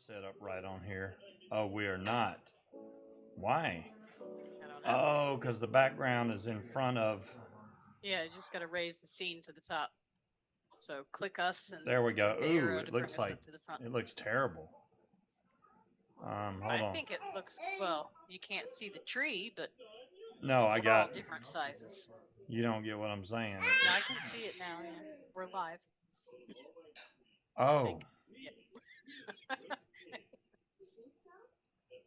set up right on here. Oh, we are not. Why? I don't know. Oh, because the background is in front of. Yeah, you just got to raise the scene to the top. So click us and There we go. the Ooh, arrow it to bring looks us like up to the front. it looks terrible. Hold I on. think it looks well. You can't see the tree, but No, I we're all got. different sizes. You don't get what I'm saying. Yeah, I can see it now. Yeah, we're live. Oh, Yeah.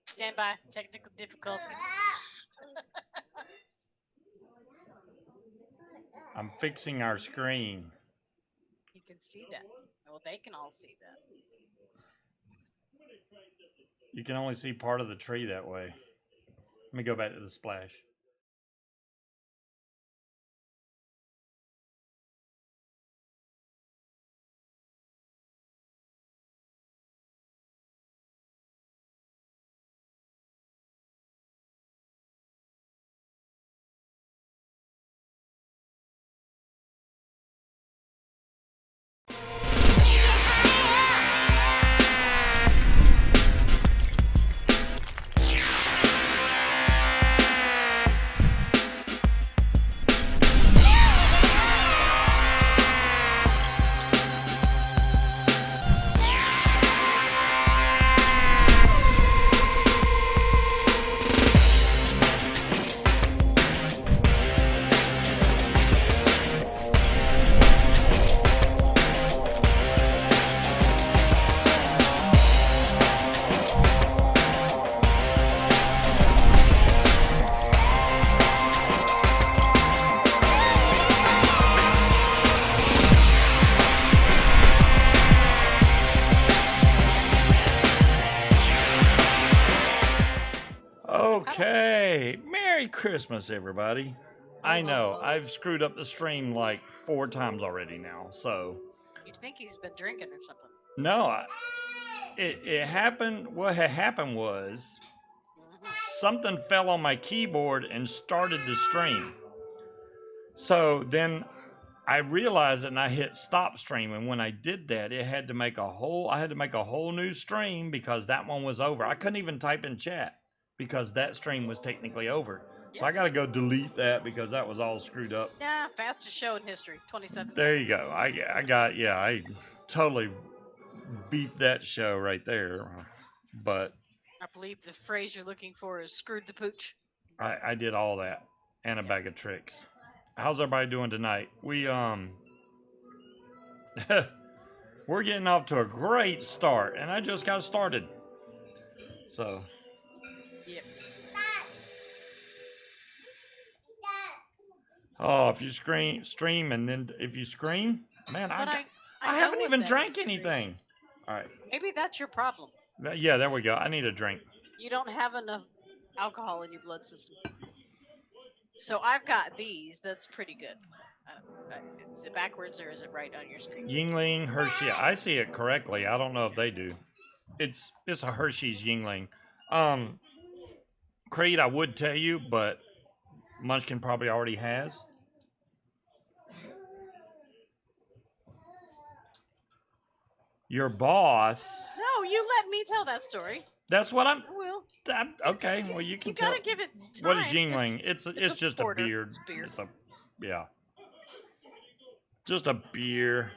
Stand by. Technical difficulties. I'm fixing our screen. You can see that. Well, they can all see that. You can only see part of the tree that way. Let me go back to the splash. Okay, Merry Christmas, everybody. I know I've screwed up the stream like 4 times already now, so You'd think he's been drinking or something. no, it happened. What had happened was something fell on my keyboard and started the stream. So then I realized it and I hit stop stream, and when I did that, it had to make a whole. I had to make a whole new stream because that one was over. I couldn't even type in chat because that stream was technically over. So I got to go delete that because that was all screwed up. Yeah, fastest show in history, 27 There seconds. you go. I totally beat that show right there. But I believe the phrase you're looking for is screwed the pooch. I did all that and a bag of tricks. How's everybody doing tonight? We're getting off to a great start, and I just got started. So. Yep. Oh, if you stream, and then if you scream, man, I haven't even drank anything. All right. Maybe that's your problem. Yeah, there we go. I need a drink. You don't have enough alcohol in your blood system. So I've got these. That's pretty good. Is it backwards or is it right on your screen? Yingling Hershey. I see it correctly. I don't know if they do. It's a Hershey's Yingling. Creed, I would tell you, but Munchkin probably already has. Your boss. No, you let me tell that story. That's what I'm. I will. Okay, well you can tell. You gotta give it time. What is Yingling? It's just porter. a beer. It's beer. Yeah. Just a beer.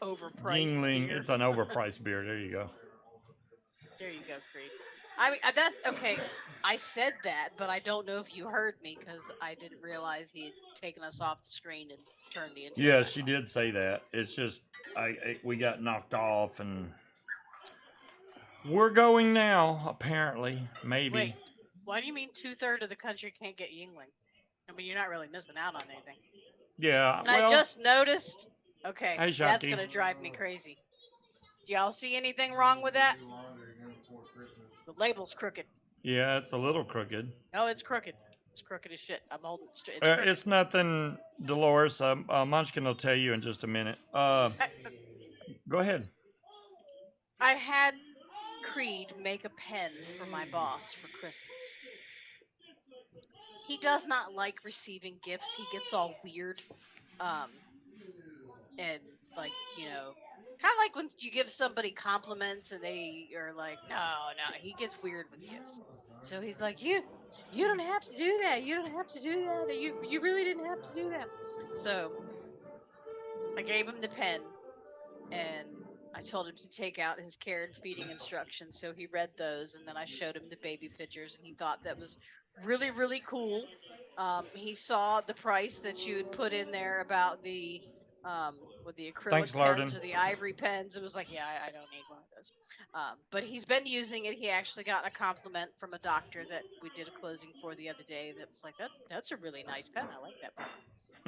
Overpriced Yingling. beer. It's an overpriced beer. There you go. There you go, Creed. I mean, that's okay. I said that, but I don't know if you heard me because I didn't realize he had taken us off the screen and turned the intro. Yeah, she did say that. It's just we got knocked off, and we're going now. Apparently, maybe. Wait, why do you mean 2/3 of the country can't get Yingling? I mean, you're not really missing out on anything. Yeah. And well, I just noticed. Okay, hey, that's gonna drive me crazy. Do y'all see anything wrong with that? The label's crooked. Yeah, it's a little crooked. No, it's crooked. It's crooked as shit. I'm holding it straight. It's nothing, Dolores. Munchkin will tell you in just a minute. Go ahead. I had Creed make a pen for my boss for Christmas. He does not like receiving gifts. He gets all weird, and like Kind of like when you give somebody compliments and they are like, no, no. He gets weird with gifts. So he's like, you don't have to do that. You don't have to do that. You really didn't have to do that. So I gave him the pen and I told him to take out his care and feeding instructions. So he read those, and then I showed him the baby pictures, and he thought that was really, really cool. He saw the price that you had put in there about the with the Thanks, acrylic pens Larden. or the ivory pens. It was like, yeah, I don't need one of those. But he's been using it. He actually got a compliment from a doctor that we did a closing for the other day. That was like, that's a really nice pen. I like that pen.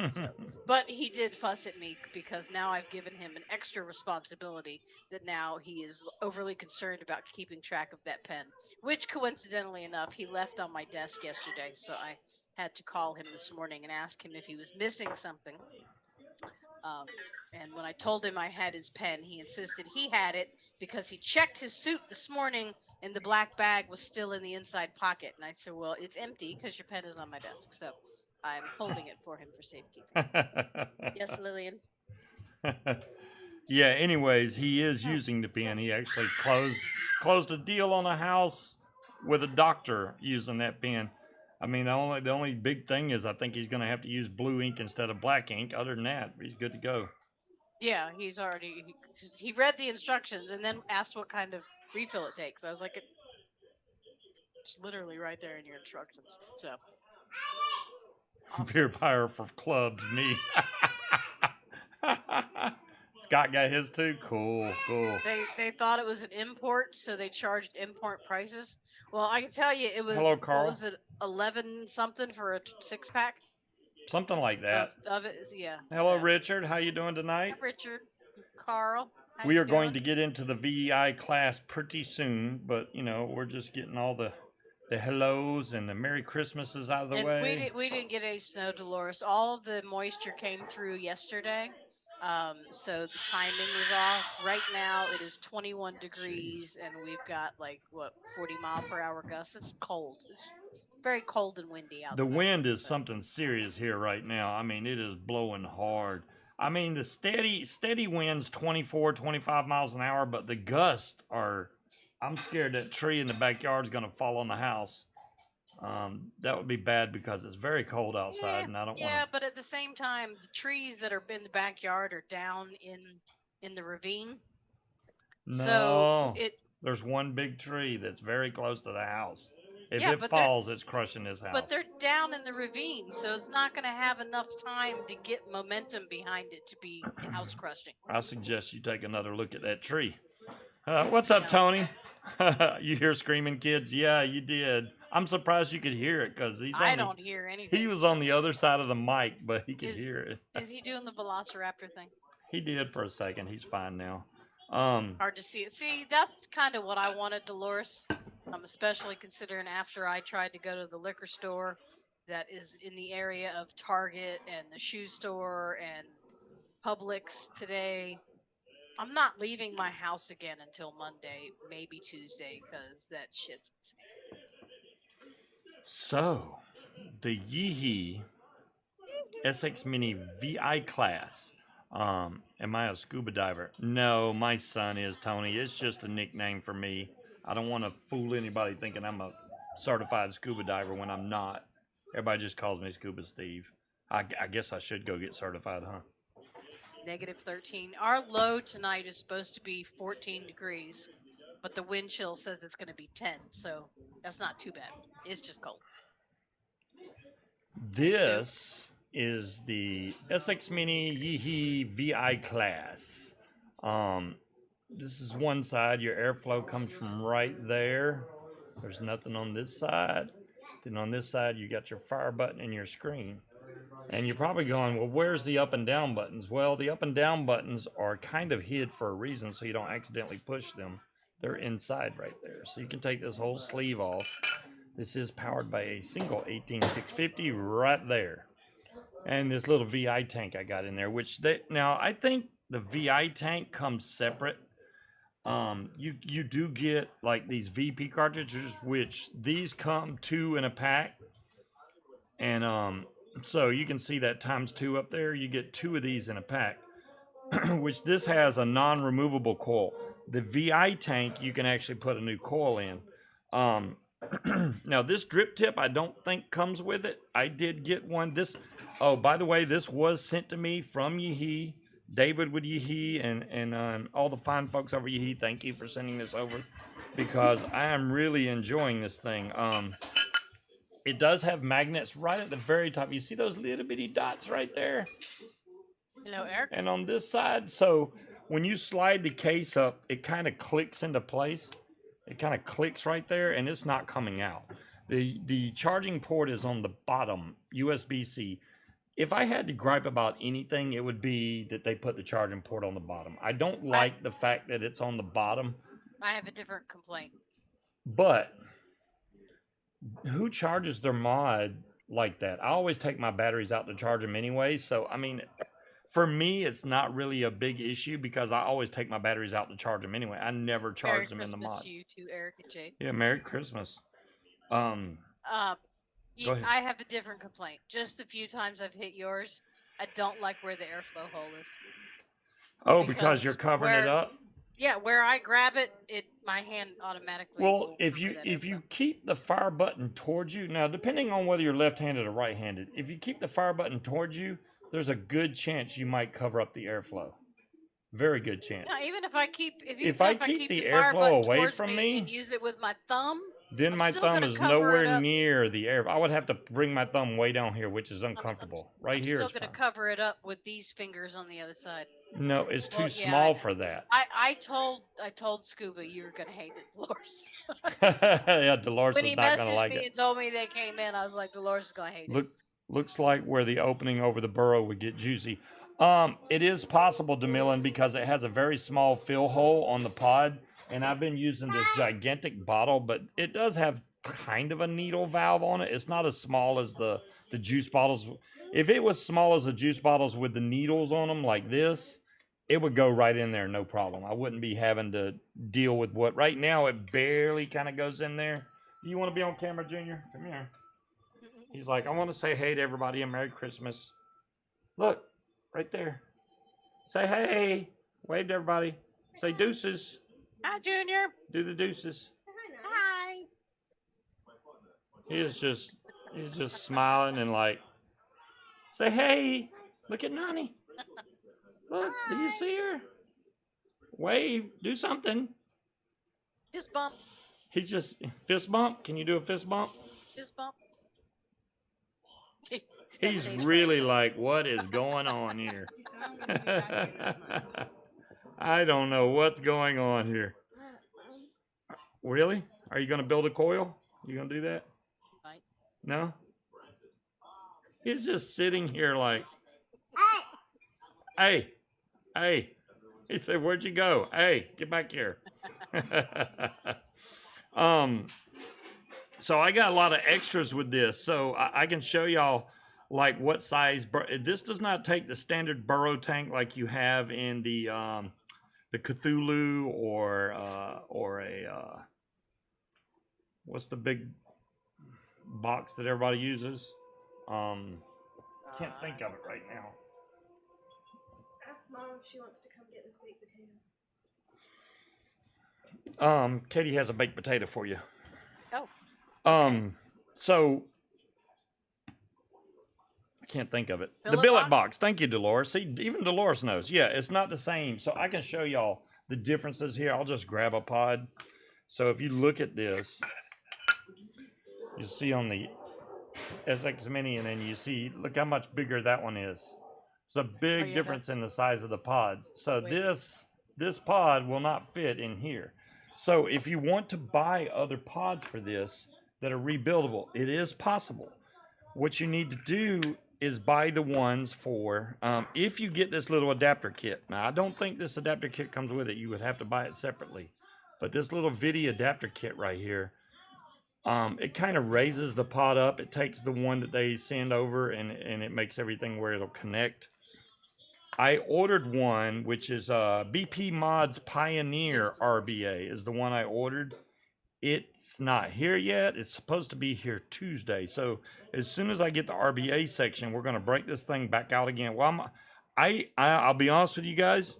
So, but he did fuss at me because now I've given him an extra responsibility that now he is overly concerned about keeping track of that pen, which coincidentally enough, he left on my desk yesterday. So I had to call him this morning and ask him if he was missing something. Um, and when I told him I had his pen, he insisted he had it because he checked his suit this morning and the black bag was still in the inside pocket. And I said, well, it's empty because your pen is on my desk. So I'm holding it for him for safekeeping. Yes, Lillian. Yeah, anyways, he is using the pen. He actually closed a deal on a house with a doctor using that pen. I mean, the only big thing is I think he's going to have to use blue ink instead of black ink. Other than that, he's good to go. Yeah, he's already he read the instructions and then asked what kind of refill it takes. I was like, it's literally right there in your instructions. So awesome. Beer buyer for clubs, me. Scott got his too. Cool. They thought it was an import, so they charged import prices. Well, I can tell you, it was Hello, Carl. what was it, 11 something for a 6-pack Something like that. of it. Yeah. Hello, so. Richard. How you doing tonight? Hi, Richard, Carl. How We you are going doing? to get into the VI class pretty soon, but you know we're just getting all the hellos and the Merry Christmases out of the And way. we didn't get any snow, Dolores. All of the moisture came through yesterday. So the timing was off. Right now it is 21 degrees and we've got like what 40-mile-per-hour gusts. It's cold. It's very cold and windy The outside. wind is something serious here right now. I mean, it is blowing hard. I mean, the steady winds 24, 25 miles an hour, but the gusts are. I'm scared that tree in the backyard is going to fall on the house. That would be bad because it's very cold outside, and I don't want Yeah, to. but at the same time, the trees that are in the backyard are down in the ravine. So No, there's one big tree that's very close to the house. If yeah, it falls, it's crushing his house. but they're down in the ravine, so it's not going to have enough time to get momentum behind it to be house crushing. I suggest you take another look at that tree. What's up, Tony? You hear screaming, kids? Yeah, you did. I'm surprised you could hear it because I don't hear anything. He was on the other side of the mic, but he could hear it. Is he doing the Velociraptor thing? He did for a second. He's fine now. Hard to see it. See, that's kind of what I wanted, Dolores. Especially considering after I tried to go to the liquor store that is in the area of Target and the shoe store and Publix today. I'm not leaving my house again until Monday, maybe Tuesday, because that shit's insane. So, the Yihi SX Mini VI class. Am I a scuba diver? No, my son is, Tony. It's just a nickname for me. I don't want to fool anybody thinking I'm a certified scuba diver when I'm not. Everybody just calls me Scuba Steve. I guess I should go get certified, huh? Negative 13. Our low tonight is supposed to be 14 degrees, but the wind chill says it's going to be 10, so that's not too bad. It's just cold. This is the SX Mini Yihi VI class. This is one side. Your airflow comes from right there. There's nothing on this side. Then on this side, you got your fire button and your screen. And you're probably going, well, where's the up and down buttons? Well, the up and down buttons are kind of hid for a reason so you don't accidentally push them. They're inside right there. So you can take this whole sleeve off. This is powered by a single 18650 right there. And this little VI tank I got in there, now I think the VI tank comes separate. You do get like these VP cartridges, which these come 2 in a pack. And so you can see that times 2 up there. You get 2 of these in a pack. which this has a non-removable coil. The VI tank, you can actually put a new coil in. Now this drip tip, I don't think comes with it. I did get one. Oh, by the way, this was sent to me from Yihi, David with Yihi, and all the fine folks over Yihi. Thank you for sending this over, because I am really enjoying this thing. It does have magnets right at the very top. You see those little bitty dots right there? Hello, Eric. And on this side, so when you slide the case up, it kind of clicks into place. It kind of clicks right there, and it's not coming out. The charging port is on the bottom, USB-C. If I had to gripe about anything, it would be that they put the charging port on the bottom. I don't like the fact that it's on the bottom. I have a different complaint. But who charges their mod like that? I always take my batteries out to charge them anyway. So, I mean, for me, it's not really a big issue because I always take my batteries out to charge them anyway. I never charge them in the mod. Merry Christmas to you too, Eric and Jade. Yeah, Merry Christmas. Go ahead. I have a different complaint. Just a few times I've hit yours, I don't like where the airflow hole is. Oh, because you're covering it up? Yeah, where I grab it, my hand automatically. Well, if you keep the fire button towards you, now depending on whether you're left-handed or right-handed, if you keep the fire button towards you, there's a good chance you might cover up the airflow. Very good chance. Now, even if I keep the airflow away from me and use it with my thumb, then my thumb is nowhere near the air. I would have to bring my thumb way down here, which is uncomfortable. Right here is fine. I'm still going to cover it up with these fingers on the other side. No, it's too small for that. I told Scuba you were going to hate it, Dolores. Yeah, Dolores is not going to like it. When he messaged me and told me they came in, I was like, Dolores is going to hate it. Looks like where the opening over the burrow would get juicy. It is possible, DeMillan, because it has a very small fill hole on the pod, and I've been using this gigantic bottle, but it does have kind of a needle valve on it. It's not as small as the juice bottles. If it was small as the juice bottles with the needles on them like this, it would go right in there, no problem. I wouldn't be having to deal with what right now it barely kind of goes in there. You want to be on camera, Junior? Come here. He's like, I want to say hey to everybody and Merry Christmas. Look, right there. Say hey. Wave to everybody. Say deuces. Hi, Junior. Do the deuces. Hi. He's just smiling and like, say hey. Look at Nani. Look, Hi. do you see her? Wave. Do something. Fist bump. He's just, fist bump. Can you do a fist bump? Fist bump. He's really like, what is going on here? I don't know what's going on here. Really? Are you going to build a coil? You going to do that? Right. No? He's just sitting here like, hey. He said, where'd you go? Hey, get back here. So I got a lot of extras with this. So I can show y'all like what size. This does not take the standard burrow tank like you have in the Cthulhu or a what's the big box that everybody uses? Can't think of it right now. Ask Mom if she wants to come get this baked potato. Katie has a baked potato for you. Oh. So I can't think of it. The billet box. Thank you, Dolores. See, even Dolores knows. Yeah, it's not the same. So I can show y'all the differences here. I'll just grab a pod. So if you look at this, you see on the SX Mini, and then you see, look how much bigger that one is. It's a big difference in the size of the pods. So this pod will not fit in here. So if you want to buy other pods for this that are rebuildable, it is possible. What you need to do is buy the ones for, if you get this little adapter kit. Now, I don't think this adapter kit comes with it. You would have to buy it separately. But this little VIDI adapter kit right here, it kind of raises the pod up. It takes the one that they send over and it makes everything where it'll connect. I ordered one, which is BP Mods Pioneer RBA is the one I ordered. It's not here yet. It's supposed to be here Tuesday. So as soon as I get the RBA section, we're going to break this thing back out again. Well, I'll be honest with you guys.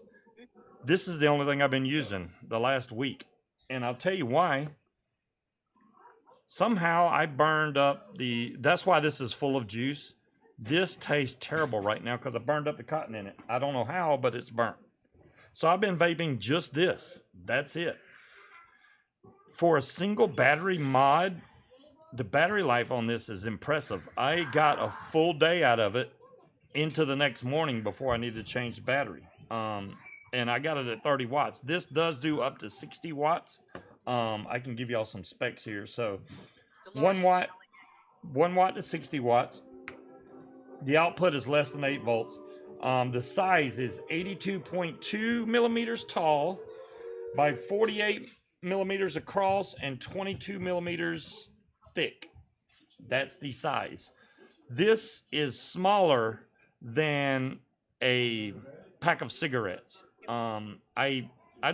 This is the only thing I've been using the last week, and I'll tell you why. Somehow I burned up the. That's why this is full of juice. This tastes terrible right now because I burned up the cotton in it. I don't know how, but it's burnt. So I've been vaping just this. That's it. For a single battery mod, the battery life on this is impressive. I got a full day out of it into the next morning before I needed to change the battery. And I got it at 30 watts. This does do up to 60 watts. I can give y'all some specs here. So Dolores 1 watt to 60 watts. The output is less than 8 volts. The size is 82.2 millimeters tall by 48 millimeters across and 22 millimeters thick. That's the size. This is smaller than a pack of cigarettes. I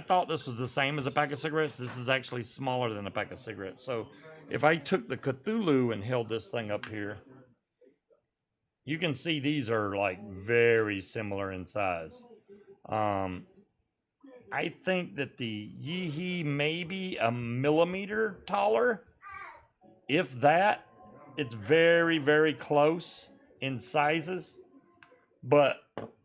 thought this was the same as a pack of cigarettes. This is actually smaller than a pack of cigarettes. So if I took the Cthulhu and held this thing up here, you can see these are like very similar in size. I think that the Yihi may be a millimeter taller. If that, it's very, very close in sizes. But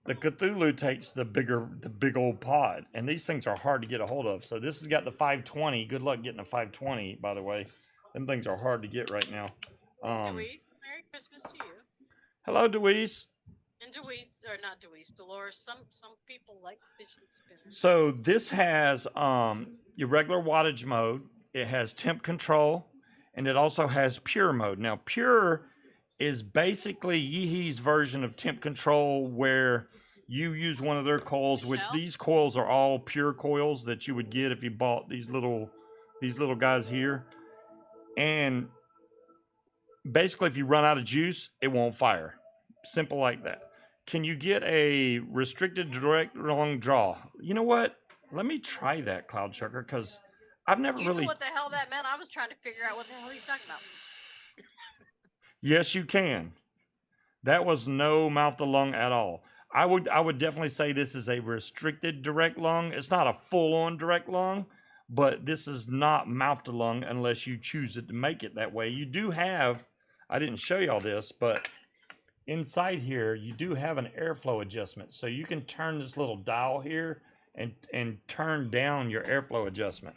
the Cthulhu takes the big old pod. And these things are hard to get a hold of. So this has got the 520. Good luck getting a 520, by the way. Them things are hard to get right now. Deweese, Merry Christmas to you. Hello, Deweese. And Deweese, or not Deweese, Dolores. Some people like fidget spinners. So this has your regular wattage mode. It has temp control, and it also has pure mode. Now, pure is basically Yihi's version of temp control, where you use one of their coils, which these coils are all pure coils that you would get if you bought these little guys here. And basically, if you run out of juice, it won't fire. Simple like that. Can you get a restricted direct long draw? You know what? Let me try that, Cloud Chucker, because I've never You really. know what the hell that meant? I was trying to figure out what the hell he's talking about. Yes, you can. That was no mouth to lung at all. I would definitely say this is a restricted direct lung. It's not a full-on direct lung, but this is not mouth to lung unless you choose it to make it that way. You do have, I didn't show y'all this, but inside here you do have an airflow adjustment. So you can turn this little dial here and turn down your airflow adjustment.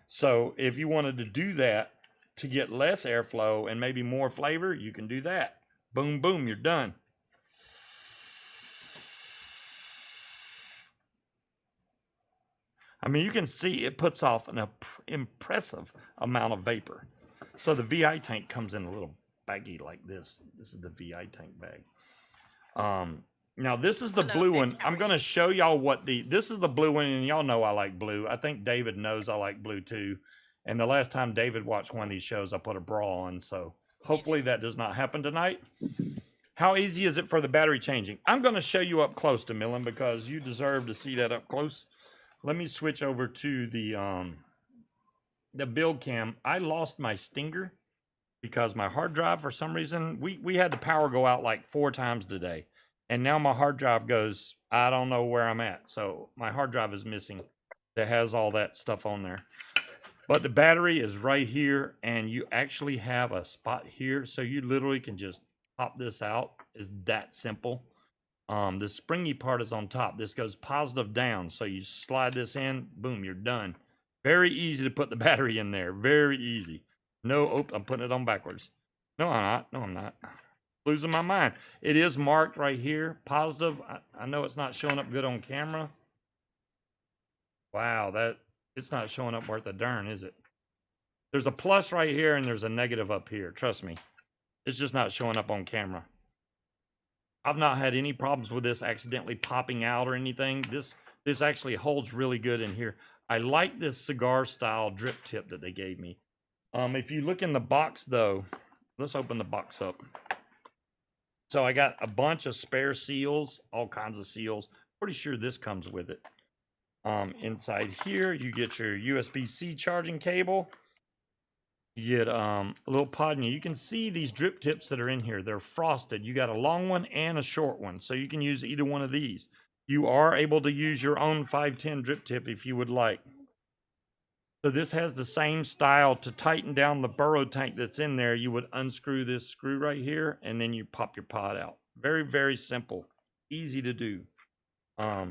So if you wanted to do that to get less airflow and maybe more flavor, you can do that. Boom, boom, you're done. I mean, you can see it puts off an impressive amount of vapor. So the VI tank comes in a little baggie like this. This is the VI tank bag. Now this is the blue one. I'm going to show y'all what this is the blue one, and y'all know I like blue. I think David knows I like blue too. And the last time David watched one of these shows, I put a bra on. So hopefully that does not happen tonight. How easy is it for the battery changing? I'm going to show you up close, DeMillan, because you deserve to see that up close. Let me switch over to the build cam. I lost my Stinger because my hard drive, for some reason, we had the power go out like 4 times today. And now my hard drive goes, I don't know where I'm at. So my hard drive is missing. That has all that stuff on there. But the battery is right here, and you actually have a spot here. So you literally can just pop this out. It's that simple. The springy part is on top. This goes positive down. So you slide this in, boom, you're done. Very easy to put the battery in there. Very easy. No, oh, I'm putting it on backwards. No, I'm not. No, I'm not. Losing my mind. It is marked right here, positive. I know it's not showing up good on camera. Wow, it's not showing up worth a darn, is it? There's a plus right here and there's a negative up here. Trust me. It's just not showing up on camera. I've not had any problems with this accidentally popping out or anything. This actually holds really good in here. I like this cigar style drip tip that they gave me. If you look in the box though, let's open the box up. So I got a bunch of spare seals, all kinds of seals. Pretty sure this comes with it. Inside here, you get your USB-C charging cable. You get a little pod in you. You can see these drip tips that are in here. They're frosted. You got a long one and a short one, so you can use either one of these. You are able to use your own 510 drip tip if you would like. So this has the same style. To tighten down the burrow tank that's in there, you would unscrew this screw right here, and then you pop your pod out. Very, very simple. Easy to do. Let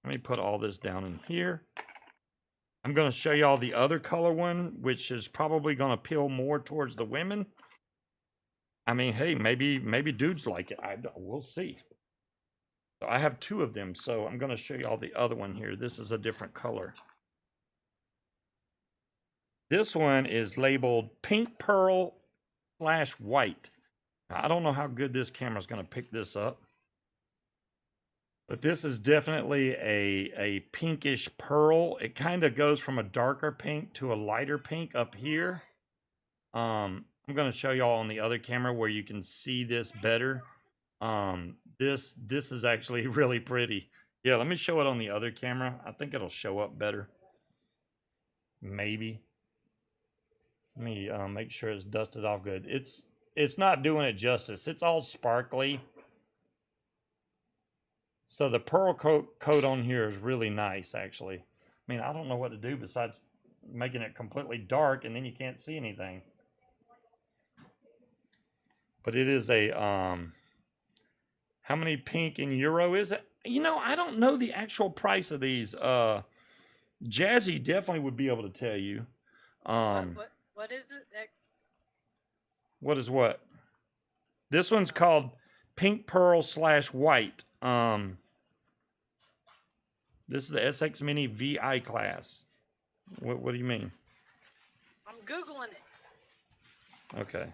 me put all this down in here. I'm going to show you all the other color one, which is probably going to appeal more towards the women. I mean, hey, maybe dudes like it. We'll see. So I have 2 of them, so I'm going to show you all the other one here. This is a different color. This one is labeled Pink Pearl / White. Now, I don't know how good this camera is going to pick this up, but this is definitely a pinkish pearl. It kind of goes from a darker pink to a lighter pink up here. I'm going to show y'all on the other camera where you can see this better. This is actually really pretty. Yeah, let me show it on the other camera. I think it'll show up better. Maybe. Let me make sure it's dusted off good. It's not doing it justice. It's all sparkly. So the pearl coat on here is really nice, actually. I mean, I don't know what to do besides making it completely dark, and then you can't see anything. But it is a, how many pink in euro is it? You know, I don't know the actual price of these. Jazzy definitely would be able to tell you. What is it? What is what? This one's called Pink Pearl / White. This is the SX Mini VI class. What do you mean? I'm Googling it. Okay.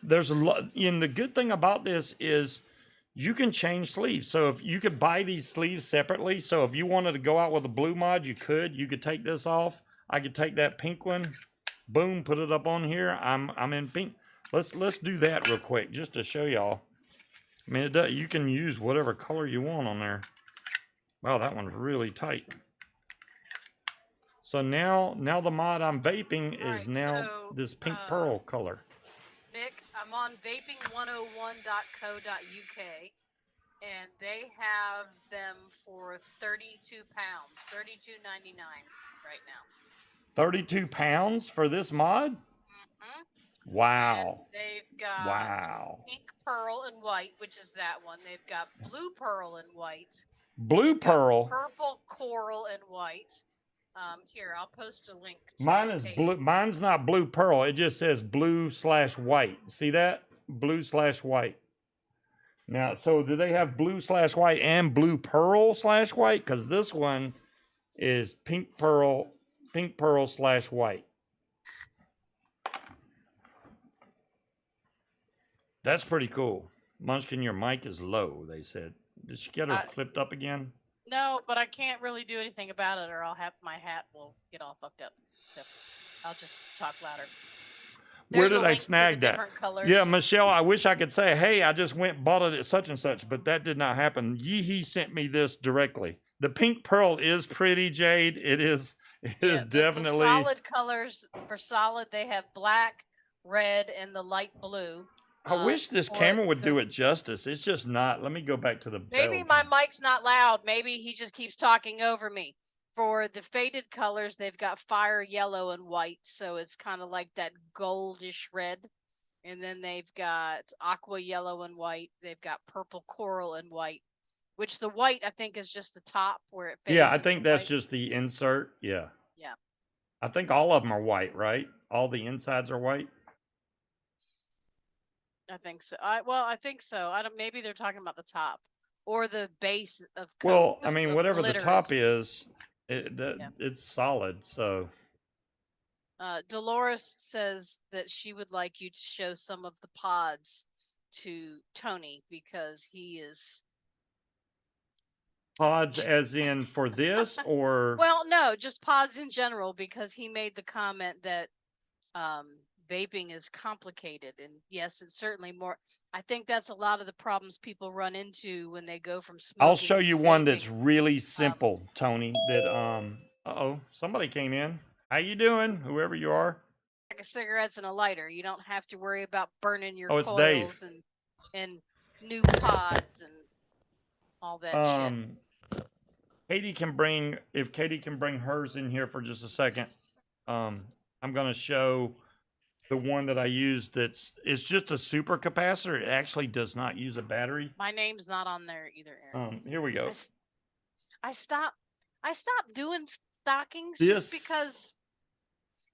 There's a lot, and the good thing about this is you can change sleeves. So if you could buy these sleeves separately, so if you wanted to go out with a blue mod, you could. You could take this off. I could take that pink one, boom, put it up on here. I'm in pink. Let's do that real quick just to show y'all. I mean, you can use whatever color you want on there. Wow, that one's really tight. So now the mod I'm vaping is this pink pearl color. Nick, I'm on vaping101.co.uk, and they have them for £32, $32.99 right now. 32 pounds for this mod? Mm-hmm. Wow. And they've got pink pearl and white, which is that one. They've got blue pearl and white. Blue pearl. Purple coral and white. Here, I'll post a link. Mine is blue. Mine's not blue pearl. It just says blue / white. See that? Blue / white. Now, so do they have blue / white and blue pearl / white? Because this one is pink pearl / white. That's pretty cool. Munchkin, your mic is low, they said. Did she get her flipped up again? No, but I can't really do anything about it, or my hat will get all fucked up. So I'll just talk louder. Where did I snag that? Yeah, Michelle, I wish I could say, hey, I just went and bought it at such and such, but that did not happen. Yihi sent me this directly. The pink pearl is pretty, Jade. It is definitely. The solid colors, for solid, they have black, red, and the light blue. I wish this camera would do it justice. It's just not. Let me go back to the Maybe my mic's not loud. Maybe he just keeps talking over me. For the faded colors, they've got fire yellow and white, so it's kind of like that goldish red. And then they've got aqua yellow and white. They've got purple coral and white, which the white, I think, is just the top where it fades. Yeah, I think that's just the insert. Yeah. Yeah. I think all of them are white, right? All the insides are white. I think so. I think so. Maybe they're talking about the top or the base of. Well, I mean, whatever the top is, it's solid. So. Dolores says that she would like you to show some of the pods to Tony because he is. Pods as in for this or? Well, no, just pods in general, because he made the comment that vaping is complicated, and yes, it's certainly more. I think that's a lot of the problems people run into when they go from smoking. I'll show you one that's really simple, Tony. That uh-oh, somebody came in. How you doing, whoever you are? of cigarettes and a lighter. You don't have to worry about burning your Oh, it's Dave. coils and new pods and all that shit. Katie can bring, if Katie can bring hers in here for just a second. I'm gonna show the one that I use. It's just a super capacitor. It actually does not use a battery. My name's not on there either, Aaron. Here we go. I stopped doing stockings This- just because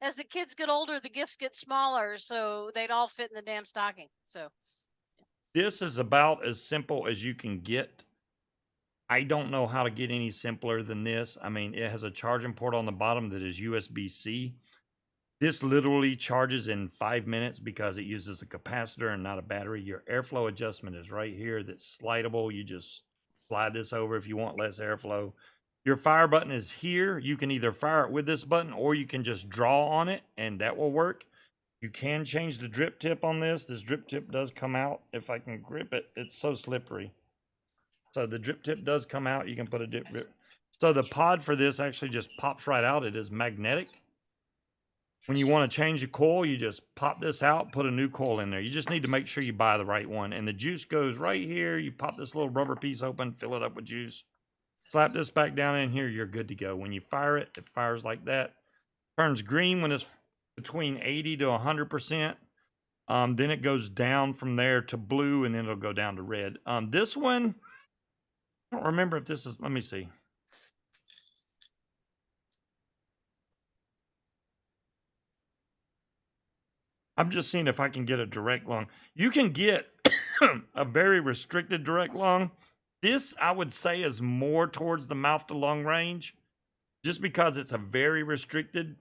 as the kids get older, the gifts get smaller, so they'd all fit in the damn stocking. So This is about as simple as you can get. I don't know how to get any simpler than this. I mean, it has a charging port on the bottom that is USB-C. This literally charges in 5 minutes because it uses a capacitor and not a battery. Your airflow adjustment is right here. That's slidable. You just slide this over if you want less airflow. Your fire button is here. You can either fire it with this button or you can just draw on it and that will work. You can change the drip tip on this. This drip tip does come out. If I can grip it, it's so slippery. So the drip tip does come out. You can put a drip. So the pod for this actually just pops right out. It is magnetic. When you want to change the coil, you just pop this out, put a new coil in there. You just need to make sure you buy the right one. And the juice goes right here. You pop this little rubber piece open, fill it up with juice. Slap this back down in here, you're good to go. When you fire it, it fires like that. Turns green when it's between 80 to 100%. Then it goes down from there to blue, and then it'll go down to red. This one, I don't remember if this is, let me see. I'm just seeing if I can get a direct lung. You can get a very restricted direct lung. This, I would say, is more towards the mouth to lung range, just because it's a very restricted.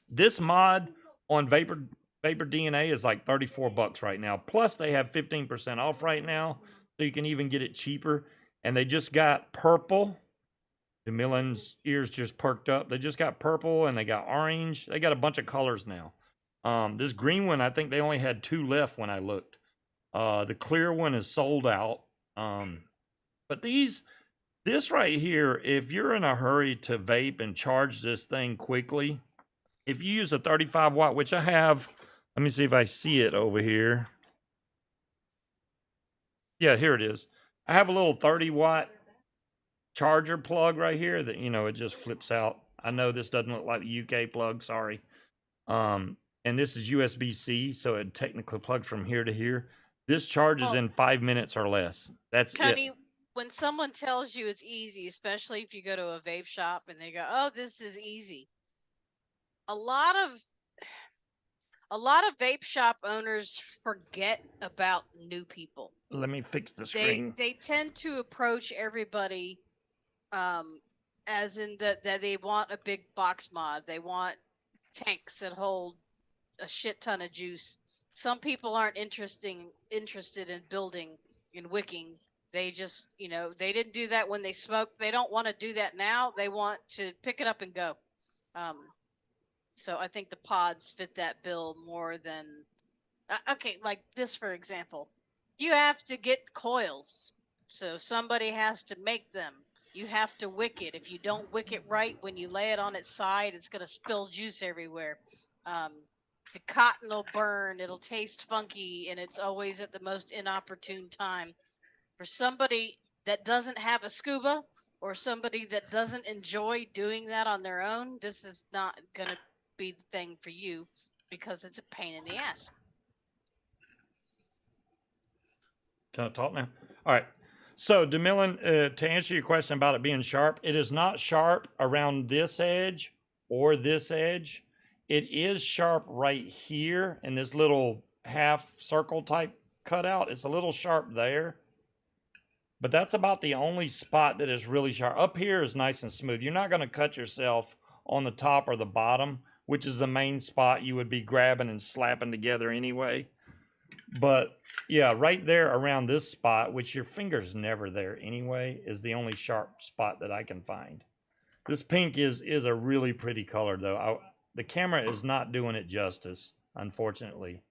This mod on Vapor DNA is like $34 right now. Plus, they have 15% off right now, so you can even get it cheaper. And they just got purple. DeMillen's ears just perked up. They just got purple and they got orange. They got a bunch of colors now. This green one, I think they only had 2 left when I looked. The clear one is sold out. But this right here, if you're in a hurry to vape and charge this thing quickly, if you use a 35 watt, which I have, let me see if I see it over here. Yeah, here it is. I have a little 30 watt charger plug right here that, you know, it just flips out. I know this doesn't look like the UK plug, sorry. And this is USB-C, so it technically plugs from here to here. This charges in 5 minutes or less. That's Tony, it. when someone tells you it's easy, especially if you go to a vape shop and they go, "Oh, this is easy," a lot of vape shop owners forget about new people. Let me fix the screen. They tend to approach everybody as in that they want a big box mod. They want tanks that hold a shit ton of juice. Some people aren't interested in building and wicking. They just, you know, they didn't do that when they smoked. They don't want to do that now. They want to pick it up and go. So I think the pods fit that bill more than okay, like this for example. You have to get coils. So somebody has to make them. You have to wick it. If you don't wick it right, when you lay it on its side, it's going to spill juice everywhere. The cotton will burn. It'll taste funky, and it's always at the most inopportune time. For somebody that doesn't have a scuba or somebody that doesn't enjoy doing that on their own, this is not going to be the thing for you because it's a pain in the ass. Can I talk now? All right. So, DeMillen, to answer your question about it being sharp, it is not sharp around this edge or this edge. It is sharp right here in this little half circle type cutout. It's a little sharp there. But that's about the only spot that is really sharp. Up here is nice and smooth. You're not going to cut yourself on the top or the bottom, which is the main spot you would be grabbing and slapping together anyway. But yeah, right there around this spot, which your finger's never there anyway, is the only sharp spot that I can find. This pink is a really pretty color though. The camera is not doing it justice, unfortunately.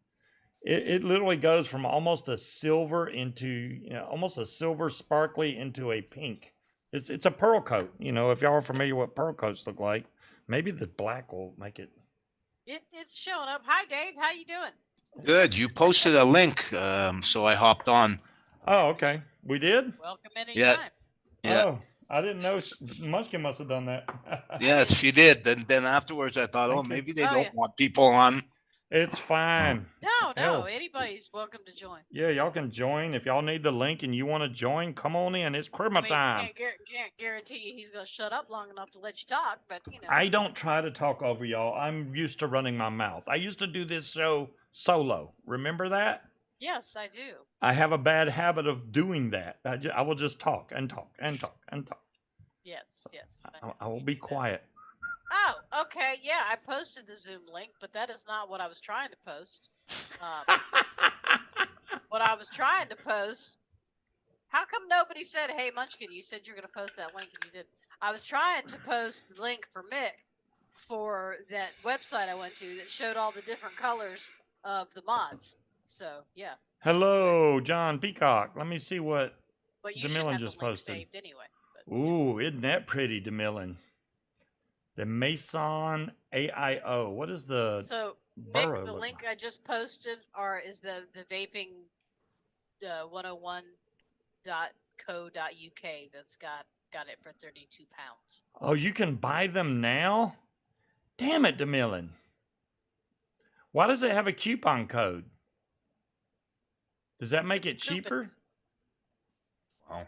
It literally goes from almost a silver into, you know, almost a silver sparkly into a pink. It's a pearl coat. You know, if y'all are familiar with pearl coats look like, maybe the black will make it. It's showing up. Hi, Dave. How you doing? Good. You posted a link, so I hopped on. Oh, okay. We did? Welcome Yeah. anytime. Yeah. Oh, I didn't know. Munchkin must have done that. Yes, she did. Then afterwards, I thought, Thank oh, you. maybe they Oh, don't yeah. want people on. It's fine. No, Hell. anybody's welcome to join. Yeah, y'all can join. If y'all need the link and you want to join, come on in. It's Christmas time. Can't guarantee you he's gonna shut up long enough to let you talk, but you know. I don't try to talk over y'all. I'm used to running my mouth. I used to do this show solo. Remember that? Yes, I do. I have a bad habit of doing that. I will just talk and talk and talk and talk. Yes. I will be quiet. Oh, okay. Yeah, I posted the Zoom link, but that is not what I was trying to post. What I was trying to post. How come nobody said, "Hey, Munchkin, you said you're going to post that link and you didn't"? I was trying to post the link for Mick for that website I went to that showed all the different colors of the mods. So yeah. Hello, John Peacock. Let me see what But you should DeMillan have just the link posted. saved anyway. But, Ooh, isn't that pretty, DeMillan? The Mason AIO. What is the so burrow Mick, the look link like? I just posted is the Vaping 101.co.uk that's got it for 32 pounds. Oh, you can buy them now? Damn it, DeMillan. Why does it have a coupon code? Does that make it It's a coupon. cheaper? Oh.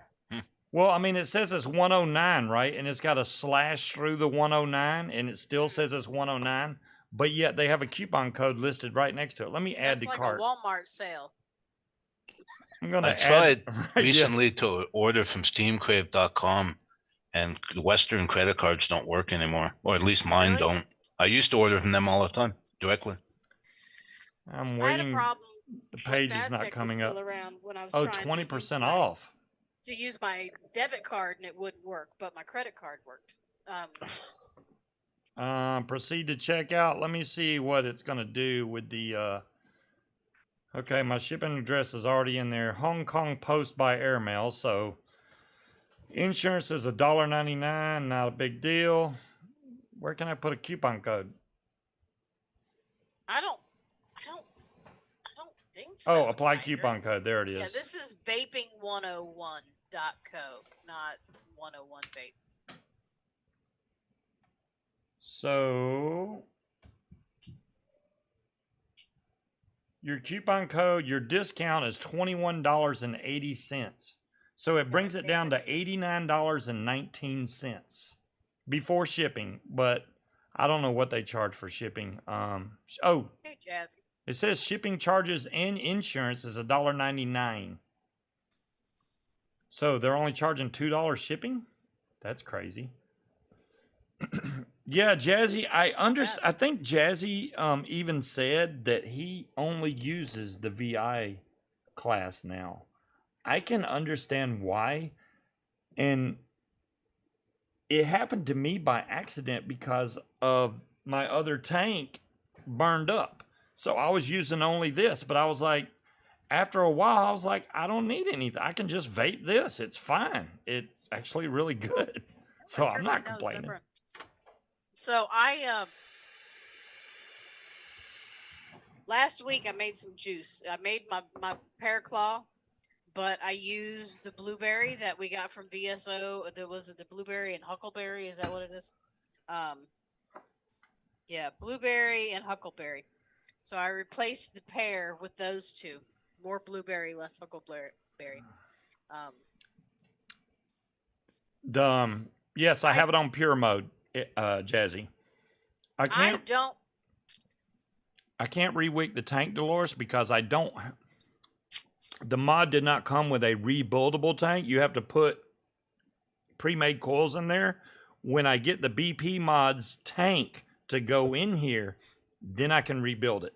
Well, I mean, it says it's 109, right? And it's got a slash through the 109, and it still says it's 109, but yet they have a coupon code listed right next to it. Let me add That's to like cart. a Walmart sale. I'm going I to add. tried Yeah. recently to order from steamcrave.com, and Western credit cards don't work anymore, or at least mine Really? don't. I used to order from them all the time directly. I'm I had a waiting. problem. The page when is not Fastech coming was up. still around when I was Oh, trying 20% off. to use my debit card and it wouldn't work, but my credit card worked. Proceed to checkout. Let me see what it's going to do with the. Okay, my shipping address is already in there. Hong Kong Post by airmail. So insurance is $1.99. Not a big deal. Where can I put a coupon code? I don't think so. Oh, it's apply right coupon code. There it is. Yeah, this is vaping101.co, not 101 vape. So your coupon code, your discount is $21.80. So it brings it down to $89.19 before shipping, but I don't know what they charge for shipping. Hey, Jazzy. It says shipping charges and insurance is $1.99. So they're only charging $2 shipping? That's crazy. Yeah, Jazzy, I think Jazzy even said that he only uses the VI class now. I can understand why, and it happened to me by accident because of my other tank burned up. So I was using only this, but I was like, after a while, I was like, I don't need anything. I can just vape this. It's fine. It's actually really good. So I'm not complaining. So last week I made some juice. I made my pear claw, but I used the blueberry that we got from VSO. There was the blueberry and huckleberry. Is that what it is? Yeah, blueberry and huckleberry. So I replaced the pear with those two. More blueberry, less huckleberry. Yes, I have it on pure mode, Jazzy. I can't re-wick the tank, Dolores, because I don't. The mod did not come with a rebuildable tank. You have to put pre-made coils in there. When I get the BP mods tank to go in here, then I can rebuild it.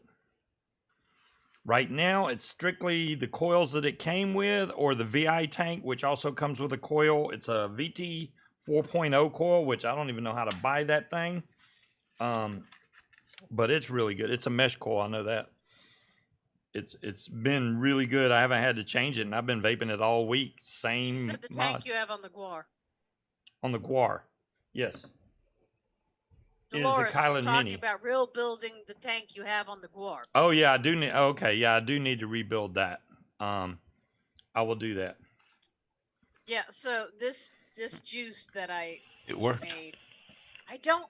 Right now, it's strictly the coils that it came with, or the VI tank, which also comes with a coil. It's a VT 4.0 coil, which I don't even know how to buy that thing. But it's really good. It's a mesh coil, I know that. It's been really good. I haven't had to change it, and I've been vaping it all week. Same You said the mod. tank you have on the Guar. On the Guar, yes. Dolores was Kylan talking Mini. about real building the tank you have on the Guar. Oh yeah, I do need. Okay, yeah, I do need to rebuild that. I will do that. Yeah, so this juice that I It worked. made, I don't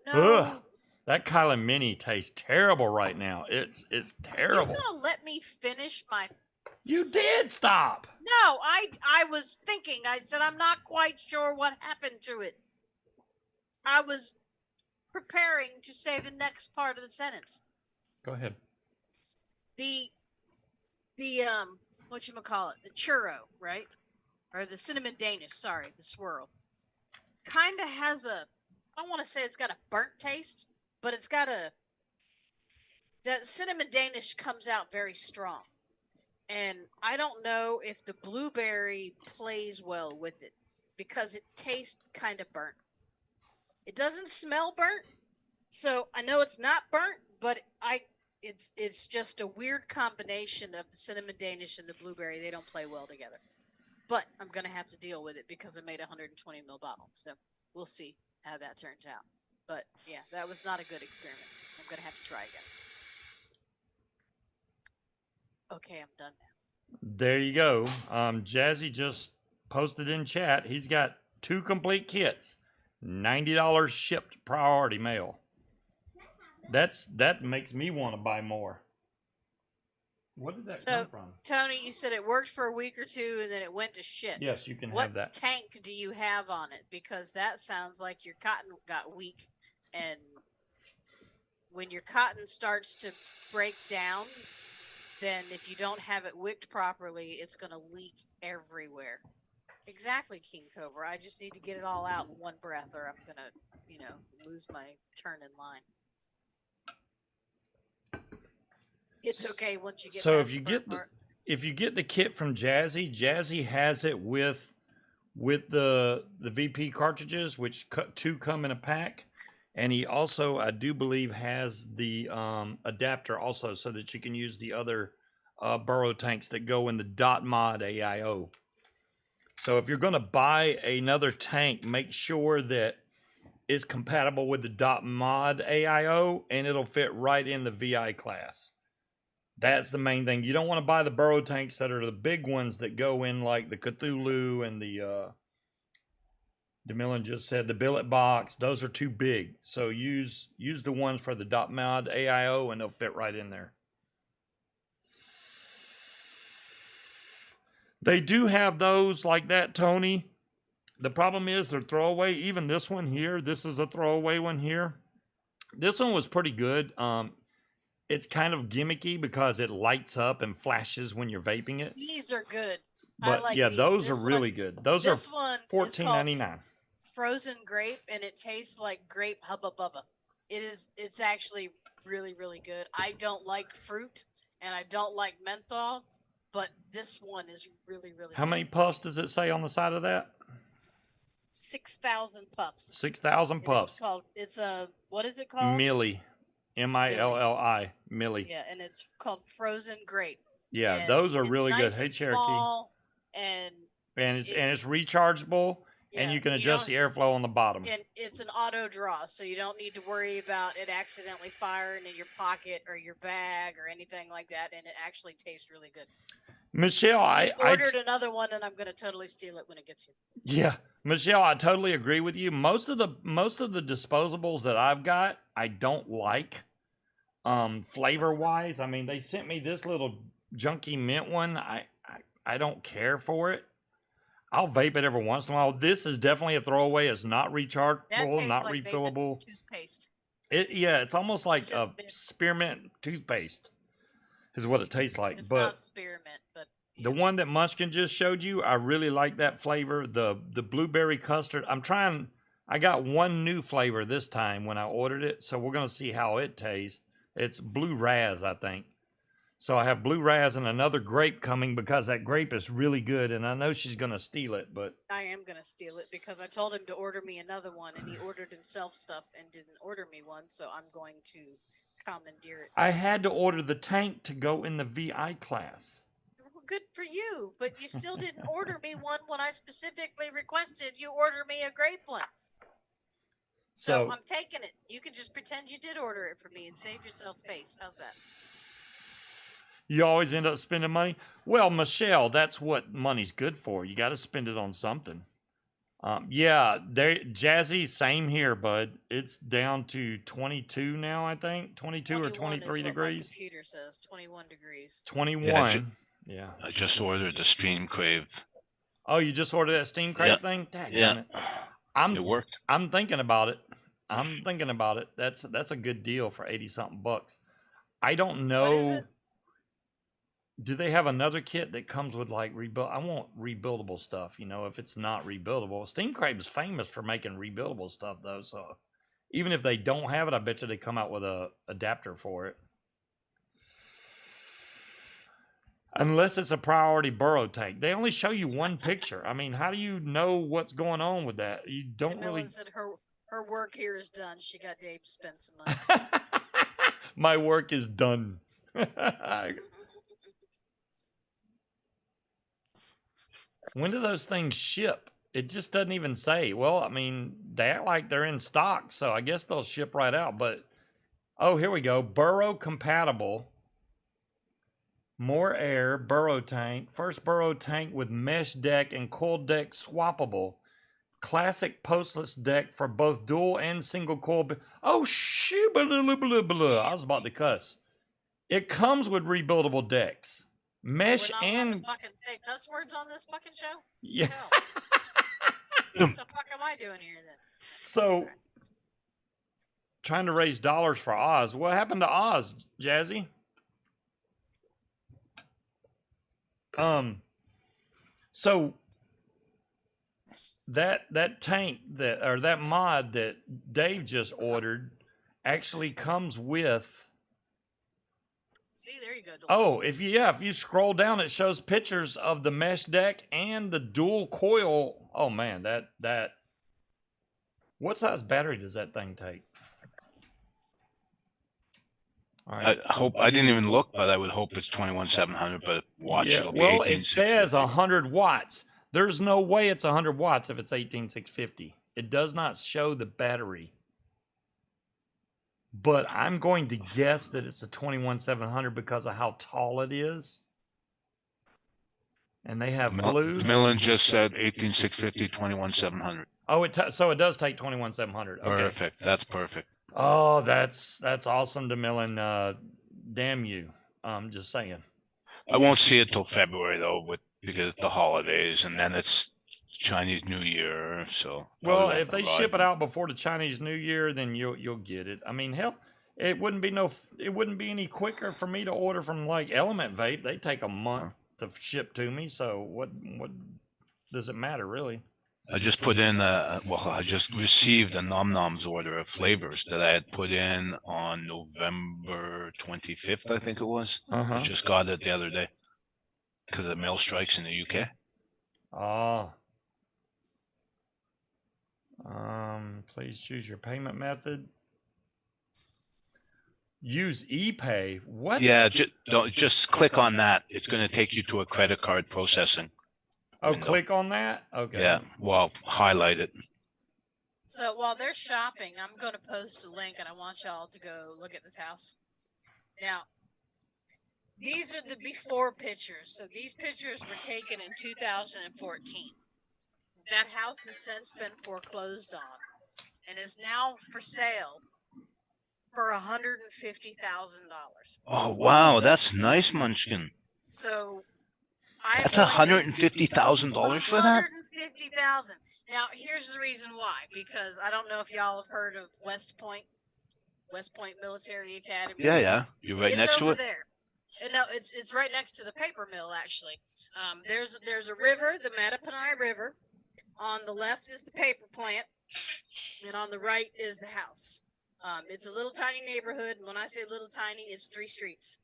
know. Ugh, that Kylan Mini tastes terrible right now. It's You terrible. gonna let me finish my? You did stop. No, I was thinking. I said I'm not quite sure what happened to it. I was preparing to say the next part of the sentence. Go ahead. The whatchamacallit, the churro, right? Or the cinnamon Danish, sorry, the swirl. Kinda has a, I don't want to say it's got a burnt taste, but it's got a, that cinnamon Danish comes out very strong. And I don't know if the blueberry plays well with it because it tastes kind of burnt. It doesn't smell burnt, so I know it's not burnt, but it's just a weird combination of the cinnamon Danish and the blueberry. They don't play well together. But I'm gonna have to deal with it because I made a 120 ml bottle, so we'll see how that turns out. But yeah, that was not a good experiment. I'm gonna have to try again. Okay, I'm done now. There you go. Jazzy just posted in chat. He's got 2 complete kits, $90 shipped priority mail. That makes me want to buy more. What did that come from? Tony, you said it worked for a week or two and then it went to shit. Yes, you can What have that. tank do you have on it? Because that sounds like your cotton got weak, and when your cotton starts to break down, then if you don't have it wicked properly, it's going to leak everywhere. Exactly, King Cobra. I just need to get it all out in one breath, or I'm going to, lose my turn in line. It's okay once you get. So past if you the get burnt part. if you get the kit from Jazzy, Jazzy has it with the VP cartridges, which 2 come in a pack, and he also, I do believe, has the adapter also, so that you can use the other burrow tanks that go in the .mod AIO. So if you're going to buy another tank, make sure that it's compatible with the .mod AIO, and it'll fit right in the VI class. That's the main thing. You don't want to buy the burrow tanks that are the big ones that go in, like the Cthulhu and the DeMillan just said the billet box. Those are too big. So use the ones for the .mod AIO, and they'll fit right in there. They do have those like that, Tony. The problem is they're throwaway. Even this one here, this is a throwaway one here. This one was pretty good. It's kind of gimmicky because it lights up and flashes when you're vaping it. These are good. But I like yeah, these. those This are really one, good. Those this are one is called $14.99. Frozen grape, and it tastes like grape hubba bubba. It's actually really, really good. I don't like fruit and I don't like menthol, but this one is really, really How good. many puffs does it say on the side of that? 6,000 puffs. 6,000 And puffs. it's a, what is it called? Milli. MILLI. Milli. Yeah, and it's called frozen grape. Yeah, And those are it's really nice good. Hey, and Cherokee. small, and it's rechargeable, and yeah, you can adjust the airflow on the bottom. and it's an auto draw, so you don't need to worry about it accidentally firing in your pocket or your bag or anything like that, and it actually tastes really good. Michelle, I ordered another one, and I'm gonna totally steal it when it gets here. Yeah, Michelle, I totally agree with you. Most of the disposables that I've got, I don't like. Flavor wise, I mean, they sent me this little junky mint one. I don't care for it. I'll vape it every once in a while. This is definitely a throwaway. It's not rechargeable, not like refillable. Toothpaste. It's almost like just a spearmint toothpaste, is what it tastes like. It's but not spearmint, but the one that Munchkin just showed you, I really like that flavor. The blueberry custard. I got one new flavor this time when I ordered it, so we're gonna see how it tastes. It's blue raz, I think. So I have blue raz and another grape coming because that grape is really good, and I know she's gonna steal it, but I am gonna steal it because I told him to order me another one, and he ordered himself stuff and didn't order me one, so I'm going to commandeer it. I had to order the tank to go in the VI class. Well, good for you, but you still didn't order me one when I specifically requested you order me a grape one. So So I'm taking it. You can just pretend you did order it for me and save yourself face. How's that? you always end up spending money. Well, Michelle, that's what money's good for. You got to spend it on something. Yeah, Jazzy, same here, bud. It's down to 22 now, I think. 22 or 21 is 23 what my degrees. computer says. 21 degrees. 21. Yeah. I just ordered the Stream Crave. Oh, you just ordered that Steam Crate Yeah. thing? Dadgummit. Yeah, it I'm worked. I'm thinking about it. I'm thinking about it. That's a good deal for 80 something bucks. I don't What is know. it? Do they have another kit that comes with like rebuild? I want rebuildable stuff. You know, if it's not rebuildable, Steam Crate is famous for making rebuildable stuff though. So even if they don't have it, I bet you they come out with a adapter for it. Unless it's a priority burrow tank, they only show you one picture. I mean, how do you know what's going on with that? You don't Jamila really. said her work here is done. She got Dave to spend some money. My work is done. When do those things ship? It just doesn't even say. Well, I mean, they act like they're in stock, so I guess they'll ship right out. But, oh, here we go. Burrow compatible. More air, burrow tank. First burrow tank with mesh deck and coil deck swappable. Classic postless deck for both dual and single coil. Oh, shoot. I was about to cuss. It comes with rebuildable decks. Mesh We're not allowed and to fucking say cuss words on this fucking show? yeah. Hell. What the fuck am I doing here then? So trying to raise dollars for Oz. What happened to Oz, Jazzy? So that tank that mod that Dave just ordered actually comes with. See, there you go. Oh, if you scroll down, it shows pictures of the mesh deck and the dual coil. Oh man, that. What size battery does that thing take? All right. I hope I didn't even look, but I would hope it's 21,700. But watch, Yeah, it'll be well, it says 18,650. 100 watts. There's no way it's 100 watts if it's 18,650. It does not show the battery. But I'm going to guess that it's a 21,700 because of how tall it is. And they have blue. Millen just said 18,650, 21,700. Oh, so it does take 21,700. Okay. Perfect. That's perfect. Oh, that's awesome, DeMillan. Damn you. Just saying. I won't see it till February though, because of the holidays, and then it's Chinese New Year. So well, probably if they won't ship arrive. it out before the Chinese New Year, then you'll get it. I mean, hell, it wouldn't be any quicker for me to order from like Element Vape. They take a month to ship to me. So what does it matter really? I just put in I just received a Nom Noms order of flavors that I had put in on November 25th, I think it was. Uh-huh. I just got it the other day because of mail strikes in the UK. Ah. Please choose your payment method. Use ePay. What? Yeah, just click on that. It's going to take you to a credit card processing. Oh, window. click on that? Okay. Yeah, well, highlight it. So while they're shopping, I'm going to post a link, and I want y'all to go look at this house. Now, these are the before pictures. So these pictures were taken in 2014. That house has since been foreclosed on and is now for sale for $150,000. Oh, wow, that's nice, Munchkin. So That's $150,000 for that? $150,000. Now, here's the reason why. Because I don't know if y'all have heard of West Point Military Academy. Yeah. You're right next to over it? there. No, it's right next to the paper mill, actually. There's a river, the Mattaponi River. On the left is the paper plant, and on the right is the house. It's a little tiny neighborhood. And when I say little tiny, it's 3 streets.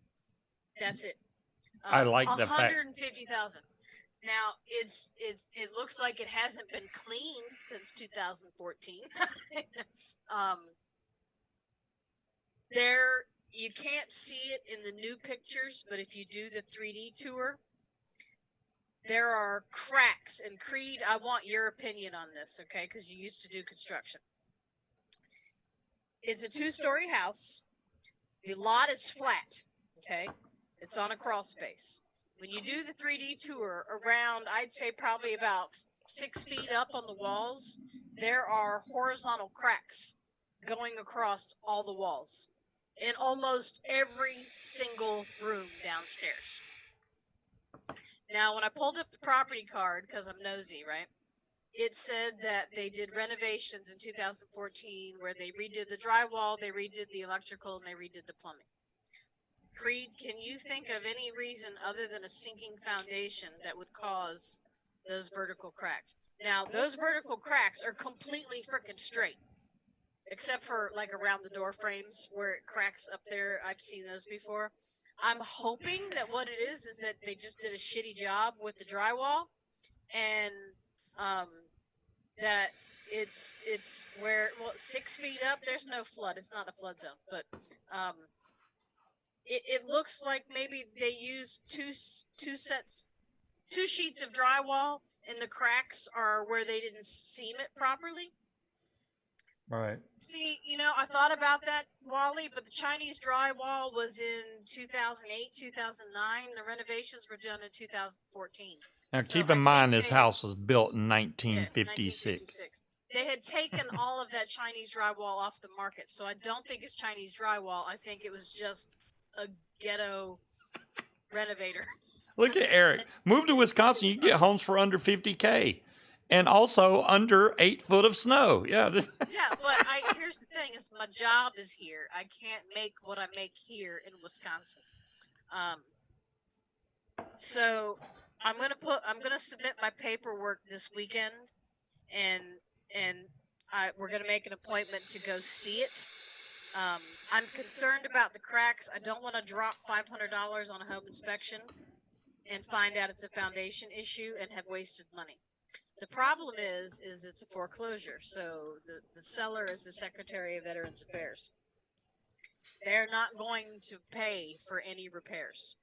That's it. I like the fact. 150,000. Now it looks like it hasn't been cleaned since 2014. There you can't see it in the new pictures, but if you do the 3D tour, there are cracks. And Creed, I want your opinion on this, okay? Because you used to do construction. It's a 2-story house. The lot is flat. Okay, it's on a crawl space. When you do the 3D tour around, I'd say probably about 6 feet up on the walls, there are horizontal cracks going across all the walls in almost every single room downstairs. Now, when I pulled up the property card, because I'm nosy, right, it said that they did renovations in 2014 where they redid the drywall, they redid the electrical, and they redid the plumbing. Creed, can you think of any reason other than a sinking foundation that would cause those vertical cracks? Now, those vertical cracks are completely freaking straight, except for like around the door frames where it cracks up there. I've seen those before. I'm hoping that what it is that they just did a shitty job with the drywall, and that it's where 6 feet up. There's no flood. It's not a flood zone, but it looks like maybe they used two sheets of drywall, and the cracks are where they didn't seam it properly. Right. See, I thought about that, Wally, but the Chinese drywall was in 2008, 2009. The renovations were done in 2014. Now, So keep I in mind think this they house was built in Yeah, 1956. 1956. They had taken all of that Chinese drywall off the market, so I don't think it's Chinese drywall. I think it was just a ghetto renovator. Look at Eric. Move to Wisconsin, you can get homes for under $50K, and also under 8 foot of snow. Yeah. Yeah, but here's the thing: is my job is here. I can't make what I make here in Wisconsin. So I'm gonna submit my paperwork this weekend, and we're gonna make an appointment to go see it. I'm concerned about the cracks. I don't want to drop $500 on a home inspection and find out it's a foundation issue and have wasted money. The problem is it's a foreclosure. So the seller is the Secretary of Veterans Affairs. They're not going to pay for any repairs.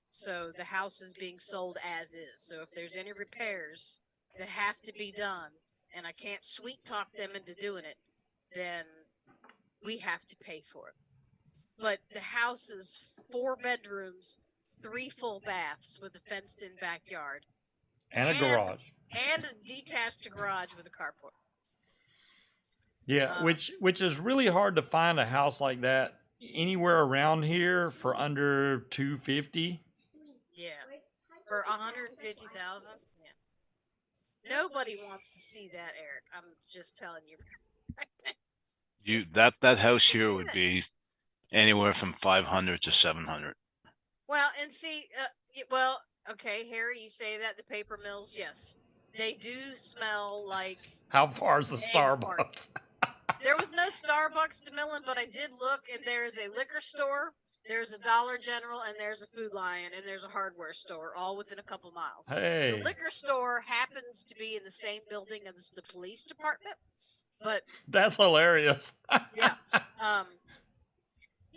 So the house is being sold as is. So if there's any repairs that have to be done, and I can't sweet talk them into doing it, then we have to pay for it. But the house is 4 bedrooms, 3 full baths with a fenced-in backyard. And a garage. And a detached garage with a carport. Yeah, which is really hard to find a house like that anywhere around here for under 250. Yeah, for 150,000. Yeah, nobody wants to see that, Eric. I'm just telling you. That house here would be anywhere from 500 to 700. Well, and see, okay, Harry, you say that the paper mills, yes, they do smell like. How far is the Starbucks? Farts. There was no Starbucks to Millen, but I did look, and there is a liquor store, there's a Dollar General, and there's a Food Lion, and there's a hardware store, all within a couple miles. Hey. The liquor store happens to be in the same building as the police department, but that's hilarious. yeah.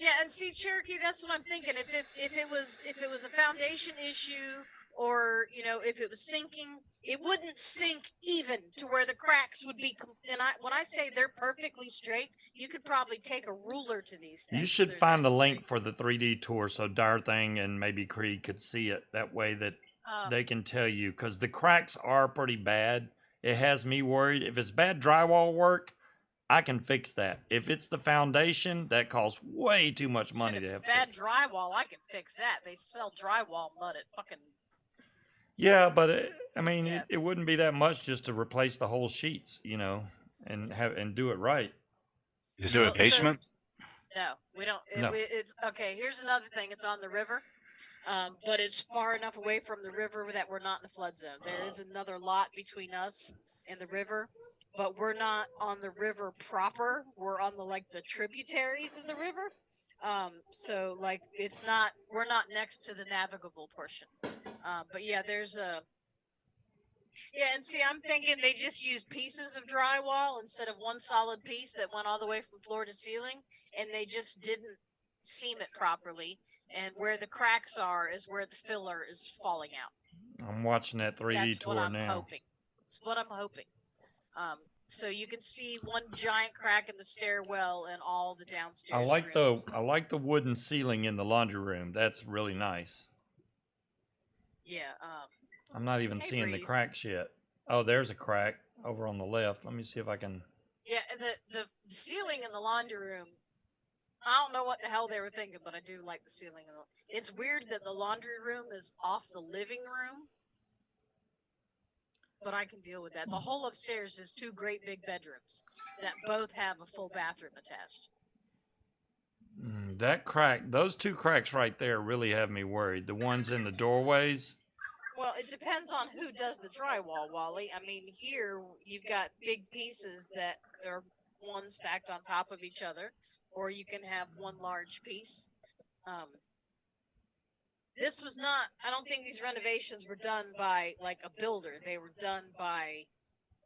Yeah, and see, Cherokee, that's what I'm thinking. If it was a foundation issue, or if it was sinking, it wouldn't sink even to where the cracks would be. And when I say they're perfectly straight, you could probably take a ruler to these things. You should find the link for the 3D tour so Darthing and maybe Creed could see it. That way that they can tell you, because the cracks are pretty bad. It has me worried. If it's bad drywall work, I can fix that. If it's the foundation, that costs way too much money if to it's have bad drywall, I can fix that. They sell drywall mud at fucking. Yeah, but it wouldn't be that much just to replace the whole sheets, and do it right. Is there a basement? No, we don't. No. It's okay. Here's another thing. It's on the river, but it's far enough away from the river that we're not in a flood zone. There is another lot between us and the river, but we're not on the river proper. We're on the tributaries of the river. So we're not next to the navigable portion. But yeah, and see, I'm thinking they just used pieces of drywall instead of one solid piece that went all the way from floor to ceiling, and they just didn't seam it properly. And where the cracks are is where the filler is falling out. I'm watching that 3D tour now. That's what I'm hoping. So you can see one giant crack in the stairwell and all the I downstairs like rooms. the wooden ceiling in the laundry room. That's really nice. Yeah. I'm not even Hey, seeing the Breeze. cracks yet. Oh, there's a crack over on the left. Let me see if I can. Yeah, and the ceiling in the laundry room. I don't know what the hell they were thinking, but I do like the ceiling. It's weird that the laundry room is off the living room, but I can deal with that. The whole upstairs is 2 great big bedrooms that both have a full bathroom attached. That crack, those 2 cracks right there really have me worried. The ones in the doorways. Well, it depends on who does the drywall, Wally. I mean, here you've got big pieces that are one stacked on top of each other, or you can have one large piece. This was not, I don't think these renovations were done by like a builder. They were done by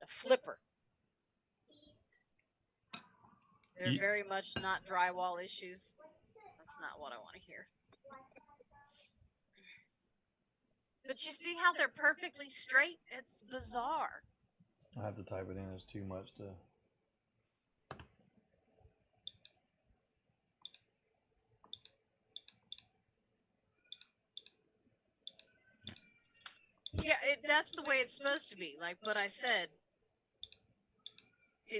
a flipper. They're very much not drywall issues. That's not what I want to hear. But you see how they're perfectly straight? It's bizarre. I have to type it in. It's too much to. Yeah, that's the way it's supposed to be. Like what I said,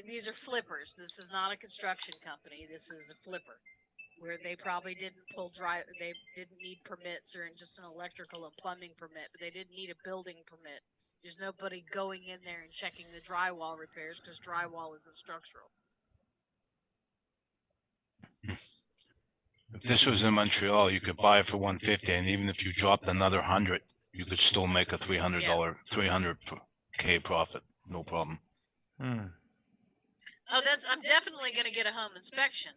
these are flippers. This is not a construction company. This is a flipper, where they probably didn't they didn't need permits or just an electrical and plumbing permit, but they didn't need a building permit. There's nobody going in there and checking the drywall repairs because drywall isn't structural. If this was in Montreal, you could buy it for $150, and even if you dropped another 100, you could still make a $300K profit. No problem. Oh, I'm definitely going to get a home inspection.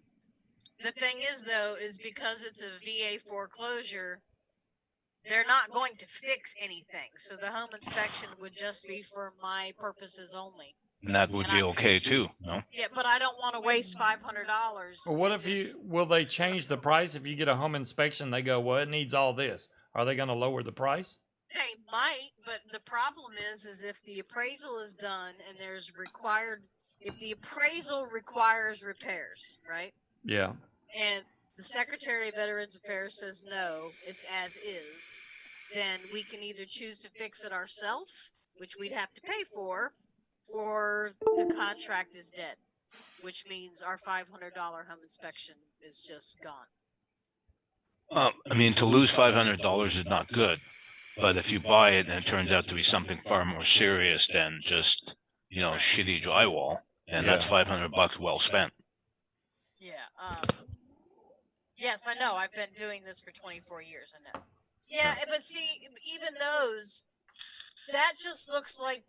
The thing is, though, is because it's a VA foreclosure, they're not going to fix anything. So the home inspection would just be for my purposes only. And that would be okay too, no? Yeah, but I don't want to waste $500. Well, what if will they change the price if you get a home inspection? They go, well, it needs all this. Are they going to lower the price? They might, but the problem is if the appraisal is done and if the appraisal requires repairs, right? Yeah. And the Secretary of Veterans Affairs says no, it's as is, then we can either choose to fix it ourselves, which we'd have to pay for, or the contract is dead, which means our $500 home inspection is just gone. I mean, to lose $500 is not good, but if you buy it and it turns out to be something far more serious than just, shitty drywall, and that's $500 well spent. Yeah. Yes, I know. I've been doing this for 24 years. I know. Yeah, but see, even those, that just looks like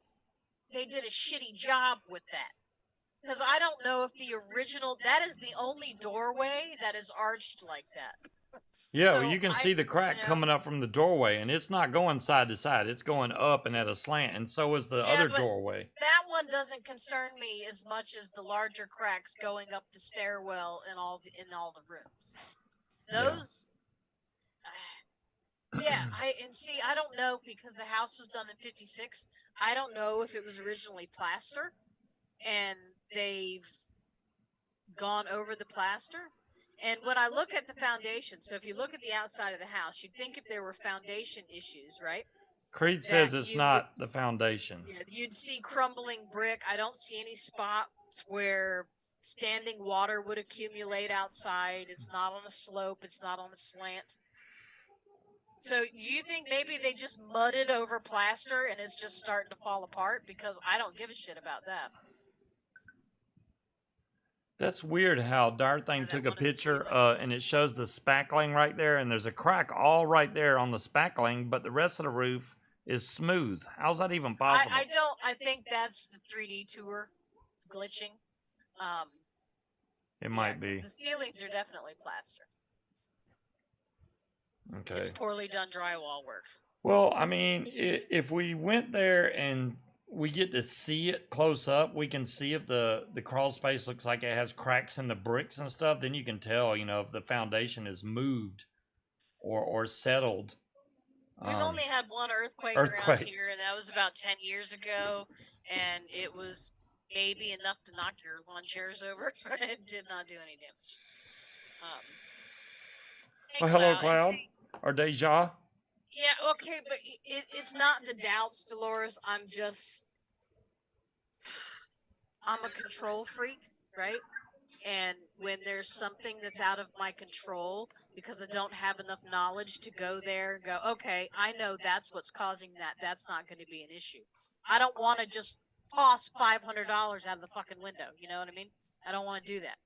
they did a shitty job with that. Because I don't know if the original, that is the only doorway that is arched like that. Yeah, so well, you can see the crack coming up from the doorway, and it's not going side to side. It's going up and at a slant, and so is the other doorway. That one doesn't concern me as much as the larger cracks going up the stairwell in all the rooms. Those, I don't know, because the house was done in '56. I don't know if it was originally plaster, and they've gone over the plaster. And when I look at the foundation, so if you look at the outside of the house, you'd think if there were foundation issues, right? Creed says it's not the foundation. Yeah, you'd see crumbling brick. I don't see any spots where standing water would accumulate outside. It's not on a slope. It's not on a slant. So do you think maybe they just mudded over plaster and it's just starting to fall apart? Because I don't give a shit about that. That's weird how Darthing took a picture and it shows the spackling right there, and there's a crack all right there on the spackling, but the rest of the roof is smooth. How's that even possible? I think that's the 3D tour glitching. It might be. The ceilings are definitely plaster. Okay. It's poorly done drywall work. Well, I mean, if we went there and we get to see it close up, we can see if the crawl space looks like it has cracks in the bricks and stuff, then you can tell, if the foundation is moved or settled. We've only had one earthquake around here, and that was about 10 years ago, and it was maybe enough to knock your lawn chairs over. It did not do any damage. Hey, Well, hello, and Cloud. see, Or Deja. yeah, okay, but it's not the doubts, Dolores. I'm a control freak, right? And when there's something that's out of my control because I don't have enough knowledge to go there and go, okay, I know that's what's causing that. That's not going to be an issue. I don't want to just toss $500 out of the fucking window. You know what I mean? I don't want to do that.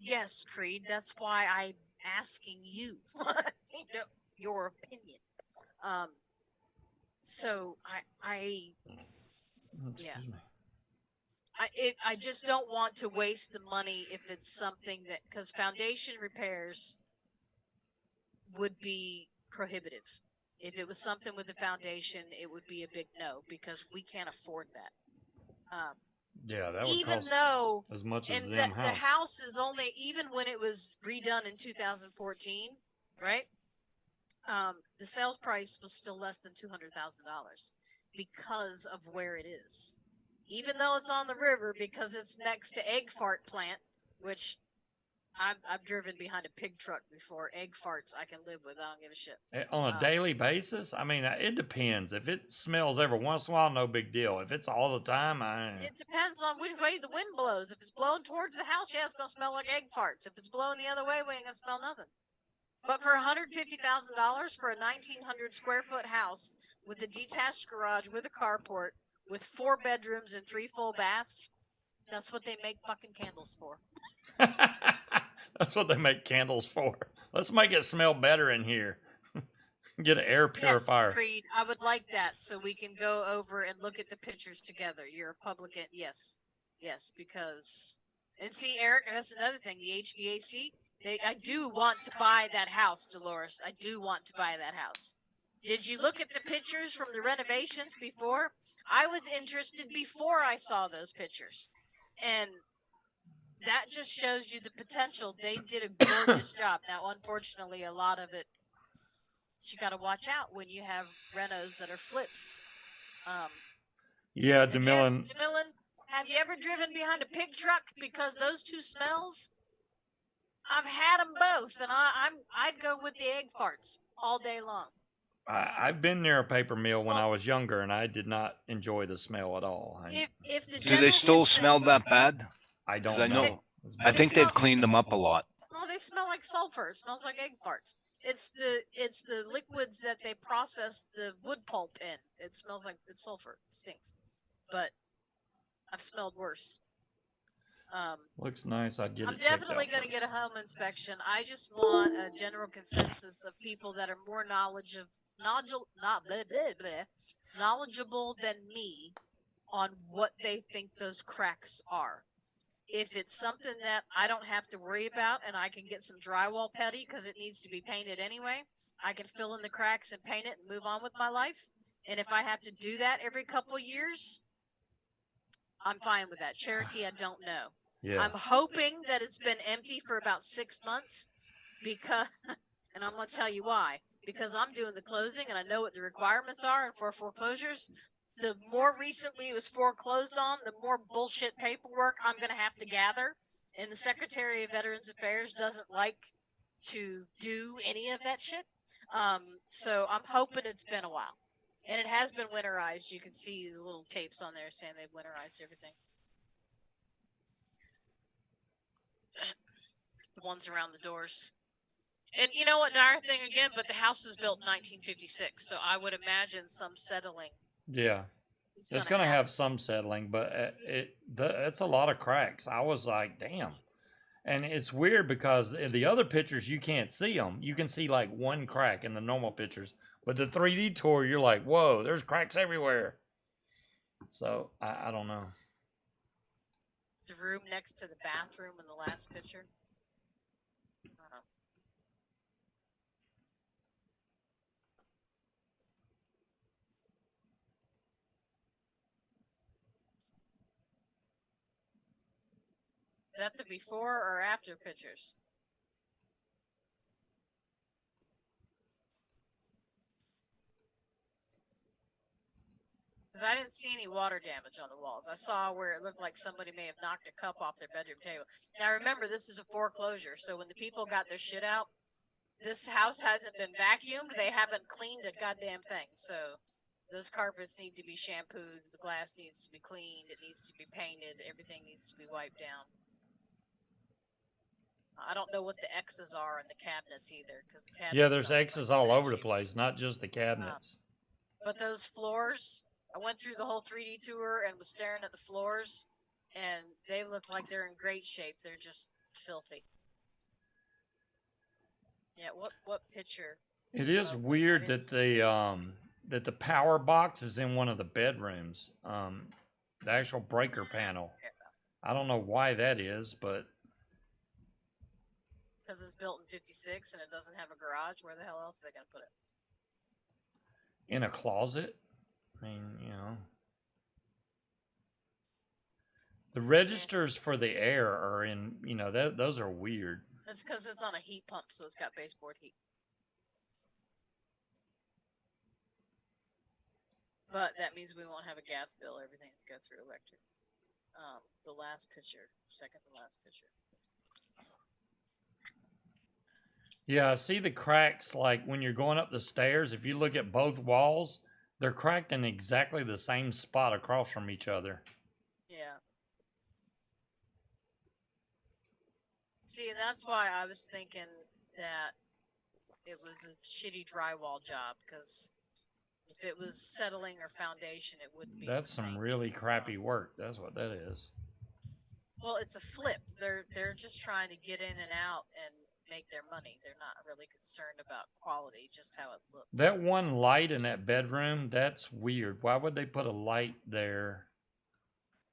Yes, Creed. That's why I'm asking you, your opinion. So yeah. Excuse me. I just don't want to waste the money if it's something that, because foundation repairs would be prohibitive. If it was something with the foundation, it would be a big no because we can't afford that. Yeah, that would Even cost though, as much as and the damn the house. house is only, even when it was redone in 2014, right? The sales price was still less than $200,000 because of where it is. Even though it's on the river, because it's next to egg fart plant, which I've driven behind a pig truck before. Egg farts I can live with. I don't give a shit. On a daily basis, I mean, it depends. If it smells every once in a while, no big deal. If it's all the time, It depends on which way the wind blows. If it's blowing towards the house, yeah, it's gonna smell like egg farts. If it's blowing the other way, we ain't gonna smell nothing. But for $150,000 for a 1,900 square foot house with a detached garage with a carport with 4 bedrooms and 3 full baths, that's what they make fucking candles for. that's what they make candles for. Let's make it smell better in here. Get an air purifier. Yes, Creed, I would like that so we can go over and look at the pictures together. You're a publican. Yes. Yes, because... And see, Eric, that's another thing. The HVAC, I do want to buy that house, Dolores. I do want to buy that house. Did you look at the pictures from the renovations before? I was interested before I saw those pictures. And that just shows you the potential. They did a gorgeous job. Now, unfortunately, a lot of it, you got to watch out when you have renos that are flips. Yeah, Again, DeMillan. DeMillan, have you ever driven behind a pig truck? Because those two smells, I've had them both, and I'd go with the egg farts all day long. I've been near a paper mill when I was younger, and I did not enjoy the smell at all. If the Do they still smell that bad? I 'Cause don't I know. I They think they've smell- cleaned them up a lot. Oh, they smell like sulfur. It smells like egg farts. It's the liquids that they process the wood pulp in. It smells like it's sulfur. It stinks. But I've smelled worse. Looks nice. I'd get I'm it checked definitely out going to first. get a home inspection. I just want a general consensus of people that are more knowledgeable than me on what they think those cracks are. If it's something that I don't have to worry about and I can get some drywall putty because it needs to be painted anyway, I can fill in the cracks and paint it and move on with my life. And if I have to do that every couple years, I'm fine with that. Cherokee, I don't know. Yeah. I'm hoping that it's been empty for about 6 months because, and I'm going to tell you why. Because I'm doing the closing and I know what the requirements are and for foreclosures. The more recently it was foreclosed on, the more bullshit paperwork I'm going to have to gather. And the Secretary of Veterans Affairs doesn't like to do any of that shit. So I'm hoping it's been a while. And it has been winterized. You can see the little tapes on there saying they've winterized everything. The ones around the doors. And you know what, dire thing again, but the house was built in 1956, so I would imagine some settling. Yeah. It's going to have some settling, but it's a lot of cracks. I was like, damn. And it's weird because in the other pictures, you can't see them. You can see like one crack in the normal pictures. But the 3D tour, you're like, whoa, there's cracks everywhere. So, I don't know. The room next to the bathroom in the last picture. Is that the before or after pictures? Because I didn't see any water damage on the walls. I saw where it looked like somebody may have knocked a cup off their bedroom table. Now remember, this is a foreclosure, so when the people got their shit out, this house hasn't been vacuumed. They haven't cleaned a goddamn thing. So those carpets need to be shampooed. The glass needs to be cleaned. It needs to be painted. Everything needs to be wiped down. I don't know what the X's are in the cabinets either, because the cabinets. Yeah, there's don't look X's like all bad over the shapes. place, not just the cabinets. But those floors, I went through the whole 3D tour and was staring at the floors, and they look like they're in great shape. They're just filthy. Yeah, what picture? It is weird that the power box is in one of the bedrooms. The actual breaker panel. I don't know why that is, but because it's built in '56 and it doesn't have a garage. Where the hell else are they gonna put it? in a closet. I mean, you know. The registers for the air are in, you know, those are weird. That's because it's on a heat pump, so it's got baseboard heat. But that means we won't have a gas bill. Everything will go through electric. The last picture, second to last picture. Yeah, I see the cracks like when you're going up the stairs. If you look at both walls, they're cracked in exactly the same spot across from each other. Yeah. See, and that's why I was thinking that it was a shitty drywall job, because if it was settling or foundation, it wouldn't be. That's some really crappy work. That's what that is. Well, it's a flip. They're just trying to get in and out and make their money. They're not really concerned about quality, just how it looks. That one light in that bedroom, that's weird. Why would they put a light there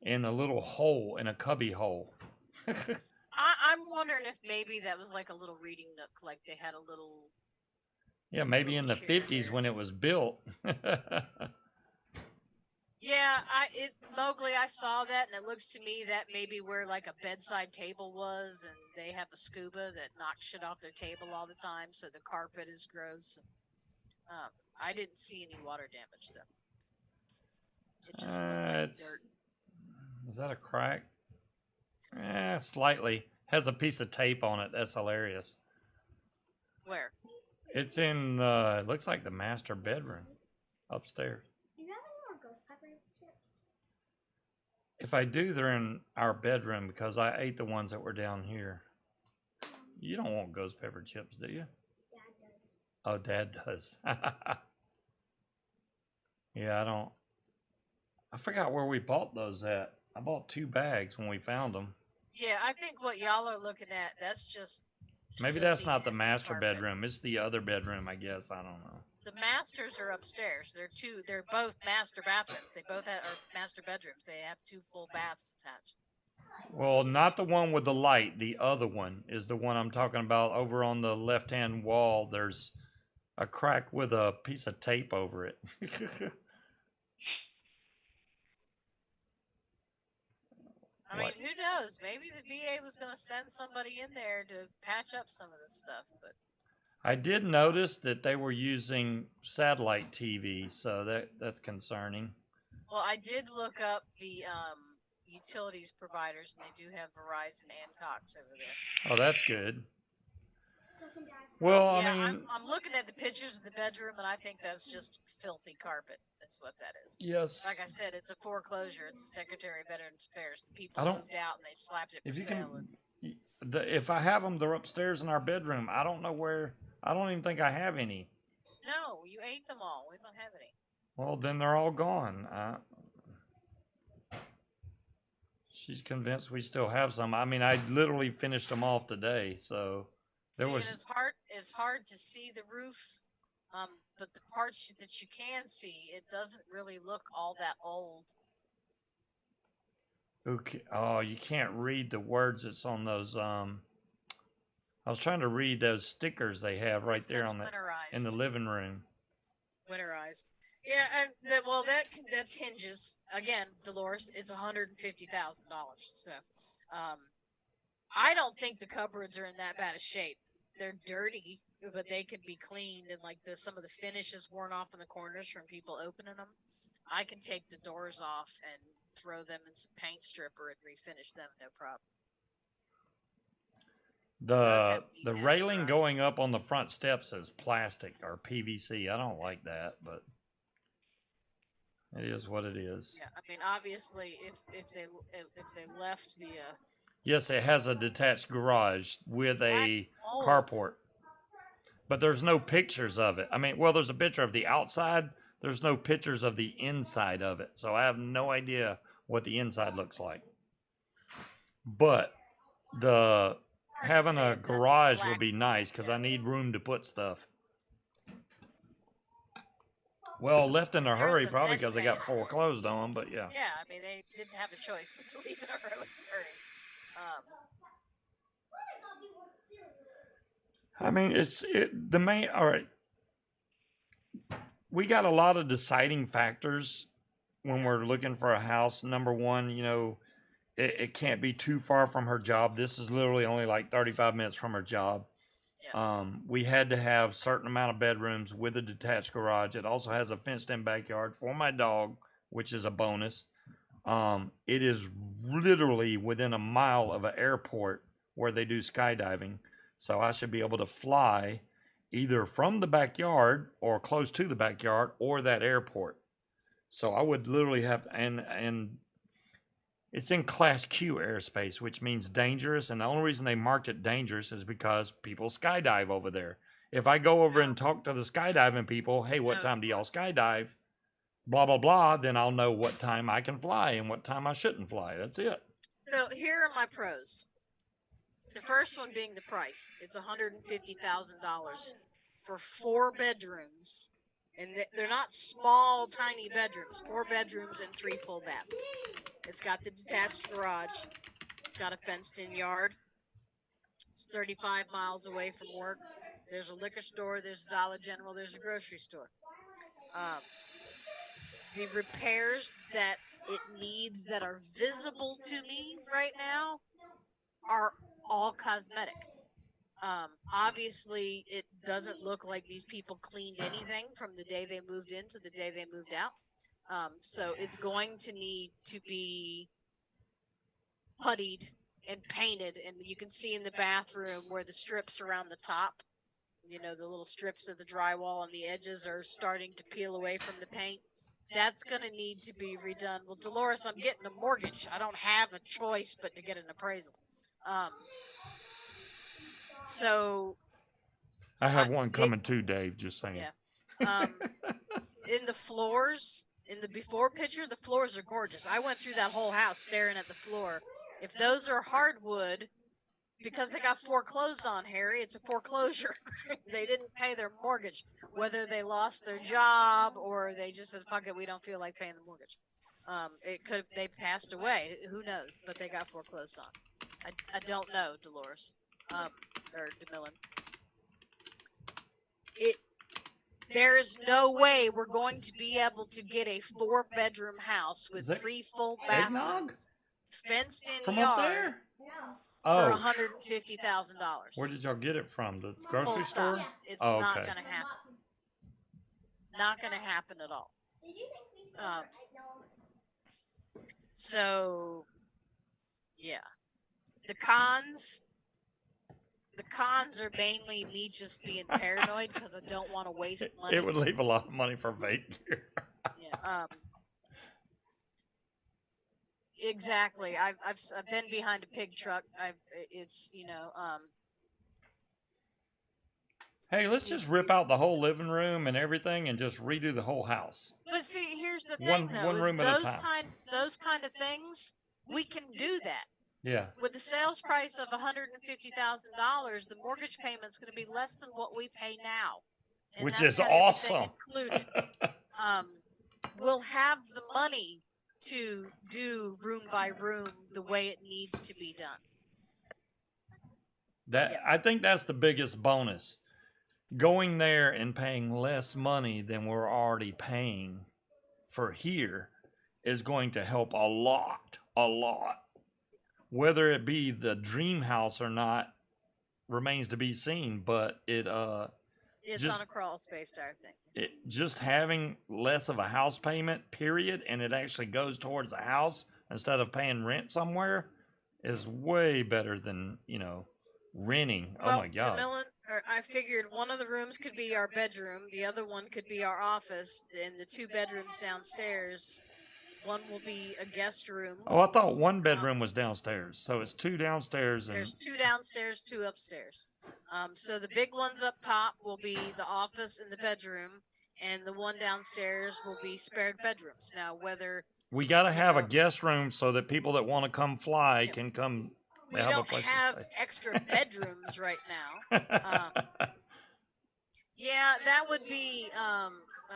in a little hole, in a cubby hole? I'm wondering if maybe that was like a little reading nook, like they had a little. Yeah, maybe little in the chair 50s there. when it was built. Yeah, Mowgli, I saw that, and it looks to me that maybe where like a bedside table was, and they have a scuba that knocks shit off their table all the time, so the carpet is gross. I didn't see any water damage though. It just looked like dirt. Is that a crack? Slightly. Has a piece of tape on it. That's hilarious. Where? It's in, it looks like the master bedroom upstairs. Do you have any more ghost pepper chips? If I do, they're in our bedroom because I ate the ones that were down here. You don't want ghost pepper chips, do you? Dad does. Oh, Dad does. Yeah, I don't. I forgot where we bought those at. I bought 2 bags when we found them. Yeah, I think what y'all are looking at, that's just. Maybe that's filthy, not the nasty master carpet. bedroom. It's the other bedroom, I guess. I don't know. The masters are upstairs. They're both master bathrooms. They both are master bedrooms. They have 2 full baths attached. Well, not the one with the light. The other one is the one I'm talking about. Over on the left-hand wall, there's a crack with a piece of tape over it. I mean, who knows? Maybe the VA was going to send somebody in there to patch up some of this stuff, but I did notice that they were using satellite TV, so that's concerning. well, I did look up the utilities providers, and they do have Verizon and Cox over there. Oh, that's good. So can Dad. Well, Yeah, I mean, I'm looking at the pictures of the bedroom, and I think that's just filthy carpet. That's what that is. yes. Like I said, it's a foreclosure. It's the Secretary of Veterans Affairs. The people I don't- moved out, and they slapped it for If you sale. can, if I have them, they're upstairs in our bedroom. I don't know where. I don't even think I have any. No, you ate them all. We don't have any. Well, then they're all gone. She's convinced we still have some. I mean, I literally finished them off today, so there See, was. and it's hard to see the roof, but the parts that you can see, it doesn't really look all that old. Okay. Oh, you can't read the words that's on those. I was trying to read those stickers they have right It there says on the winterized. in the living room. Winterized. Yeah, and that's hinges again, Dolores. It's $150,000. So, I don't think the cupboards are in that bad a shape. They're dirty, but they could be cleaned, and like some of the finish is worn off in the corners from people opening them. I can take the doors off and throw them in some paint stripper and refinish them, no problem. Does have The detached railing garage. going up on the front steps is plastic or PVC. I don't like that, but it is what it is. Yeah, I mean, obviously, if they left the Yes, it has a detached garage with a old. carport, but there's no pictures of it. I mean, well, there's a picture of the outside. There's no pictures of the inside of it, so I have no idea what the inside looks like. But the having a garage would be nice because I need room to put stuff. Well, left in a hurry probably because they got foreclosed on them, but yeah. Yeah, I mean, they didn't have a choice but to leave in a hurry. I mean, the main. All right, we got a lot of deciding factors when we're looking for a house. Number one, you know, it can't be too far from her job. This is literally only like 35 minutes from her job. Yeah. We had to have certain amount of bedrooms with a detached garage. It also has a fenced-in backyard for my dog, which is a bonus. It is literally within a mile of an airport where they do skydiving, so I should be able to fly either from the backyard or close to the backyard or that airport. So I would literally have and it's in Class Q airspace, which means dangerous. And the only reason they marked it dangerous is because people skydive over there. If I go over and talk to the skydiving people, hey, what time do y'all skydive? Blah, blah, blah. Then I'll know what time I can fly and what time I shouldn't fly. That's it. So here are my pros. The first one being the price. It's $150,000 for 4 bedrooms. And they're not small, tiny bedrooms. 4 bedrooms and 3 full baths. It's got the detached garage. It's got a fenced-in yard. It's 35 miles away from work. There's a liquor store. There's a Dollar General. There's a grocery store. The repairs that it needs that are visible to me right now are all cosmetic. Obviously, it doesn't look like these people cleaned anything from the day they moved in to the day they moved out. So it's going to need to be puttied and painted, and you can see in the bathroom where the strips around the top, you know, the little strips of the drywall on the edges are starting to peel away from the paint. That's going to need to be redone. Well, Dolores, I'm getting a mortgage. I don't have a choice but to get an appraisal. So I have one coming too, Dave, just saying. Yeah. In the floors, in the before picture, the floors are gorgeous. I went through that whole house staring at the floor. If those are hardwood, because they got foreclosed on, Harry, it's a foreclosure. They didn't pay their mortgage, whether they lost their job or they just said, fuck it, we don't feel like paying the mortgage. It could have, they passed away, who knows, but they got foreclosed on. I don't know, Dolores, or DeMillan. There is no way we're going to be able to get a 4-bedroom house with 3 full bathrooms, fenced-in from yard up there? for Oh, $150,000. where did y'all get it from? The grocery Full store? stop. It's Oh, not okay. going to happen. Not going to happen at all. So, yeah. The cons are mainly me just being paranoid because I don't want to waste money. It would leave a lot of money for vape gear. Yeah. Exactly. I've been behind a pig truck. It's, you know, Hey, let's just rip out the whole living room and everything and just redo the whole house. But see, here's the thing, though. One room at a time. Those kind of things, we can do that. Yeah. With the sales price of $150,000, the mortgage payment's going to be less than what we pay now. And Which that's is got awesome. everything included. We'll have the money to do room by room the way it needs to be done. Yes. I think that's the biggest bonus. Going there and paying less money than we're already paying for here is going to help a lot. Whether it be the dream house or not remains to be seen, but It's just on a crawl space tire thing. just having less of a house payment, period, and it actually goes towards the house instead of paying rent somewhere, is way better than renting. Well, Oh my god! I figured one of the rooms could be our bedroom, the other one could be our office, and the 2 bedrooms downstairs, one will be a guest room. Oh, I thought one bedroom was downstairs, so it's 2 downstairs and There's 2 downstairs, 2 upstairs. So the big ones up top will be the office and the bedroom, and the one downstairs will be spared bedrooms. Now, whether we got to have a know- guest room so that people that want to come fly Yeah. can come. we have a don't place to have stay. extra bedrooms right now. Yeah, that would be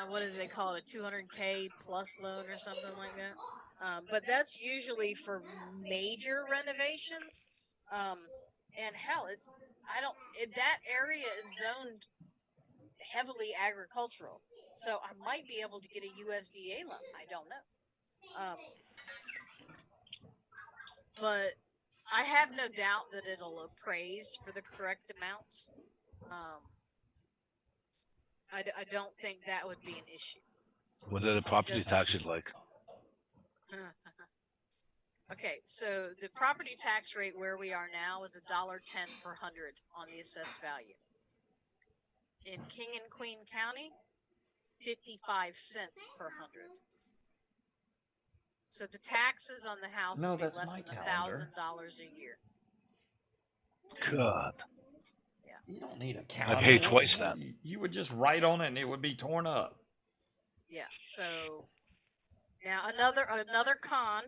what do they call it, a 200K plus loan or something like that. But that's usually for major renovations. And hell, that area is zoned heavily agricultural, so I might be able to get a USDA loan. I don't know. But I have no doubt that it'll appraise for the correct amount. I don't think that would be an issue. What are the property Just- taxes like? Okay, so the property tax rate where we are now is $1.10 per hundred on the assessed value. In King and Queen County, 55 cents per hundred. So the taxes on the house No, would be that's less my than calendar. $1,000 a year. God. You don't need a calendar. pay twice that. You would just write on it and it would be torn up. Yeah. So now another con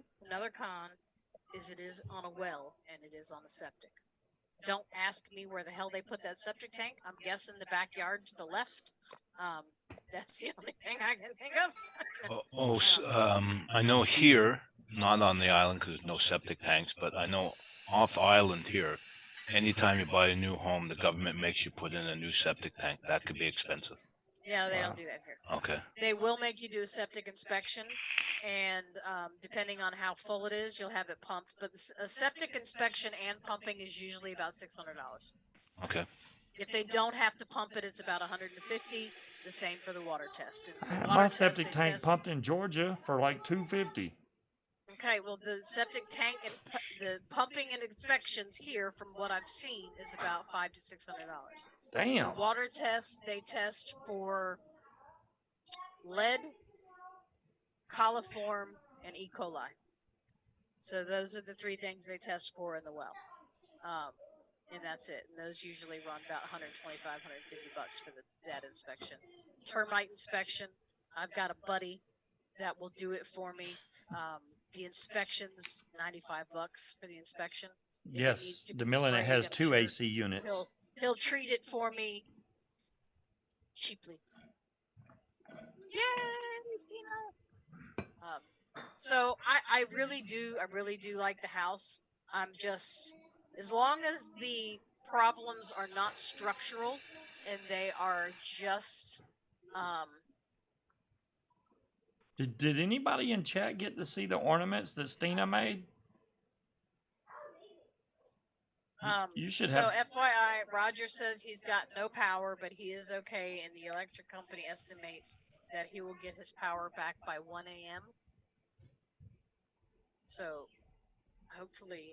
is it is on a well and it is on a septic. Don't ask me where the hell they put that septic tank. I'm guessing the backyard to the left. That's the only thing I can think of. I know here, not on the island because there's no septic tanks, but I know off island here, anytime you buy a new home, the government makes you put in a new septic tank. That could be expensive. Yeah, they Wow. don't do that here. Okay. They will make you do a septic inspection, and depending on how full it is, you'll have it pumped. But a septic inspection and pumping is usually about $600. Okay. If they don't have to pump it, it's about $150. The same for the water test. And the water My test, septic they tank test- pumped in Georgia for like $250. Okay, well, the septic tank and the pumping and inspections here, from what I've seen, is about $500 to $600. Damn. The water test, they test for lead, coliform, and E. coli. So those are the 3 things they test for in the well. And that's it. And those usually run about $125, $150 for that inspection. Termite inspection, I've got a buddy that will do it for me. The inspection's $95 for the inspection. If it needs Yes, to the be Millen sprayed, has I'm 2 sure AC units. He'll treat it for me cheaply. Yay, Stina! So I really do like the house. I'm just, as long as the problems are not structural and they are just Did anybody in chat get to see the ornaments that Stina made? You should so have. FYI, Roger says he's got no power, but he is okay, and the electric company estimates that he will get his power back by 1 a.m. So hopefully,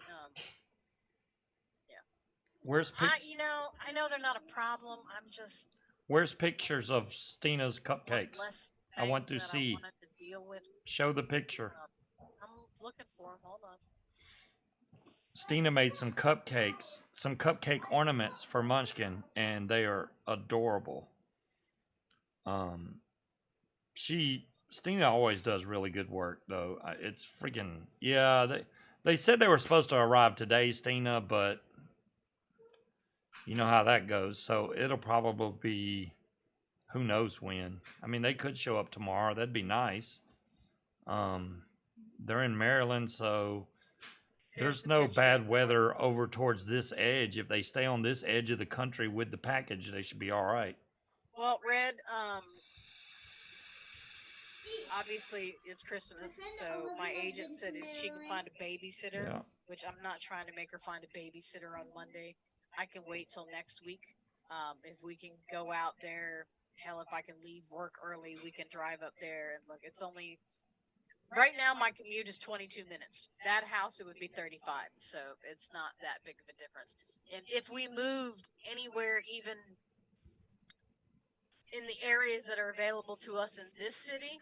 Where's I know they're not a problem. I'm just Where's pictures of Stina's one cupcakes? less I want to thing that see. I wanted to deal with. Show the picture. I'm looking for them. Hold on. Stina made some cupcakes, some cupcake ornaments for Munchkin, and they are adorable. Stina always does really good work, though. It's freaking, yeah. They said they were supposed to arrive today, Stina, but you know how that goes. So it'll probably be, who knows when. I mean, they could show up tomorrow. That'd be nice. They're in Maryland, so there's the no picture bad of the weather ornaments. over towards this edge. If they stay on this edge of the country with the package, they should be all right. Well, Red, obviously it's Christmas, so my agent said if she can find a babysitter, Yeah. which I'm not trying to make her find a babysitter on Monday. I can wait till next week. If we can go out there, hell, if I can leave work early, we can drive up there and look. It's only right now my commute is 22 minutes. That house it would be 35, so it's not that big of a difference. And if we moved anywhere, even in the areas that are available to us in this city,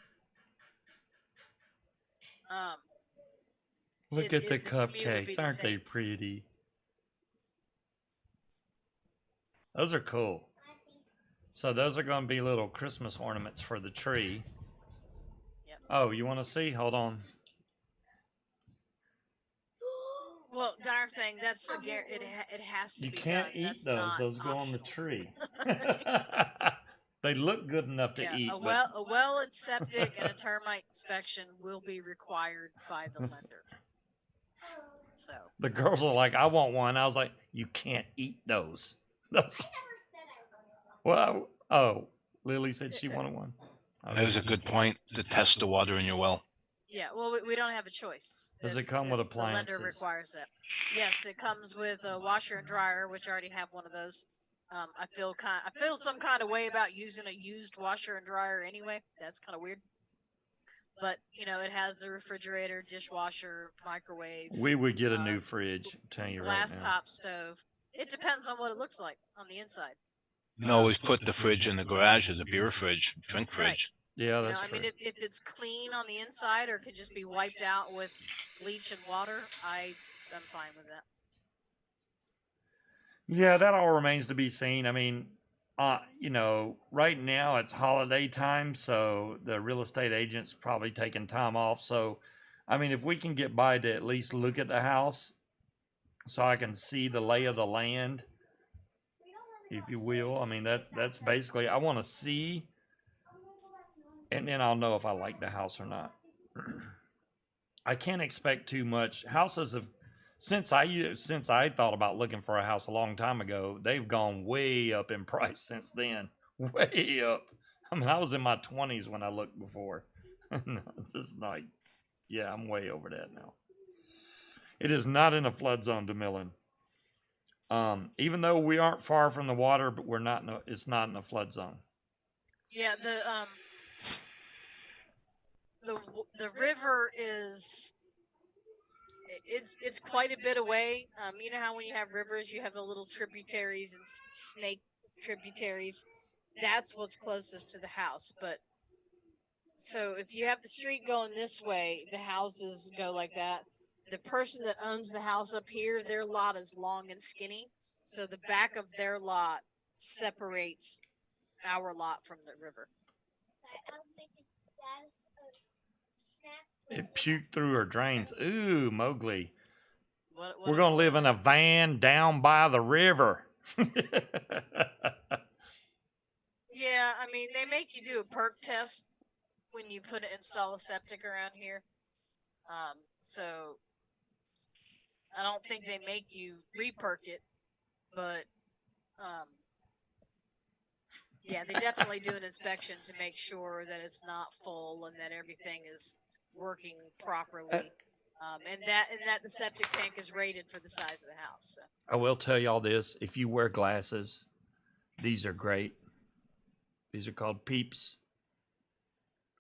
Look at the commute would be cupcakes. the Aren't they same. pretty? Those are cool. So those are going to be little Christmas ornaments for the tree. Yep. Oh, you want to see? Hold on. Well, darn thing, that's again, it has to You be can't done. eat That's those. not Those go on the optional. tree. They look good enough to eat. A well and septic and a termite inspection will be required by the lender. So The girls are like, I want one. I was like, you can't eat those. Those. Well, oh, Lily said she wanted one. That was a good point to test the water in your well. yeah, well, we don't have a choice. Does it come with appliances? The lender requires that. Yes, it comes with a washer and dryer, which I already have one of those. I feel some kind of way about using a used washer and dryer anyway. That's kind of weird. But it has the refrigerator, dishwasher, microwave. We would get a new fridge. I'm telling you right now. Glass top stove. It depends on what it looks like on the inside. You can always put the fridge in the garage as a beer fridge, drink fridge. Yeah, that's true. I mean, if it's clean on the inside or could just be wiped out with bleach and water, I'm fine with that. Yeah, that all remains to be seen. I mean, right now it's holiday time, so the real estate agent's probably taking time off. So, I mean, if we can get by to at least look at the house so I can see the lay of the land, if you will. I mean, that's basically, I want to see, and then I'll know if I like the house or not. I can't expect too much. Houses have, since I thought about looking for a house a long time ago, they've gone way up in price since then. Way up. I mean, I was in my 20s when I looked before. It's just like, yeah, I'm way over that now. It is not in a flood zone, DeMillan. Even though we aren't far from the water, but it's not in a flood zone. Yeah, the river is it's quite a bit away. You know how when you have rivers, you have the little tributaries and snake tributaries. That's what's closest to the house. But so if you have the street going this way, the houses go like that. The person that owns the house up here, their lot is long and skinny. So the back of their lot separates our lot from the river. It puked through her drains. Ooh, Mowgli. What We're going to live in a van down by the river. Yeah, I mean, they make you do a perk test when you install a septic around here. So I don't think they make you re-perk it, but yeah, they definitely do an inspection to make sure that it's not full and that everything is working properly. And that the septic tank is rated for the size of the house. So. I will tell y'all this. If you wear glasses, these are great. These are called Peeps.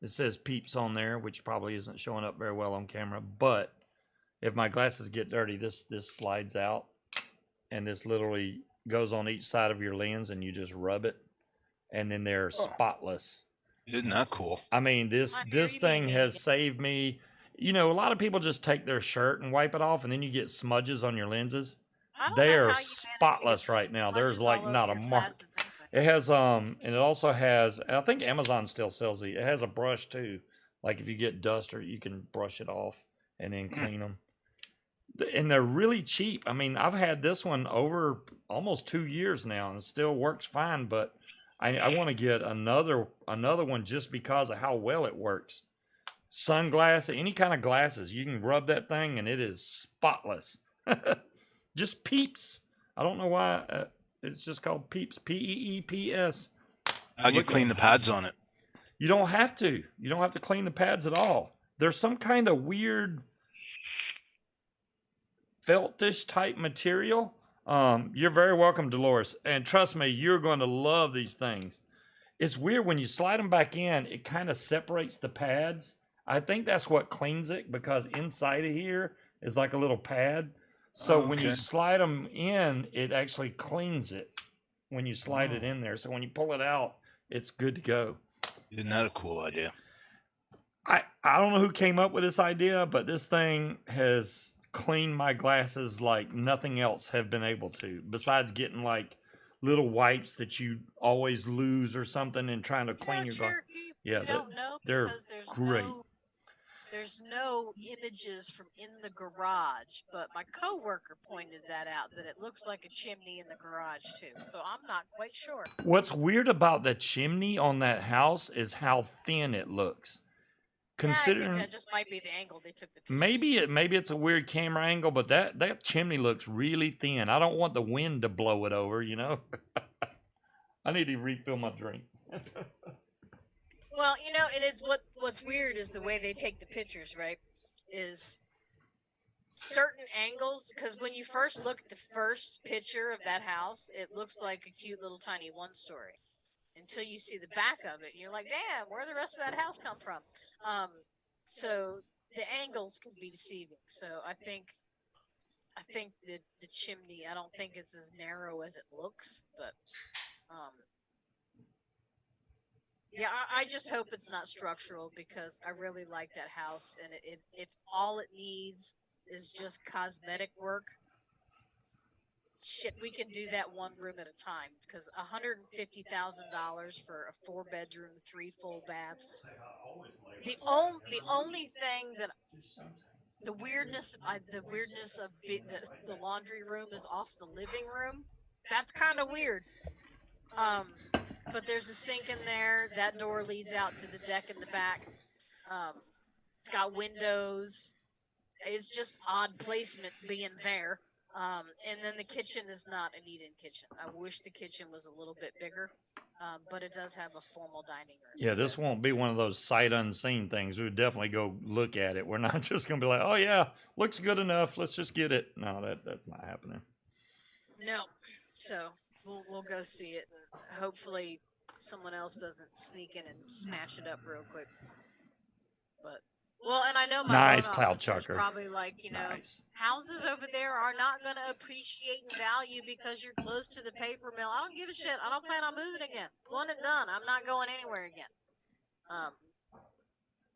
It says Peeps on there, which probably isn't showing up very well on camera. But if my glasses get dirty, this slides out. And this literally goes on each side of your lens and you just rub it. And then they're spotless. Isn't that cool? I mean, this thing has saved me. A lot of people just take their shirt and wipe it off, and then you get smudges on your lenses. They're spotless right now. There's like not a mark. It has and it also has. I think Amazon still sells it. It has a brush too. Like if you get dust, or you can brush it off and then clean them. And they're really cheap. I mean, I've had this one over almost 2 years now, and it still works fine. But I want to get another one just because of how well it works. Sunglasses, any kind of glasses, you can rub that thing and it is spotless. Just Peeps. I don't know why it's just called Peeps. Peeps. How do you clean the pads on it? You don't have to. You don't have to clean the pads at all. There's some kind of weird feltish type material You're very welcome, Dolores. And trust me, you're going to love these things. It's weird when you slide them back in, it kind of separates the pads. I think that's what cleans it because inside of here is like a little pad. So when you Okay. slide them in, it actually cleans it when you slide it in there. So when you pull it out, it's good to go. Isn't that a cool idea? I don't know who came up with this idea, but this thing has cleaned my glasses like nothing else have been able to, besides getting like little wipes that you always lose or something and trying to clean your glasses. Yeah, you don't know they're because there's great. there's no images from in the garage, but my coworker pointed that out, that it looks like a chimney in the garage too. So I'm not quite sure. What's weird about the chimney on that house is how thin it looks. Yeah, I Considering think that just might be the angle they took the pictures. maybe it's a weird camera angle, but that chimney looks really thin. I don't want the wind to blow it over, you know. I need to refill my drink. Well, it is what's weird is the way they take the pictures, right? Is certain angles, because when you first look at the first picture of that house, it looks like a cute little tiny one-story. Until you see the back of it, you're like, damn, where the rest of that house come from? So the angles can be deceiving. So I think the chimney, I don't think it's as narrow as it looks, but yeah, I just hope it's not structural, because I really like that house, and if all it needs is just cosmetic work, shit, we can do that one room at a time, because $150,000 for a 4-bedroom, 3 full baths. The only thing that the weirdness of the laundry room is off the living room. That's kind of weird. But there's a sink in there. That door leads out to the deck in the back. It's got windows. It's just odd placement being there. And then the kitchen is not a eat-in kitchen. I wish the kitchen was a little bit bigger, but it does have a formal dining room. Yeah, this won't be one of those sight unseen things. We would definitely go look at it. We're not just gonna be like, oh yeah, looks good enough. Let's just get it. No, that's not happening. No. So we'll go see it, and hopefully someone else doesn't sneak in and snatch it up real quick. But and I know my Nice loan cloud officer's chucker. probably like, Nice. houses over there are not going to appreciate in value because you're close to the paper mill. I don't give a shit. I don't plan on moving again. One and done. I'm not going anywhere again.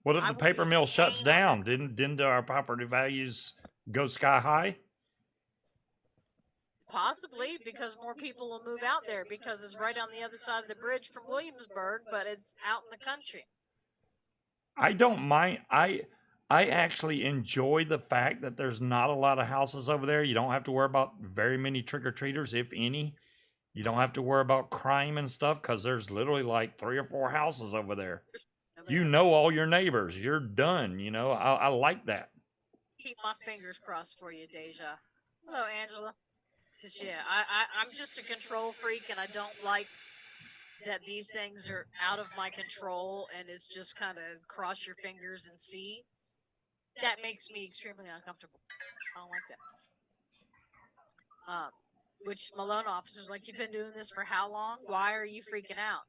What if I the will paper be mill shuts staying on down? Didn't our property values go sky high? Possibly, because more people will move out there, because it's right on the other side of the bridge from Williamsburg, but it's out in the country. I don't mind. I actually enjoy the fact that there's not a lot of houses over there. You don't have to worry about very many trick-or-treaters, if any. You don't have to worry about crime and stuff, because there's literally like 3 or 4 houses over there. You know all your neighbors. You're done. I like that. Keep my fingers crossed for you, Deja. Hello, Angela. Because, yeah, I'm just a control freak, and I don't like that these things are out of my control, and it's just kind of cross your fingers and see. That makes me extremely uncomfortable. I don't like that. Which my loan officer's like, you've been doing this for how long? Why are you freaking out?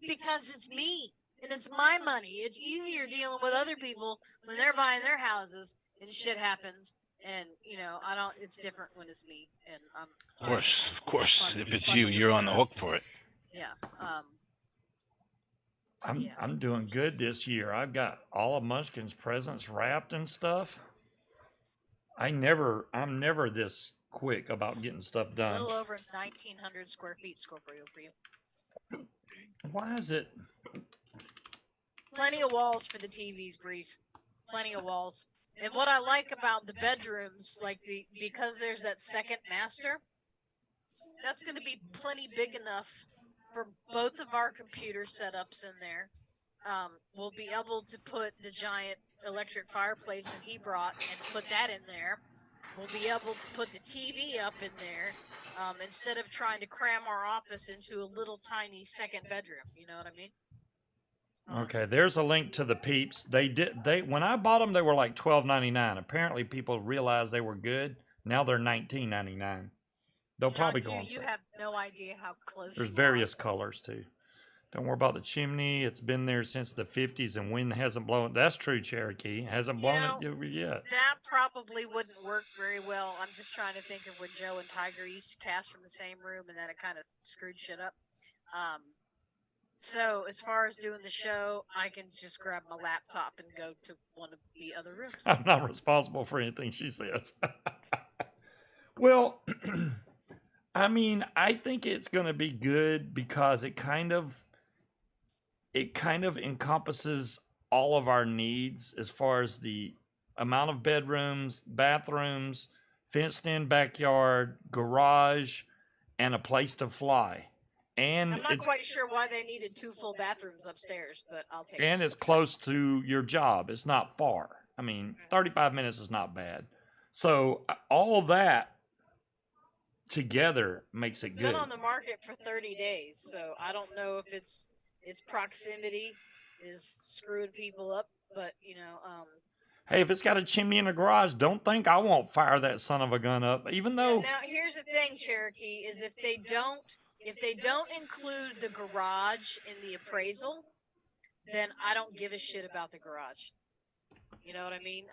Because it's me, and it's my money. It's easier dealing with other people when they're buying their houses and shit happens. And I don't. It's different when it's me, and Of course. If it's you, you're on the hook for it. Yeah. I'm doing good this year. I've got all of Munchkin's presents wrapped and stuff. I'm never this quick about getting stuff done. A little over 1,900 square feet, Scorpio, for you. Why is it? Plenty of walls for the TVs, Breeze. Plenty of walls. And what I like about the bedrooms, because there's that second master, that's going to be plenty big enough for both of our computer setups in there. We'll be able to put the giant electric fireplace that he brought and put that in there. We'll be able to put the TV up in there, instead of trying to cram our office into a little tiny second bedroom. You know what I mean? Okay, there's a link to the Peeps. When I bought them, they were like $12.99. Apparently, people realized they were good. Now they're $19.99. They'll John, probably go on you sale. have no idea how close. There's you various are. colors too. Don't worry about the chimney. It's been there since the 50s and wind hasn't blown. That's true, Cherokee. Hasn't blown it over yet. That probably wouldn't work very well. I'm just trying to think of when Joe and Tiger used to cast from the same room, and then it kind of screwed shit up. So as far as doing the show, I can just grab my laptop and go to one of the other rooms. I'm not responsible for anything she says. Well, I mean, I think it's going to be good because it kind of encompasses all of our needs as far as the amount of bedrooms, bathrooms, fenced in backyard, garage, and a place to fly. And I'm not quite sure why they needed 2 full bathrooms upstairs, but I'll take it. And it's close to your job. It's not far. I mean, 35 minutes is not bad. So all that together makes it It's good. been on the market for 30 days, so I don't know if its proximity is screwing people up, but Hey, if it's got a chimney in the garage, don't think I won't fire that son of a gun up. Even though now here's the thing, Cherokee, is if they don't include the garage in the appraisal, then I don't give a shit about the garage. You know what I mean?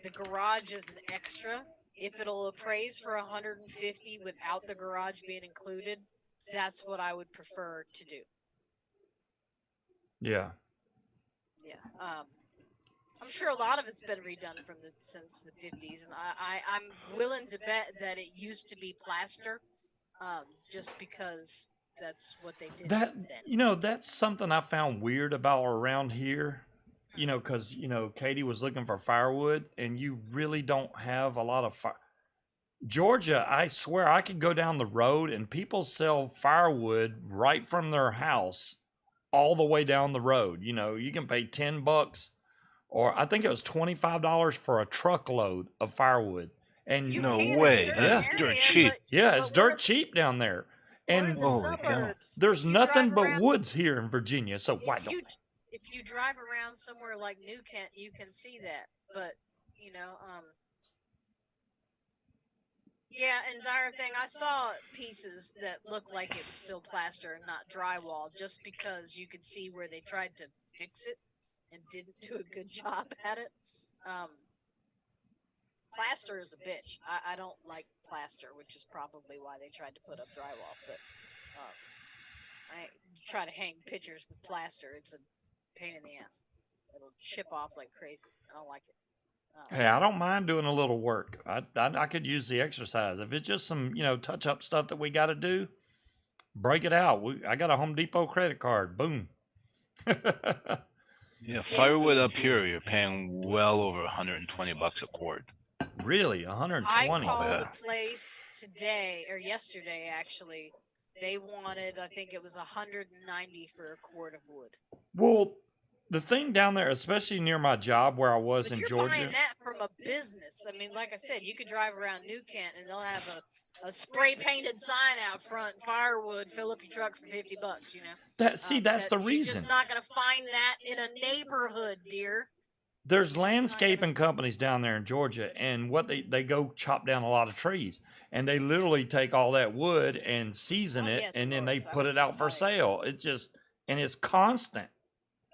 The garage is an extra. If it'll appraise for 150 without the garage being included, that's what I would prefer to do. Yeah. Yeah. I'm sure a lot of it's been redone since the 50s, and I'm willing to bet that it used to be plaster, just because that's what they did then. That's something I found weird about around here. Because Katie was looking for firewood, and you really don't have a lot of fire. Georgia, I swear, I could go down the road and people sell firewood right from their house all the way down the road. You can pay $10, or I think it was $25 for a truckload of firewood. And No way, that's dirt cheap. Yeah, it's dirt cheap down there. And holy cow, there's nothing but woods here in Virginia. So why don't they? If you drive around somewhere like New Kent, you can see that. But yeah, entire thing. I saw pieces that looked like it was still plaster and not drywall, just because you could see where they tried to fix it and didn't do a good job at it. Plaster is a bitch. I don't like plaster, which is probably why they tried to put up drywall. But I try to hang pictures with plaster. It's a pain in the ass. It'll chip off like crazy. I don't like it. Hey, I don't mind doing a little work. I could use the exercise. If it's just some, touch up stuff that we got to do, break it out. I got a Home Depot credit card. Boom. Yeah, firewood up here, you're paying well over $120 a cord. Really? 120? I called a place today, or yesterday actually. They wanted, I think it was 190 for a cord of wood. Well, the thing down there, especially near my job where I was But in you're Georgia. buying that from a business. I mean, like I said, you could drive around New Kent and they'll have a spray painted sign out front, firewood, fill up your truck for $50. That's the reason. You're just not going to find that in a neighborhood, dear. There's landscaping companies down there in Georgia, and what they go chop down a lot of trees, and they literally take all that wood and season it, and then they put it out for sale. It's constant.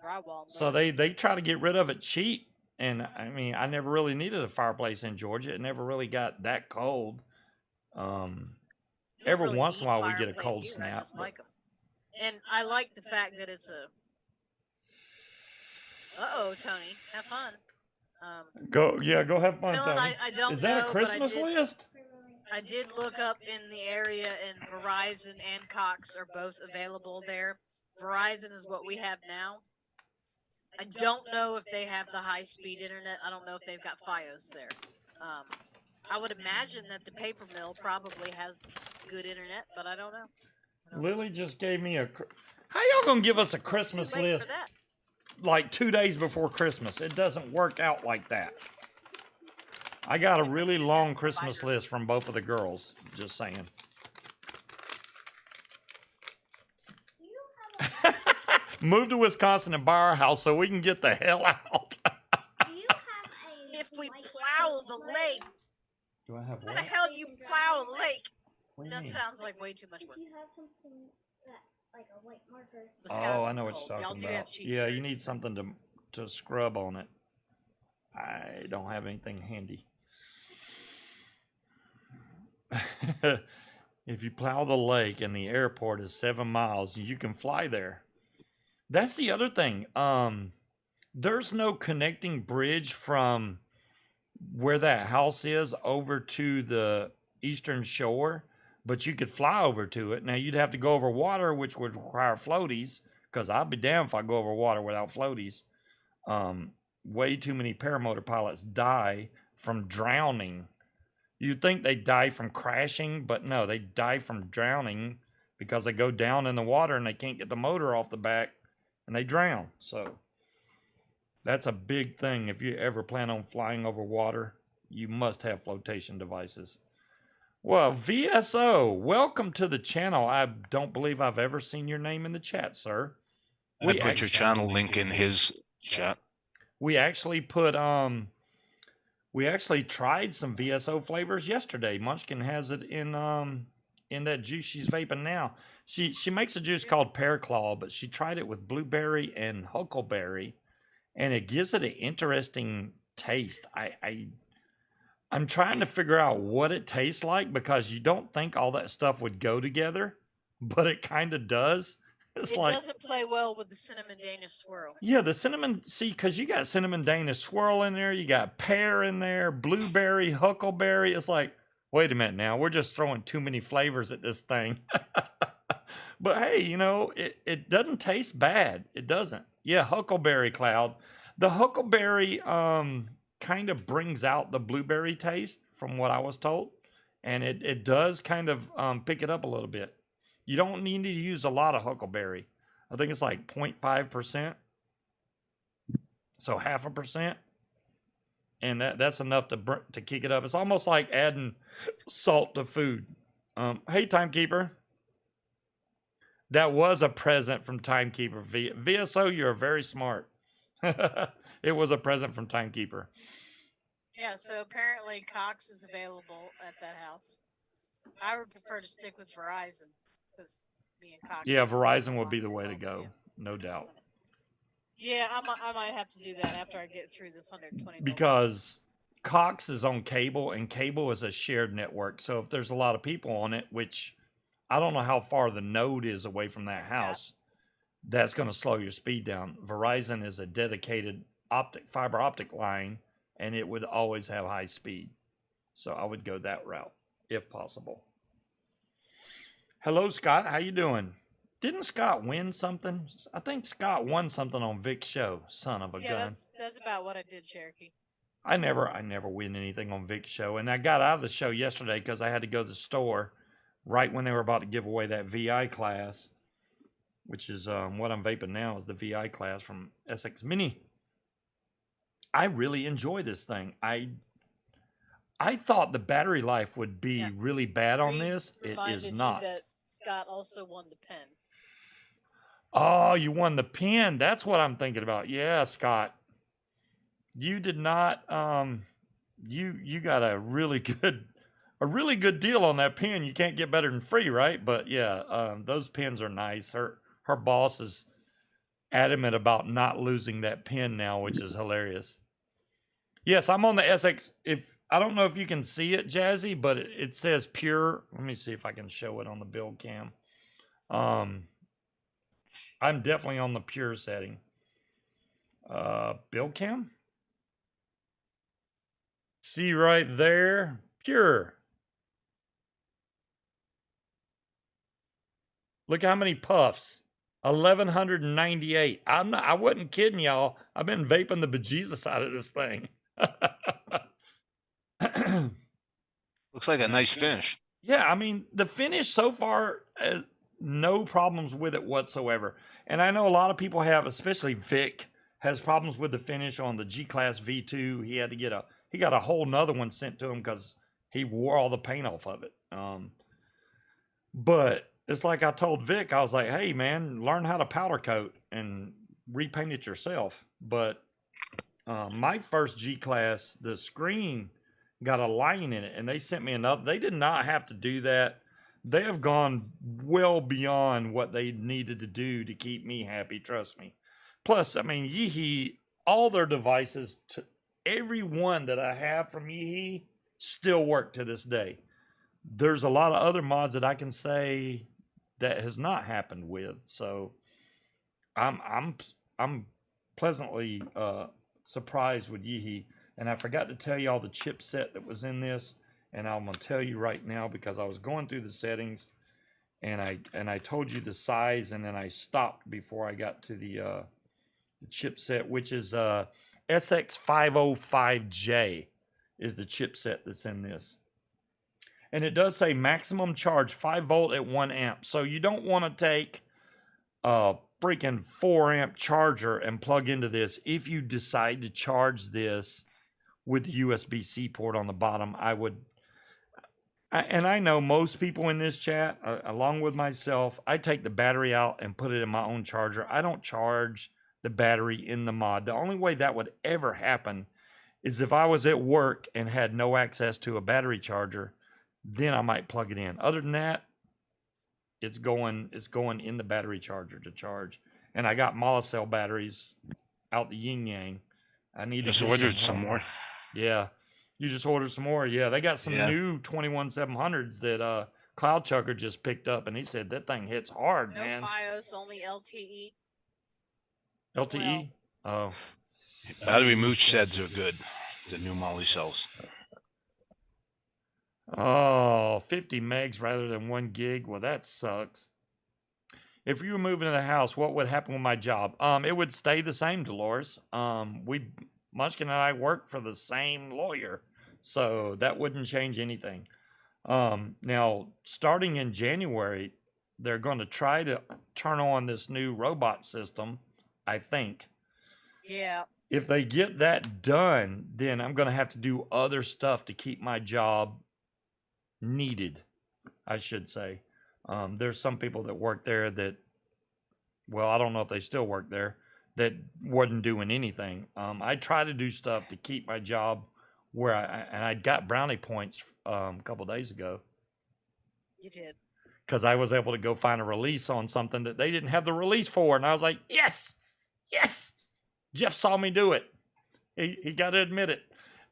Drywall. So they try to get rid of it cheap. And I mean, I never really needed a fireplace in Georgia. It never really got that cold. Every once in a while we get a cold snap. I just like 'em. And I like the fact that it's a. Uh-oh, Tony, have fun. Go have fun, Dylan, Tony. I don't Is that know, a Christmas list? I did look up in the area, and Verizon and Cox are both available there. Verizon is what we have now. I don't know if they have the high-speed internet. I don't know if they've got FiOS there. I would imagine that the paper mill probably has good internet, but I don't know. Lily just gave me a... How y'all gonna give us a Christmas list like 2 days before Christmas? It doesn't work out like that. I got a really long Christmas list from both of the girls, just saying. Move to Wisconsin and buy our house so we can get the hell out. If we plow the lake. Do I have What the hell do you plow a lake. What do you That mean? sounds like way too much If work. you have something that, like a white marker. The Oh, Scots I it's know what called. you're Y'all talking do have about. cheese Yeah, you curds, need but- something to scrub on it. I don't have anything handy. If you plow the lake and the airport is 7 miles, you can fly there. That's the other thing. There's no connecting bridge from where that house is over to the eastern shore, but you could fly over to it. Now you'd have to go over water, which would require floaties, because I'd be damned if I go over water without floaties. Way too many paramotor pilots die from drowning. You'd think they die from crashing, but no, they die from drowning because they go down in the water and they can't get the motor off the back and they drown. So that's a big thing. If you ever plan on flying over water, you must have flotation devices. Well, VSO, welcome to the channel. I don't believe I've ever seen your name in the chat, sir. I put your channel link in his chat. We actually put we actually tried some VSO flavors yesterday. Munchkin has it in that juice she's vaping now. She makes a juice called Pear Claw, but she tried it with blueberry and huckleberry, and it gives it an interesting taste. I'm trying to figure out what it tastes like because you don't think all that stuff would go together, but it kind of does. It's It like, doesn't play well with the cinnamon Danish swirl. yeah, the cinnamon, see, because you got cinnamon Danish swirl in there, you got pear in there, blueberry, huckleberry. It's like, wait a minute now, we're just throwing too many flavors at this thing. But hey, you know, it doesn't taste bad. It doesn't. Yeah, huckleberry cloud. The huckleberry kind of brings out the blueberry taste from what I was told. And it does kind of pick it up a little bit. You don't need to use a lot of huckleberry. I think it's like 0.5%. So 0.5%. And that's enough to kick it up. It's almost like adding salt to food. Hey, Timekeeper. That was a present from Timekeeper. VSO, you're very smart. It was a present from Timekeeper. Yeah, so apparently Cox is available at that house. I would prefer to stick with Verizon because me and Cox. Yeah, Verizon would be the way to go, no doubt. Yeah, I might have to do that after I get through this 120. Because Cox is on cable, and cable is a shared network. So if there's a lot of people on it, which I don't know how far the node is away from that house, that's going to slow your speed down. Verizon is a dedicated fiber optic line, and it would always have high speed. So I would go that route if possible. Hello, Scott. How you doing? Didn't Scott win something? I think Scott won something on Vic's show. Son of a gun. That's about what I did, Cherokee. I never win anything on Vic's show, and I got out of the show yesterday because I had to go to the store right when they were about to give away that VI class, which is what I'm vaping now is the VI class from SX Mini. I really enjoy this thing. I thought the battery life would be really bad on this. It is not. That Scott also won the pen. Oh, you won the pen. That's what I'm thinking about. Yeah, Scott. You did not you got a really good deal on that pen. You can't get better than free, right? But yeah, those pens are nice. Her boss is adamant about not losing that pen now, which is hilarious. Yes, I'm on the SX. I don't know if you can see it, Jazzy, but it says pure. Let me see if I can show it on the build cam. I'm definitely on the pure setting. Build cam. See right there, pure. Look how many puffs. 1,198. I wasn't kidding y'all. I've been vaping the bejesus out of this thing. Looks like a nice finish. Yeah, I mean, the finish so far, no problems with it whatsoever. And I know a lot of people have, especially Vic, has problems with the finish on the G Class V2. He got a whole nother one sent to him because he wore all the paint off of it. But it's like I told Vic, I was like, hey, man, learn how to powder coat and repaint it yourself. But my first G Class, the screen got a line in it, and they sent me another. They did not have to do that. They have gone well beyond what they needed to do to keep me happy. Trust me. Plus, I mean, Yihi, all their devices, every one that I have from Yihi, still work to this day. There's a lot of other mods that I can say that has not happened with. So I'm pleasantly surprised with Yihi. And I forgot to tell you all the chipset that was in this, and I'm gonna tell you right now because I was going through the settings, and I told you the size, and then I stopped before I got to the chipset, which is SX505J is the chipset that's in this. And it does say maximum charge 5 volt at 1 amp. So you don't want to take a freaking 4 amp charger and plug into this. If you decide to charge this with the USB-C port on the bottom, I would, and I know most people in this chat, along with myself, I take the battery out and put it in my own charger. I don't charge the battery in the mod. The only way that would ever happen is if I was at work and had no access to a battery charger, then I might plug it in. Other than that, it's going in the battery charger to charge. And I got Molicel batteries out the yin yang. I need Just to ordered some more. Yeah. You just ordered some more. Yeah, they got some new 21700s that Cloud Chucker just picked up, and he said that thing hits hard, No man. FiOS, only LTE. LTE? Oh. Battery mooch sets are good. The new Molly cells. Oh, 50 megs rather than 1 gig. Well, that sucks. If you were moving to the house, what would happen with my job? It would stay the same, Dolores. Munchkin and I work for the same lawyer, so that wouldn't change anything. Now, starting in January, they're going to try to turn on this new robot system, I think. Yeah. If they get that done, then I'm going to have to do other stuff to keep my job needed, I should say. There's some people that work there that, well, I don't know if they still work there, that wasn't doing anything. I try to do stuff to keep my job where I got brownie points a couple days ago. You did. Because I was able to go find a release on something that they didn't have the release for. And I was like, yes, yes. Jeff saw me do it. He got to admit it.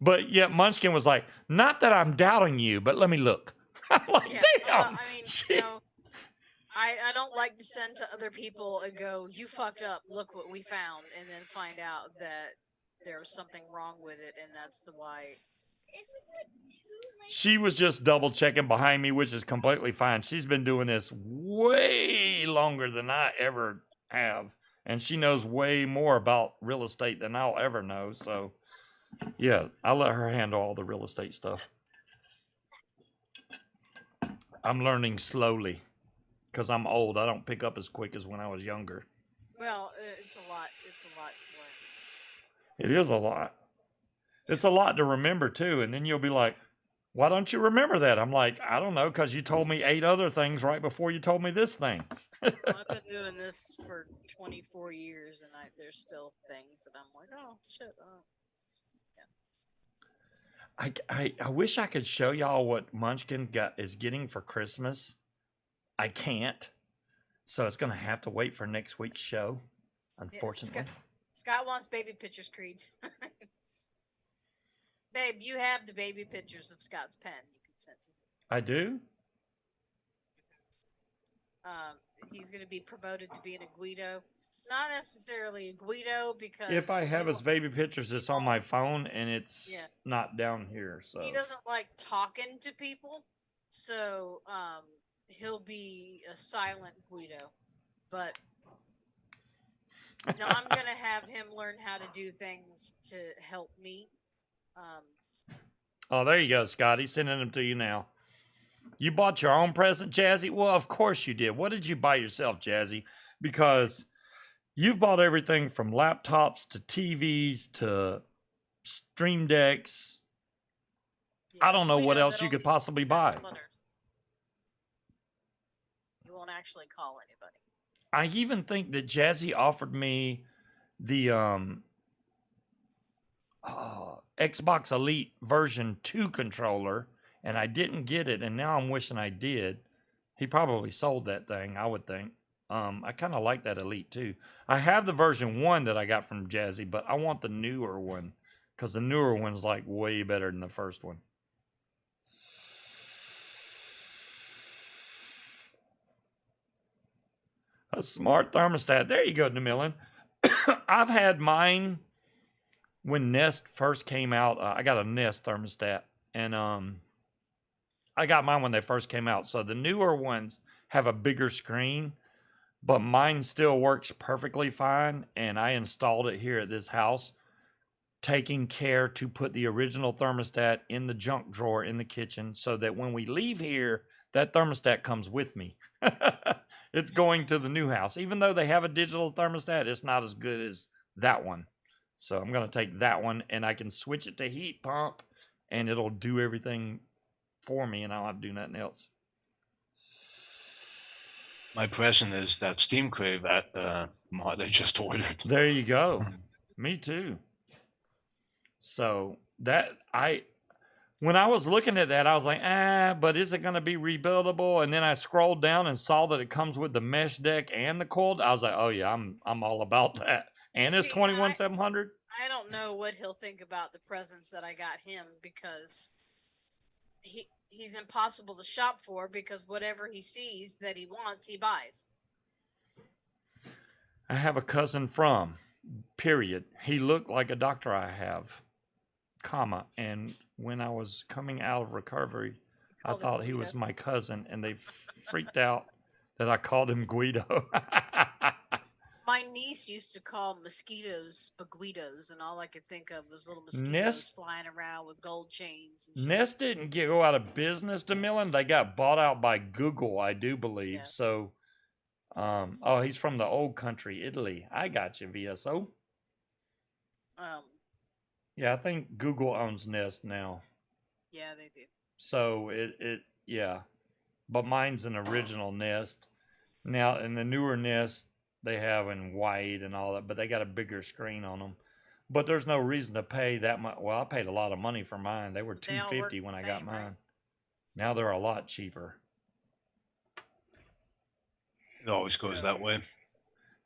But yet Munchkin was like, not that I'm doubting you, but let me look. I'm like, Yeah. damn. I mean, you know, I don't like to send to other people and go, you fucked up, look what we found, and then find out that there was something wrong with it, and that's the why. She was just double checking behind me, which is completely fine. She's been doing this way longer than I ever have. And she knows way more about real estate than I'll ever know. So, yeah, I'll let her handle all the real estate stuff. I'm learning slowly because I'm old. I don't pick up as quick as when I was younger. Well, it's a lot. It's a lot to learn. It is a lot. It's a lot to remember, too. And then you'll be like, why don't you remember that? I'm like, I don't know, because you told me 8 other things right before you told me this thing. Well, I've been doing this for 24 years, and there's still things that I'm like, oh, shit. I wish I could show y'all what Munchkin is getting for Christmas. I can't. So it's going to have to wait for next week's show, unfortunately. Yeah, Scott wants baby pictures, Creed. Babe, you have the baby pictures of Scott's pen you can send to me. I do? He's going to be promoted to being a Guido. Not necessarily a Guido, because If I have his baby pictures, it's on my phone and it's not down here. So he doesn't like talking to people, so he'll be a silent Guido. But no, I'm going to have him learn how to do things to help me. Oh, there you go, Scott. He's sending them to you now. You bought your own present, Jazzy? Well, of course you did. What did you buy yourself, Jazzy? Because you've bought everything from laptops to TVs to stream decks. Yeah, I don't know what Guido else that you could only possibly sends buy. letters. You won't actually call anybody. I even think that Jazzy offered me the Xbox Elite version 2 controller, and I didn't get it, and now I'm wishing I did. He probably sold that thing, I would think. I kind of like that Elite too. I have the version 1 that I got from Jazzy, but I want the newer one because the newer one's like way better than the first one. A smart thermostat. There you go, Demilin. I've had mine when Nest first came out. I got a Nest thermostat, and I got mine when they first came out. So the newer ones have a bigger screen, but mine still works perfectly fine. And I installed it here at this house, taking care to put the original thermostat in the junk drawer in the kitchen so that when we leave here, that thermostat comes with me. It's going to the new house. Even though they have a digital thermostat, it's not as good as that one. So I'm going to take that one, and I can switch it to heat pump, and it'll do everything for me, and I don't have to do nothing else. My present is that Steam Crave mod I just ordered. There you go. Me too. So when I was looking at that, I was like, but is it going to be rebuildable? And then I scrolled down and saw that it comes with the mesh deck and the cold. I was like, oh yeah, I'm all about that. And it's 21,700. I don't know what he'll think about the presents that I got him, because he's impossible to shop for, because whatever he sees that he wants, he buys. I have a cousin from, period. He looked like a doctor I have, comma. And when I was coming out of recovery, I thought he was my cousin, and they freaked out that I called him Guido. My niece used to call mosquitoes baguitos, and all I could think of was little mosquitoes flying around with gold chains. And Nest didn't go out of business, DeMillan. They got bought out by Google, I do believe. Yeah. So, oh, he's from the old country, Italy. I got you, VSO. Yeah, I think Google owns Nest now. Yeah, they do. So yeah, but mine's an original Nest. Now, in the newer Nest, they have in white and all that, but they got a bigger screen on them. But there's no reason to pay that much. Well, I paid a lot of money for mine. They were $250 when I got mine. Right? Now they're a lot cheaper. It always goes that way.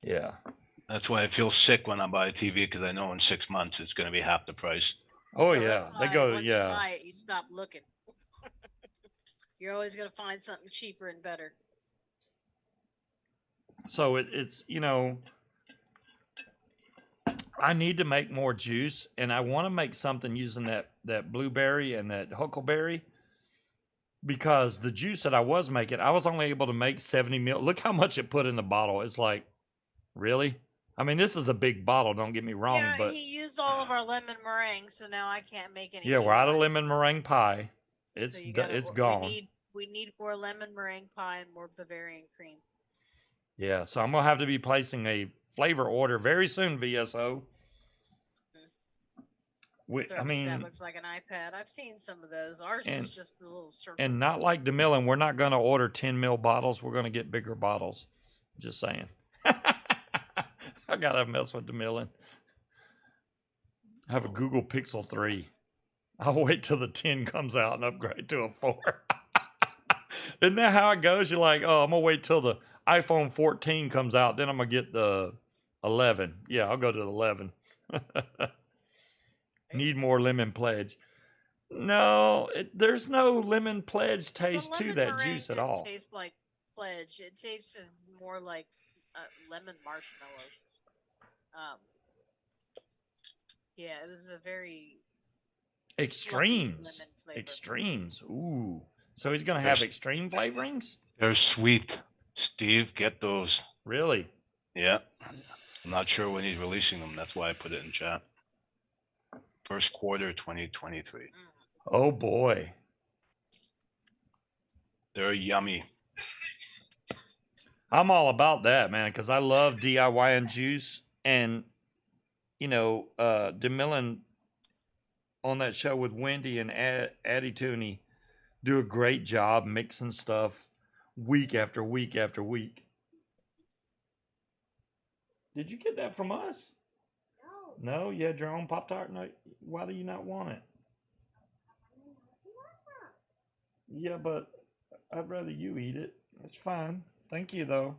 Yeah. That's why I feel sick when I buy a TV, because I know in 6 months it's going to be half the price. Oh yeah, they go. Once yeah. you buy it, you stop looking. You're always going to find something cheaper and better. So it's I need to make more juice, and I want to make something using that blueberry and that huckleberry, because the juice that I was making, I was only able to make 70 ml. Look how much it put in the bottle. It's like, really? I mean, this is a big bottle, don't get me wrong. Yeah, but he used all of our lemon meringue, so now I can't make any. Yeah, we're out of lemon meringue pie. It's gone. We need more lemon meringue pie and more Bavarian cream. Yeah, so I'm going to have to be placing a flavor order very soon, VSO. I mean, that looks like an iPad. I've seen some of those. Ours is just a little circle. And not like DeMillan, we're not going to order 10 ml bottles. We're going to get bigger bottles. Just saying. I got to mess with DeMillan. I have a Google Pixel 3. I'll wait till the 10 comes out and upgrade to a 4. Isn't that how it goes? You're like, oh, I'm going to wait till the iPhone 14 comes out, then I'm going to get the 11. Yeah, I'll go to the 11. Need more lemon pledge. No, there's no lemon pledge taste to that juice at all. It tastes like pledge. It tasted more like lemon marshmallows. Yeah, it was a very extremes. Extremes. Ooh. So he's going to have extreme flavorings? They're sweet. Steve, get those. Really? Yeah. I'm not sure when he's releasing them. That's why I put it in chat. First quarter 2023. Oh boy. They're yummy. I'm all about that, man, because I love DIY juice. And, DeMillan on that show with Wendy and Addie Tooney do a great job mixing stuff week after week after week. Did you get that from us? No. No, you had your own Pop Tart. No, why do you not want it? Yeah, but I'd rather you eat it. It's fine. Thank you, though.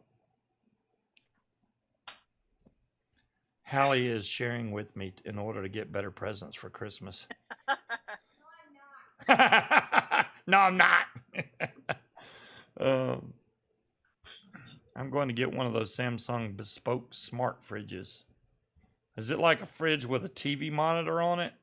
Hallie is sharing with me in order to get better presents for Christmas. No, I'm not. I'm going to get one of those Samsung bespoke smart fridges. Is it like a fridge with a TV monitor on it?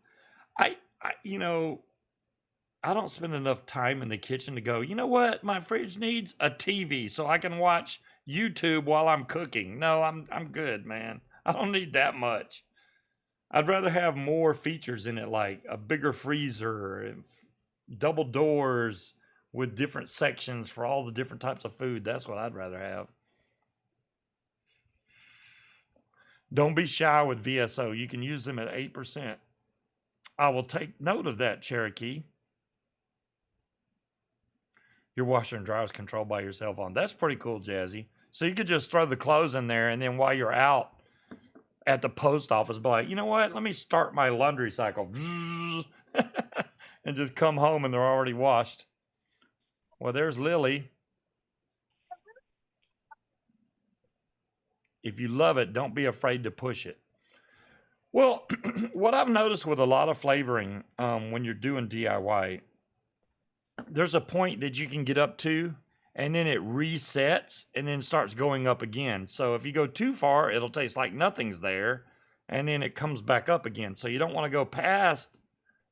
I I don't spend enough time in the kitchen to go, you know what? My fridge needs a TV so I can watch YouTube while I'm cooking. No, I'm good, man. I don't need that much. I'd rather have more features in it, like a bigger freezer, double doors with different sections for all the different types of food. That's what I'd rather have. Don't be shy with VSO. You can use them at 8%. I will take note of that, Cherokee. Your washer and dryer is controlled by your cell phone. That's pretty cool, Jazzy. So you could just throw the clothes in there, and then while you're out at the post office, be like, you know what? Let me start my laundry cycle. And just come home and they're already washed. Well, there's Lily. If you love it, don't be afraid to push it. Well, what I've noticed with a lot of flavoring when you're doing DIY, there's a point that you can get up to, and then it resets and then starts going up again. So if you go too far, it'll taste like nothing's there, and then it comes back up again. So you don't want to go past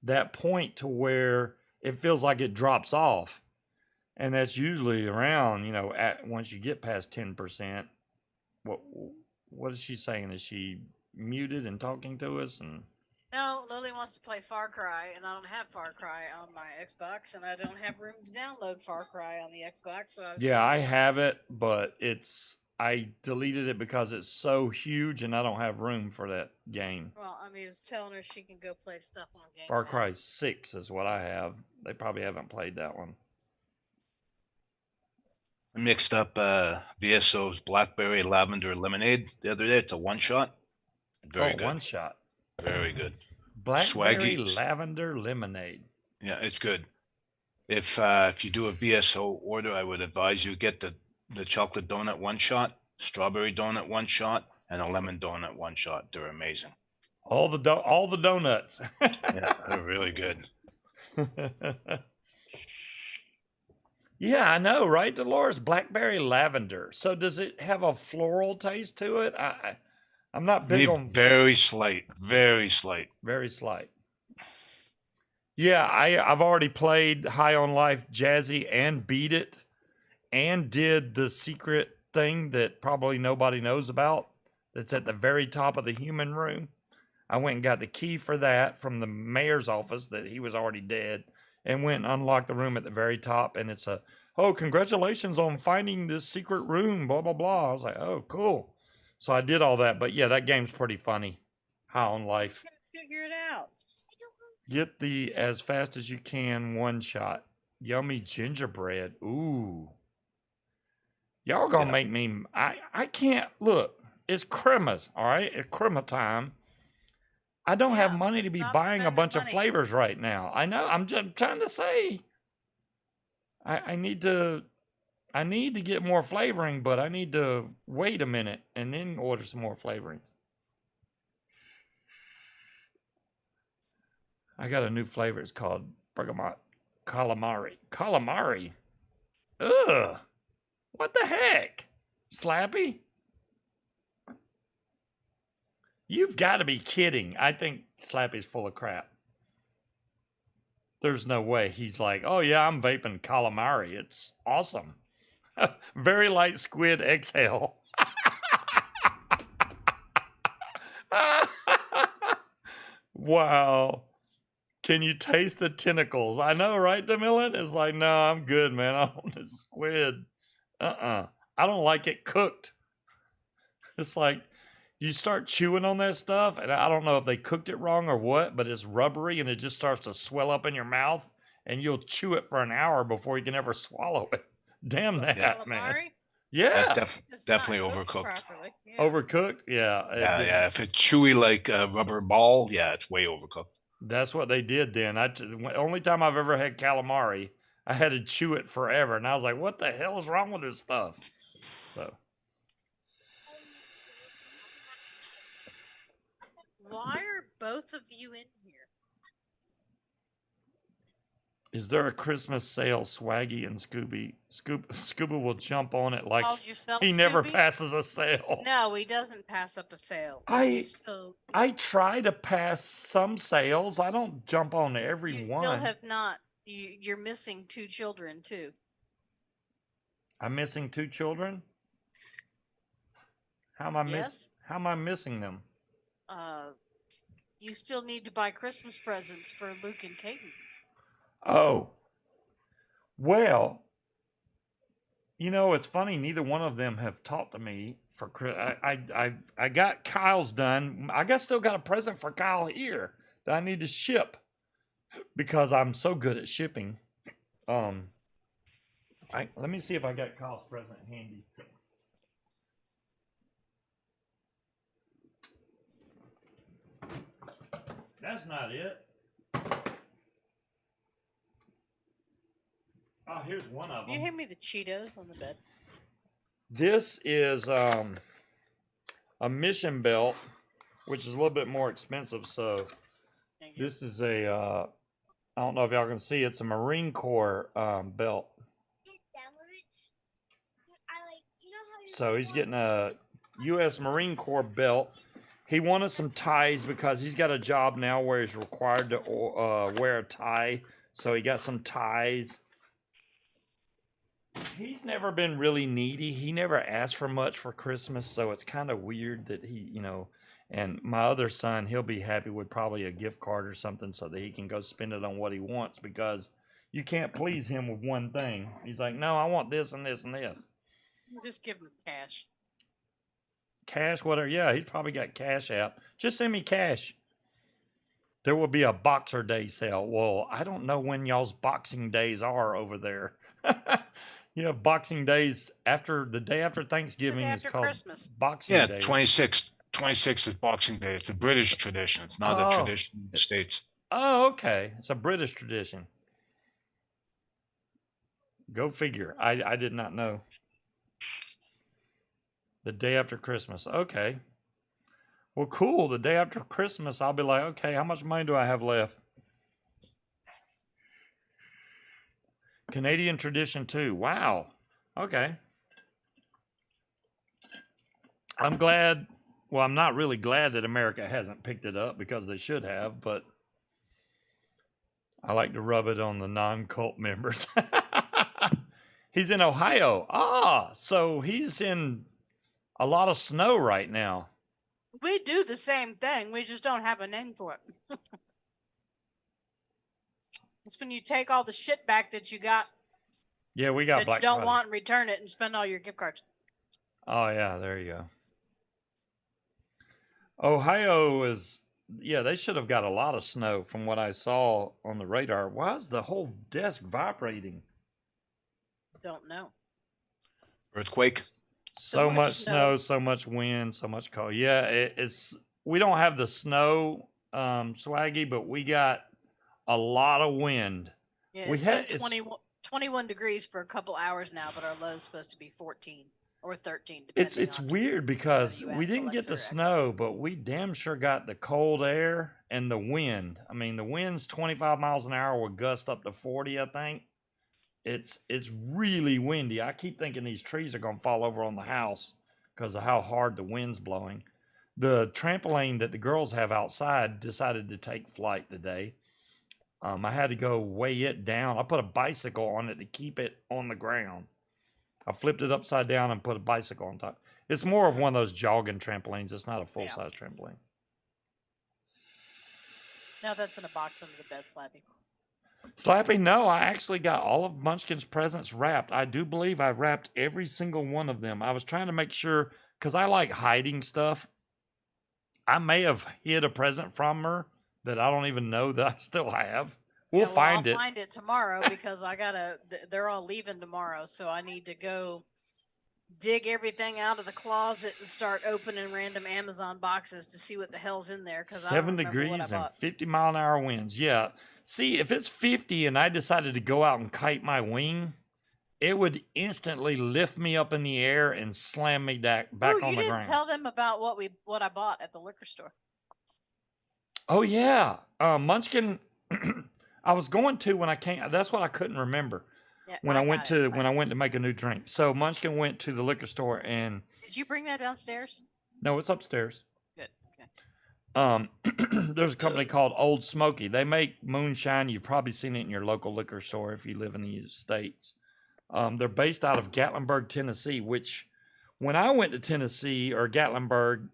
that point to where it feels like it drops off. And that's usually around, once you get past 10%. What is she saying? Is she muted and talking to us? And No, Lily wants to play Far Cry, and I don't have Far Cry on my Xbox, and I don't have room to download Far Cry on the Xbox. So I have it, but I deleted it because it's so huge, and I don't have room for that game. Well, I was telling her she can go play stuff on Game Far Pass. Cry 6 is what I have. They probably haven't played that one. I mixed up VSO's Blackberry Lavender Lemonade the other day. It's a one-shot. Very good. One shot. Very good. Blackberry Swaggy. Lavender Lemonade. Yeah, it's good. If you do a VSO order, I would advise you get the chocolate donut one shot, strawberry donut one shot, and a lemon donut one shot. They're amazing. All the donuts. Yeah, they're really good. Yeah, I know, right, Dolores? Blackberry lavender. So does it have a floral taste to it? I'm not big on... Very slight. Very slight. Very slight. Yeah, I've already played High on Life Jazzy and beat it and did the secret thing that probably nobody knows about that's at the very top of the human room. I went and got the key for that from the mayor's office that he was already dead, and went and unlocked the room at the very top, and it's congratulations on finding this secret room, blah, blah, blah. I was like, oh, cool. So I did all that, but yeah, that game's pretty funny. High on Life. Figure it out. Get the as fast as you can one shot. Yummy gingerbread. Ooh. Y'all gonna make me, I can't, look, it's Christmas, all right? It's Christmas time. I don't have money to be buying a bunch of flavors right now. I know. I'm just trying to say. I need to get more flavoring, but I need to wait a minute and then order some more flavoring. I got a new flavor. It's called bergamot calamari. Calamari? Ugh. What the heck? Slappy? You've got to be kidding. I think Slappy's full of crap. There's no way. He's like, oh yeah, I'm vaping calamari. It's awesome. Very light squid exhale. Wow. Can you taste the tentacles? I know, right, DeMillan? It's like, no, I'm good, man. I want this squid. I don't like it cooked. It's like, you start chewing on that stuff, and I don't know if they cooked it wrong or what, but it's rubbery, and it just starts to swell up in your mouth, and you'll chew it for an hour before you can ever swallow it. Damn that, man. Yeah. It's Definitely not cooked overcooked. properly. Yeah. Overcooked? Yeah. Yeah. If it's chewy like a rubber ball, yeah, it's way overcooked. That's what they did then. Only time I've ever had calamari, I had to chew it forever. And I was like, what the hell is wrong with this stuff? So, Why are both of you in here? is there a Christmas sale? Swaggy and Scuba will jump on it like Called yourself he never Scooby? passes a sale. No, he doesn't pass up a sale. I try to pass some sales. I don't jump on every You one. still have not. You're missing 2 children too. I'm missing 2 children. How am I Yes. How am I missing them? You still need to buy Christmas presents for Luke and Caden. Oh, well, you know, it's funny. Neither one of them have talked to me for I got Kyle's done. Still got a present for Kyle here that I need to ship because I'm so good at shipping. Let me see if I got Kyle's present handy. That's not it. Oh, here's one of them. You hand me the Cheetos on the bed. This is a mission belt, which is a little bit more expensive. So this is a I don't know if y'all can see. It's a Marine Corps belt. So he's getting a U.S. Marine Corps belt. He wanted some ties because he's got a job now where he's required to wear a tie. So he got some ties. He's never been really needy. He never asked for much for Christmas, so it's kind of weird that he, you know, and my other son, he'll be happy with probably a gift card or something so that he can go spend it on what he wants because you can't please him with one thing. He's like, no, I want this and this and this. Just give him cash. Cash, whatever. Yeah, he's probably got cash out. Just send me cash. There will be a Boxer Day sale. Well, I don't know when y'all's Boxing Days are over there. You have Boxing Days after the day after Thanksgiving day is after called Christmas. Boxing Yeah, Day. 26th is Boxing Day. It's a British tradition. It's not a tradition in the States. Oh, okay. It's a British tradition. Go figure. I did not know. The day after Christmas. Okay. Well, cool. The day after Christmas, I'll be like, okay, how much money do I have left? Canadian tradition too. Wow. Okay. I'm glad. Well, I'm not really glad that America hasn't picked it up because they should have, but I like to rub it on the non-cult members. He's in Ohio. So he's in a lot of snow right now. We do the same thing. We just don't have a name for it. It's when you take all the shit back that you got. Yeah, we got that Black you don't Friday. want and return it and spend all your gift cards. Oh yeah, there you go. Ohio is, yeah, they should have got a lot of snow from what I saw on the radar. Why is the whole desk vibrating? Don't know. Earthquake. So much snow, so much wind, so much cold. Yeah, it's we don't have the snow, Swaggy, but we got a lot of wind. Yeah, it's been 21 degrees for a couple hours now, but our low is supposed to be 14 or 13. It's weird because we didn't get the snow, but we damn sure got the cold air and the wind. I mean, the wind's 25 miles an hour with gusts up to 40, I think. It's really windy. I keep thinking these trees are going to fall over on the house because of how hard the wind's blowing. The trampoline that the girls have outside decided to take flight today. I had to go weigh it down. I put a bicycle on it to keep it on the ground. I flipped it upside down and put a bicycle on top. It's more of one of those jogging trampolines. It's not a full-size trampoline. Now that's in a box under the bed, Slappy. Slappy, no, I actually got all of Munchkin's presents wrapped. I do believe I wrapped every single one of them. I was trying to make sure, because I like hiding stuff. I may have hid a present from her that I don't even know that I still have. We'll find it. I'll find it tomorrow because they're all leaving tomorrow, so I need to go dig everything out of the closet and start opening random Amazon boxes to see what the hell's in there because I don't 7 remember what I degrees and bought. 50-mile-an-hour winds. Yeah. See, if it's 50 and I decided to go out and kite my wing, it would instantly lift me up in the air and slam me back Oh, on you the didn't ground. tell them about what I bought at the liquor store. Oh yeah, Munchkin. I was going to when I came. That's what I couldn't remember Yeah, when I I went got it. It's to when fine. I went to make a new drink. So Munchkin went to the liquor store and Did you bring that downstairs? no, it's upstairs. Good. Okay. There's a company called Old Smoky. They make moonshine. You've probably seen it in your local liquor store if you live in the States. They're based out of Gatlinburg, Tennessee. Which, when I went to Tennessee or Gatlinburg,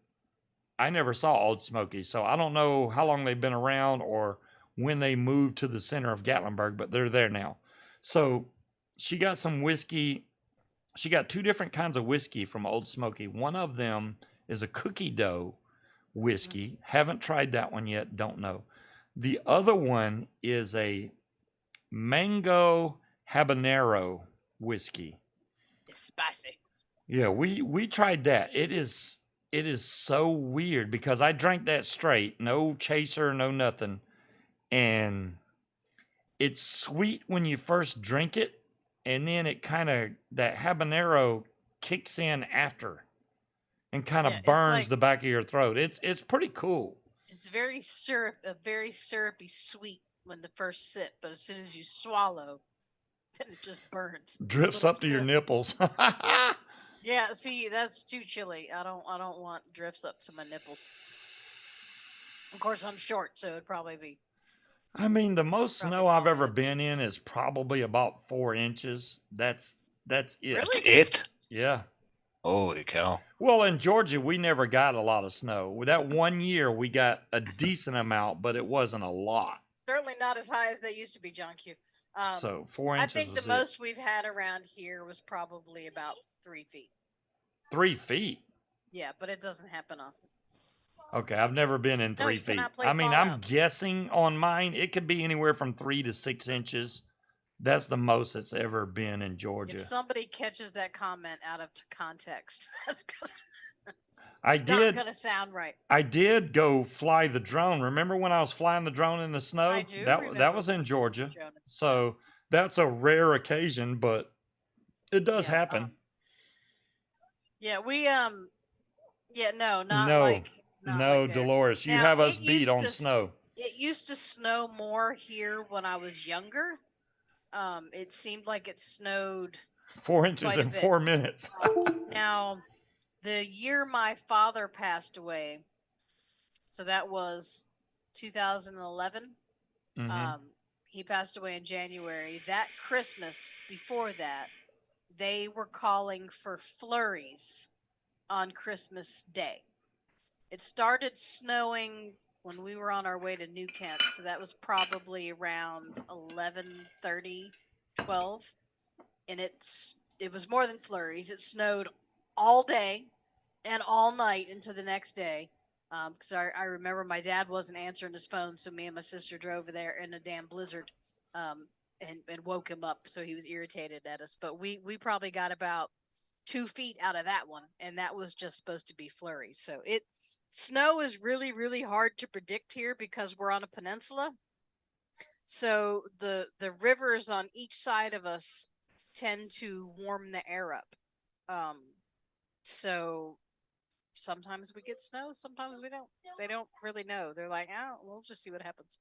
I never saw Old Smoky, so I don't know how long they've been around or when they moved to the center of Gatlinburg, but they're there now. So she got some whiskey. She got two different kinds of whiskey from Old Smoky. One of them is a cookie dough whiskey. Haven't tried that one yet. Don't know. The other one is a mango habanero whiskey. It's spicy. Yeah, we tried that. It is so weird because I drank that straight, no chaser, no nothing. And it's sweet when you first drink it, and then it kind of that habanero kicks in after and kind Yeah, of it's burns like the back of your throat. It's pretty cool. it's very very syrupy sweet when the first sip, but as soon as you swallow, then it just burns. Drifts But up it's to your good. nipples. Yeah, see, that's too chilly. I don't want drifts up to my nipples. Of course, I'm short, so it'd probably be I mean, the most probably snow I've all ever good. been in is probably about 4 inches. That's it. Really? That's it. Yeah. Holy cow! Well, in Georgia, we never got a lot of snow. With that one year, we got a decent amount, but it wasn't a lot. Certainly not as high as they used to be, John Q. So 4 inches I think the was it. most we've had around here was probably about 3 feet. 3 feet. Yeah, but it doesn't happen often. Okay, I've never been in No, 3 you feet. cannot play I mean, I'm Fallout. guessing on mine, it could be anywhere from 3 to 6 inches. That's the most it's ever been in Georgia. If somebody catches that comment out of context, that's I it's not did. gonna sound right. I did go fly the drone. Remember when I was flying the drone in the snow? I do That remember was in Georgia. Jonah. So that's a rare occasion, but it does Yeah, happen. Yeah, we yeah, no, not No, like not no, like there. Dolores, you Now, have us it beat used on to snow. it used to snow more here when I was younger. It seemed like it snowed 4 inches quite a in bit. 4 minutes. Now, the year my father passed away, so that was 2011. Mhm. He passed away in January. That Christmas before that, they were calling for flurries on Christmas Day. It started snowing when we were on our way to New Kent, so that was probably around 11:30, 12, and it was more than flurries. It snowed all day and all night into the next day. Because I remember my dad wasn't answering his phone, so me and my sister drove there in a damn blizzard, and woke him up, so he was irritated at us. But we probably got about 2 feet out of that one, and that was just supposed to be flurries. So snow is really hard to predict here because we're on a peninsula. So the rivers on each side of us tend to warm the air up. So sometimes we get snow, sometimes we don't. They don't really know. They're like, oh, we'll just see what happens.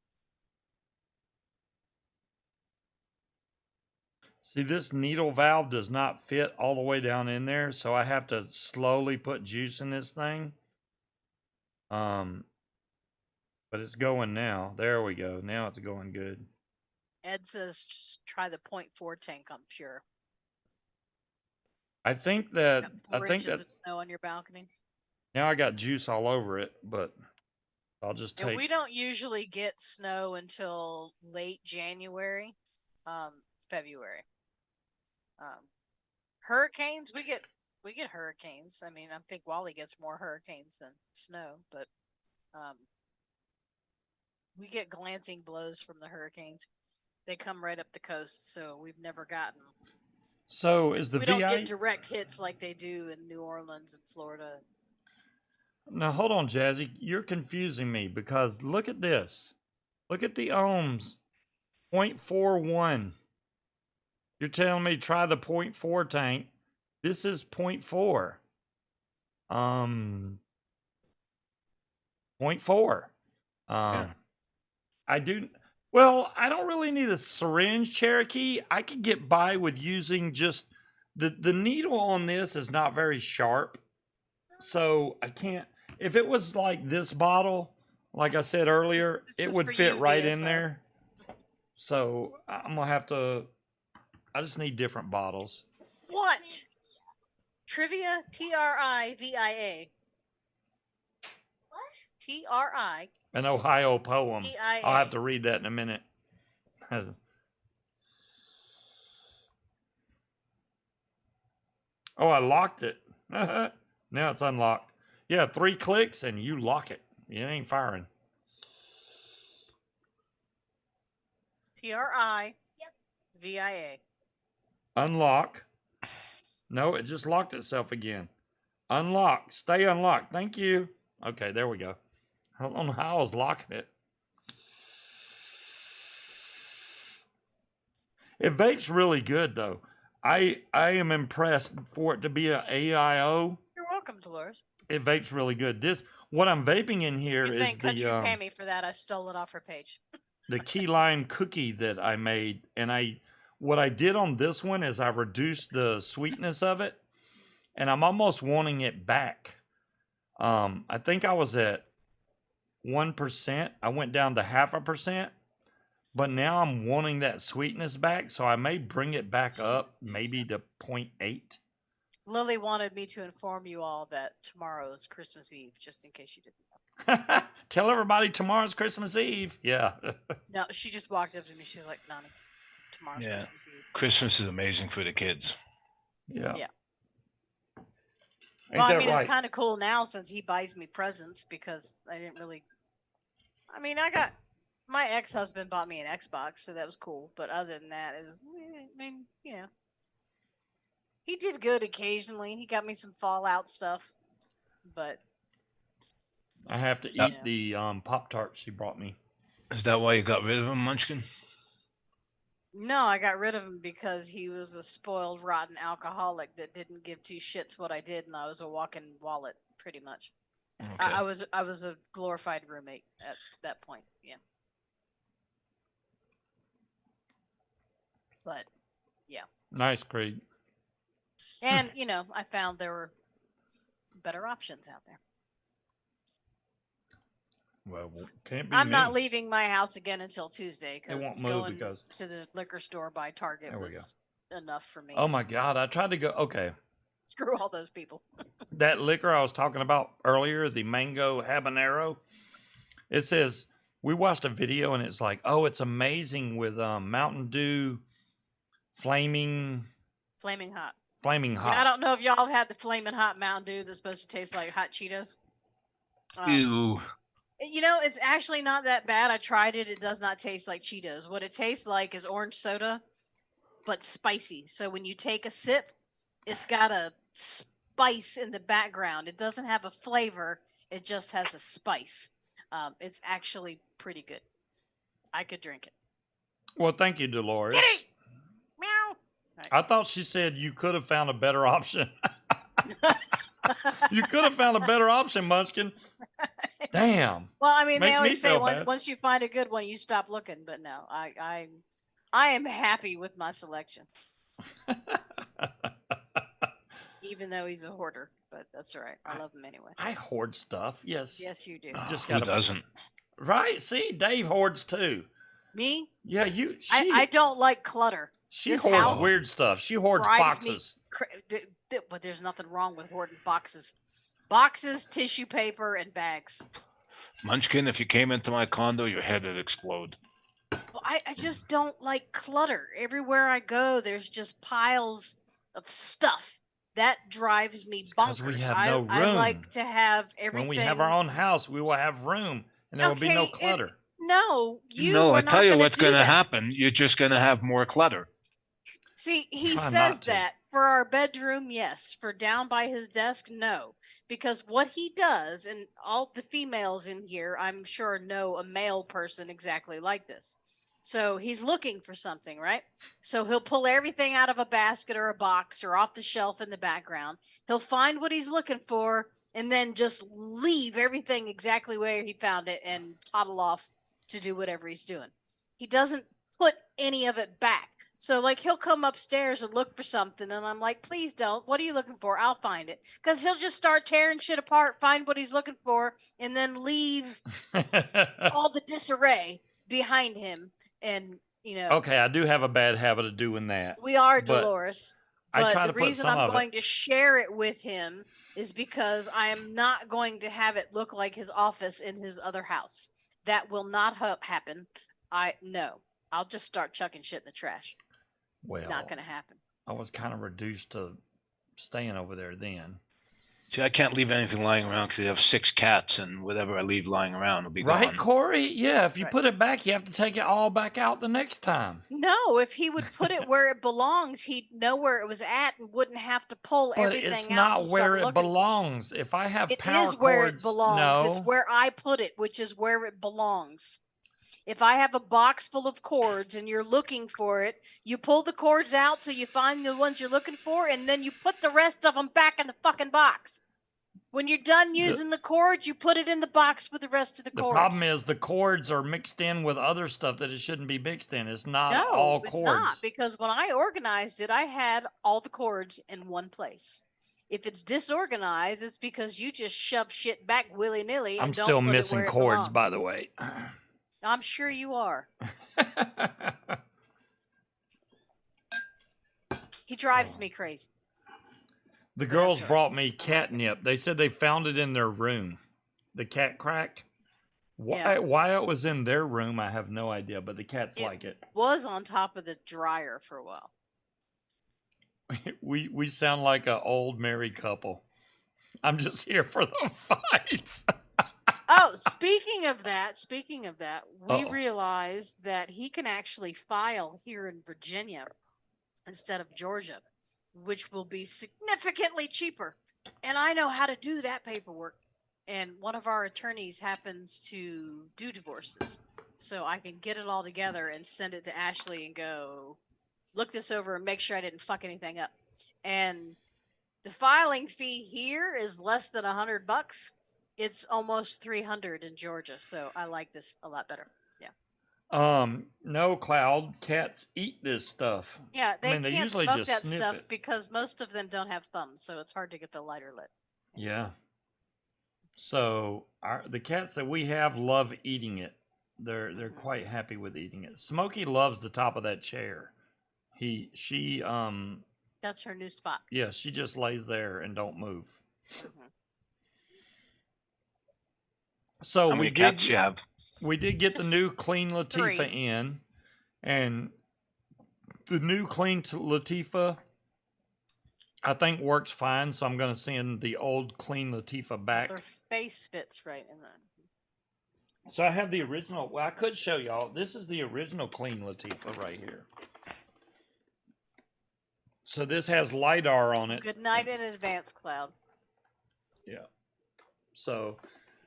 See, this needle valve does not fit all the way down in there, so I have to slowly put juice in this thing. But it's going now. There we go. Now it's going good. Ed says just try the 0.4 tank on pure. I think that Got I 4 think inches that of snow on your balcony. now I got juice all over it, but I'll just Yeah, take. we don't usually get snow until late January, February. Hurricanes, we get hurricanes. I mean, I think Wally gets more hurricanes than snow, but we get glancing blows from the hurricanes. They come right up the coast, so we've never gotten So is the We don't VI? get direct hits like they do in New Orleans and Florida. Now hold on, Jazzy. You're confusing me because look at this. Look at the ohms. 0.41. You're telling me try the 0.4 tank. This is 0.4. 0.4. Yeah. I do. Well, I don't really need a syringe, Cherokee. I could get by with using just the needle on this is not very sharp, so I can't. If it was like this bottle, like I said earlier, This it is would for fit you, right in VSO. there. So I'm gonna have to. I just need different bottles. What? Trivia? TRIVIA. TRI. An Ohio poem. PIA. I'll have to read that in a minute. Oh, I locked it. Now it's unlocked. Yeah, 3 clicks and you lock it. You ain't firing. TRI. VIA. Unlock. No, it just locked itself again. Unlock. Stay unlocked. Thank you. Okay, there we go. I don't know how I was locking it. It vapes really good though. I am impressed for it to be a AIO. You're welcome, Dolores. It vapes really good. This what I'm vaping in here Good is thing Country pay me for that. I stole it off her page. the key lime cookie that I made, and what I did on this one is I reduced the sweetness of it, and I'm almost wanting it back. I think I was at 1%. I went down to 0.5%, but now I'm wanting that sweetness back, so I may bring it back up, maybe to 0.8. Lily wanted me to inform you all that tomorrow is Christmas Eve, just in case you didn't know. Tell everybody tomorrow's Christmas Eve. Yeah. No, she just walked up to me. She's like, Nani, tomorrow's Yeah. Christmas Eve. Christmas is amazing for the kids. Yeah. Yeah. Ain't Well, I that mean, right? it's kind of cool now since he buys me presents because I didn't really. I mean, my ex-husband bought me an Xbox, so that was cool. But other than that, it was. I mean, you know, he did good occasionally. He got me some Fallout stuff, but I have to Yep. eat the Pop-Tarts she brought me. Is that why you got rid of him, Munchkin? no, I got rid of him because he was a spoiled, rotten alcoholic that didn't give two shits what I did, and I was a walking wallet, pretty much. Okay. I was a glorified roommate at that point. Yeah. But Nice, Creed. and you know, I found there were better options out there. Well, can't be I'm me. not leaving my house again until Tuesday It because won't move going because. to the liquor store by Target There we was enough for me. Oh my God! I tried to go. Okay, Screw all those people. that liquor I was talking about earlier, the mango habanero. It says we watched a video and it's like, oh, it's amazing with Mountain Dew, flaming Flaming hot. hot. Yeah, I don't know if y'all have had the flaming hot Mountain Dew that's supposed to taste like hot Cheetos. Ew. You know, it's actually not that bad. I tried it. It does not taste like Cheetos. What it tastes like is orange soda, but spicy. So when you take a sip, it's got a spice in the background. It doesn't have a flavor. It just has a spice. It's actually pretty good. I could drink it. Well, thank you, Dolores. Kitty! Meow. I thought she said you could have found a better option. You could have found a better option, Munchkin. Damn. Well, I mean, Make they me always say feel bad. once you find a good one, you stop looking. But no, I am happy with my selection, even though he's a hoarder. But that's all right. I love him anyway. I hoard stuff. Yes. Yes, you do. Just Who gotta- doesn't? Right. See, Dave hoards too. Me? Yeah, I don't like clutter. She this hoards house weird stuff. She hoards drives me boxes. But there's nothing wrong with hoarding boxes. Boxes, tissue paper, and bags. Munchkin, if you came into my condo, your head would explode. Well, I just don't like clutter. Everywhere I go, there's just piles of stuff. That drives me It's 'cause bonkers. we have no I room. like to have everything. When we have our own house, we will have room, and there will be no Okay, clutter. No, you. No, are I not tell you gonna what's do going to that. happen. You're just going to have more clutter. See, he Try says not to. that for our bedroom, yes. For down by his desk, no. Because what he does, and all the females in here, I'm sure, know a male person exactly like this. So he's looking for something, right? So he'll pull everything out of a basket or a box or off the shelf in the background. He'll find what he's looking for and then just leave everything exactly where he found it and toddle off to do whatever he's doing. He doesn't put any of it back. So, like, he'll come upstairs and look for something, and I'm like, please don't. What are you looking for? I'll find it. Because he'll just start tearing shit apart, find what he's looking for, and then leave all the disarray behind him. And, Okay, I do have a bad habit of doing that. we are but Dolores. I But try the to put reason some I'm of it. going to share it with him is because I am not going to have it look like his office in his other house. That will not happen. No. I'll just start chucking shit in the trash. Well, Not going to happen. I was kind of reduced to staying over there then. See, I can't leave anything lying around because I have 6 cats, and whatever I leave lying around will be Right, gone. Corey? Yeah, if you Right. put it back, you have to take it all back out the next time. No, if he would put it where it belongs, he'd know where it was at and wouldn't have to pull But everything it's out not to where start it looking. belongs. If I have It power is where it cords, belongs. It's no. where I put it, which is where it belongs. If I have a box full of cords and you're looking for it, you pull the cords out till you find the ones you're looking for, and then you put the rest of them back in the fucking box. When you're done using the cords, you put it in the box with the rest of the The cords. problem is the cords are mixed in with other stuff that it shouldn't be mixed in. It's not all No, it's cords. not, because when I organized it, I had all the cords in one place. If it's disorganized, it's because you just shove shit back willy-nilly and I'm don't still put missing it where it cords, belongs. by the way. I'm sure you are. He drives me crazy. The But girls that's all brought me catnip. They said they found it in their room. The cat crack. Why it was in their room, I have no idea, but the cats like it. Was on top of the dryer for a while. We sound like an old married couple. I'm just here for the fights. Oh, speaking of that, we Uh-oh. realized that he can actually file here in Virginia instead of Georgia, which will be significantly cheaper. And I know how to do that paperwork. And one of our attorneys happens to do divorces. So I can get it all together and send it to Ashley and go, look this over and make sure I didn't fuck anything up. And the filing fee here is less than $100. It's almost 300 in Georgia. So I like this a lot better. No, Cloud. Cats eat this stuff. Yeah, they they can't usually smoke just that sniff stuff it. because most of them don't have thumbs, so it's hard to get the lighter lit. Yeah. So the cats that we have love eating it. They're quite happy with eating it. Smokey loves the top of that chair. She That's her new spot. Yeah, she just lays there and don't move. Mhm. So How many cats you have? we did get the Just new Clean Latifah 3. in, and the new Clean Latifah I think works fine. So I'm going to send the old Clean Latifah back. Their face fits right in that. So I have the original. Well, I could show y'all. This is the original Clean Latifah right here. So this has LiDAR on it. Good night in advance, Cloud. Yeah. So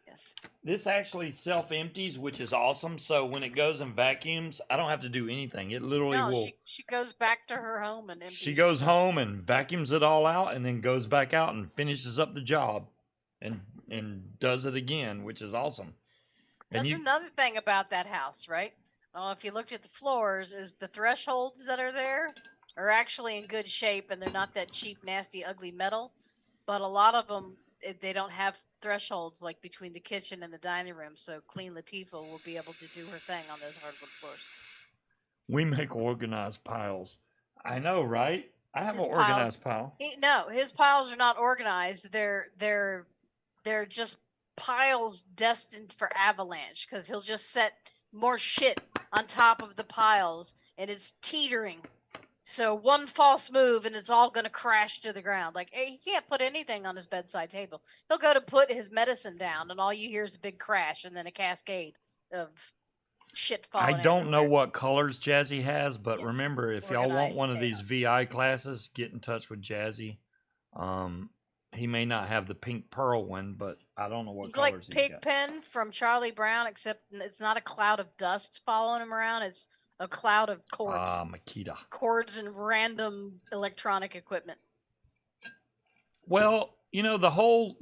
Yes. this actually self-empties, which is awesome. So when it goes and vacuums, I don't have to do anything. It literally No, will. she goes back to her home and empties. She goes herself. home and vacuums it all out, and then goes back out and finishes up the job, and does it again, which is awesome. And That's another thing about that house, right? Well, if you looked at the floors, is the thresholds that are there are actually in good shape, and they're not that cheap, nasty, ugly metal. But a lot of them, they don't have thresholds like between the kitchen and the dining room. So Clean Latifah will be able to do her thing on those hardwood floors. we make organized piles. I know, right? I have His an organized pile. No, his piles are not organized. They're just piles destined for avalanche because he'll just set more shit on top of the piles and it's teetering. So one false move and it's all going to crash to the ground. Like, he can't put anything on his bedside table. He'll go to put his medicine down and all you hear is a big crash and then a cascade of shit I falling don't know everywhere. what colors Jazzy has, but Yes, remember, if y'all want organized one of these chaos. VI classes, get in touch with Jazzy. He may not have the pink pearl one, but I don't know what He's like colors he's got. Pigpen from Charlie Brown, except it's not a cloud of dust following him around. It's a cloud of cords, Makita. cords and random electronic equipment. Well, you know the whole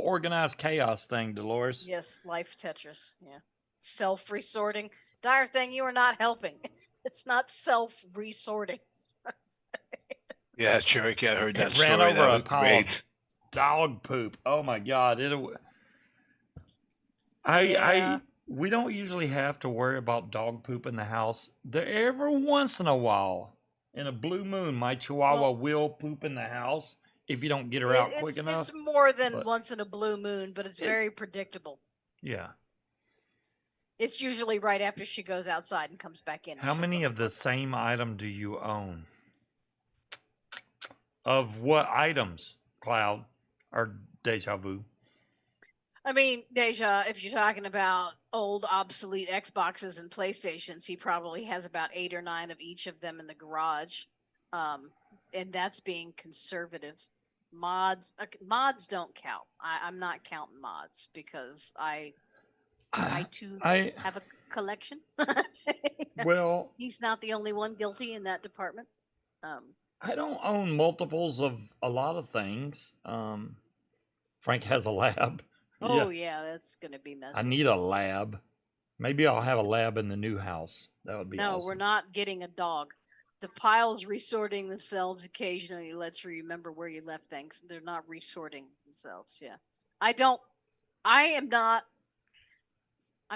organized chaos thing, Dolores. Yes, life Tetris. Yeah, self-resorting. Dire thing, you are not helping. It's not self-resorting. Yeah, Cherokee, I heard that It ran story. over That a was pile great. of dog poop. Oh my god! Yeah. We don't usually have to worry about dog poop in the house. There, every once in a while, in a blue moon, my Chihuahua will poop in the house if you don't get her out quick enough. It's more than but- once in a blue moon, but it's It- very predictable. Yeah. It's usually right after she goes outside and comes back in. and How shits many on of the same item do you own? Of what items, Cloud or Deja Vu? I mean, Deja, if you're talking about old obsolete Xboxes and PlayStations, he probably has about 8 or 9 of each of them in the garage. And that's being conservative. Mods don't count. I'm not counting mods because I too I have a collection. well, He's not the only one guilty in that department. I don't own multiples of a lot of things. Frank has a lab. Oh yeah, that's gonna be messy. I need a lab. Maybe I'll have a lab in the new house. That would be No, awesome. we're not getting a dog. The piles resorting themselves occasionally lets you remember where you left things. They're not resorting themselves. Yeah. I'm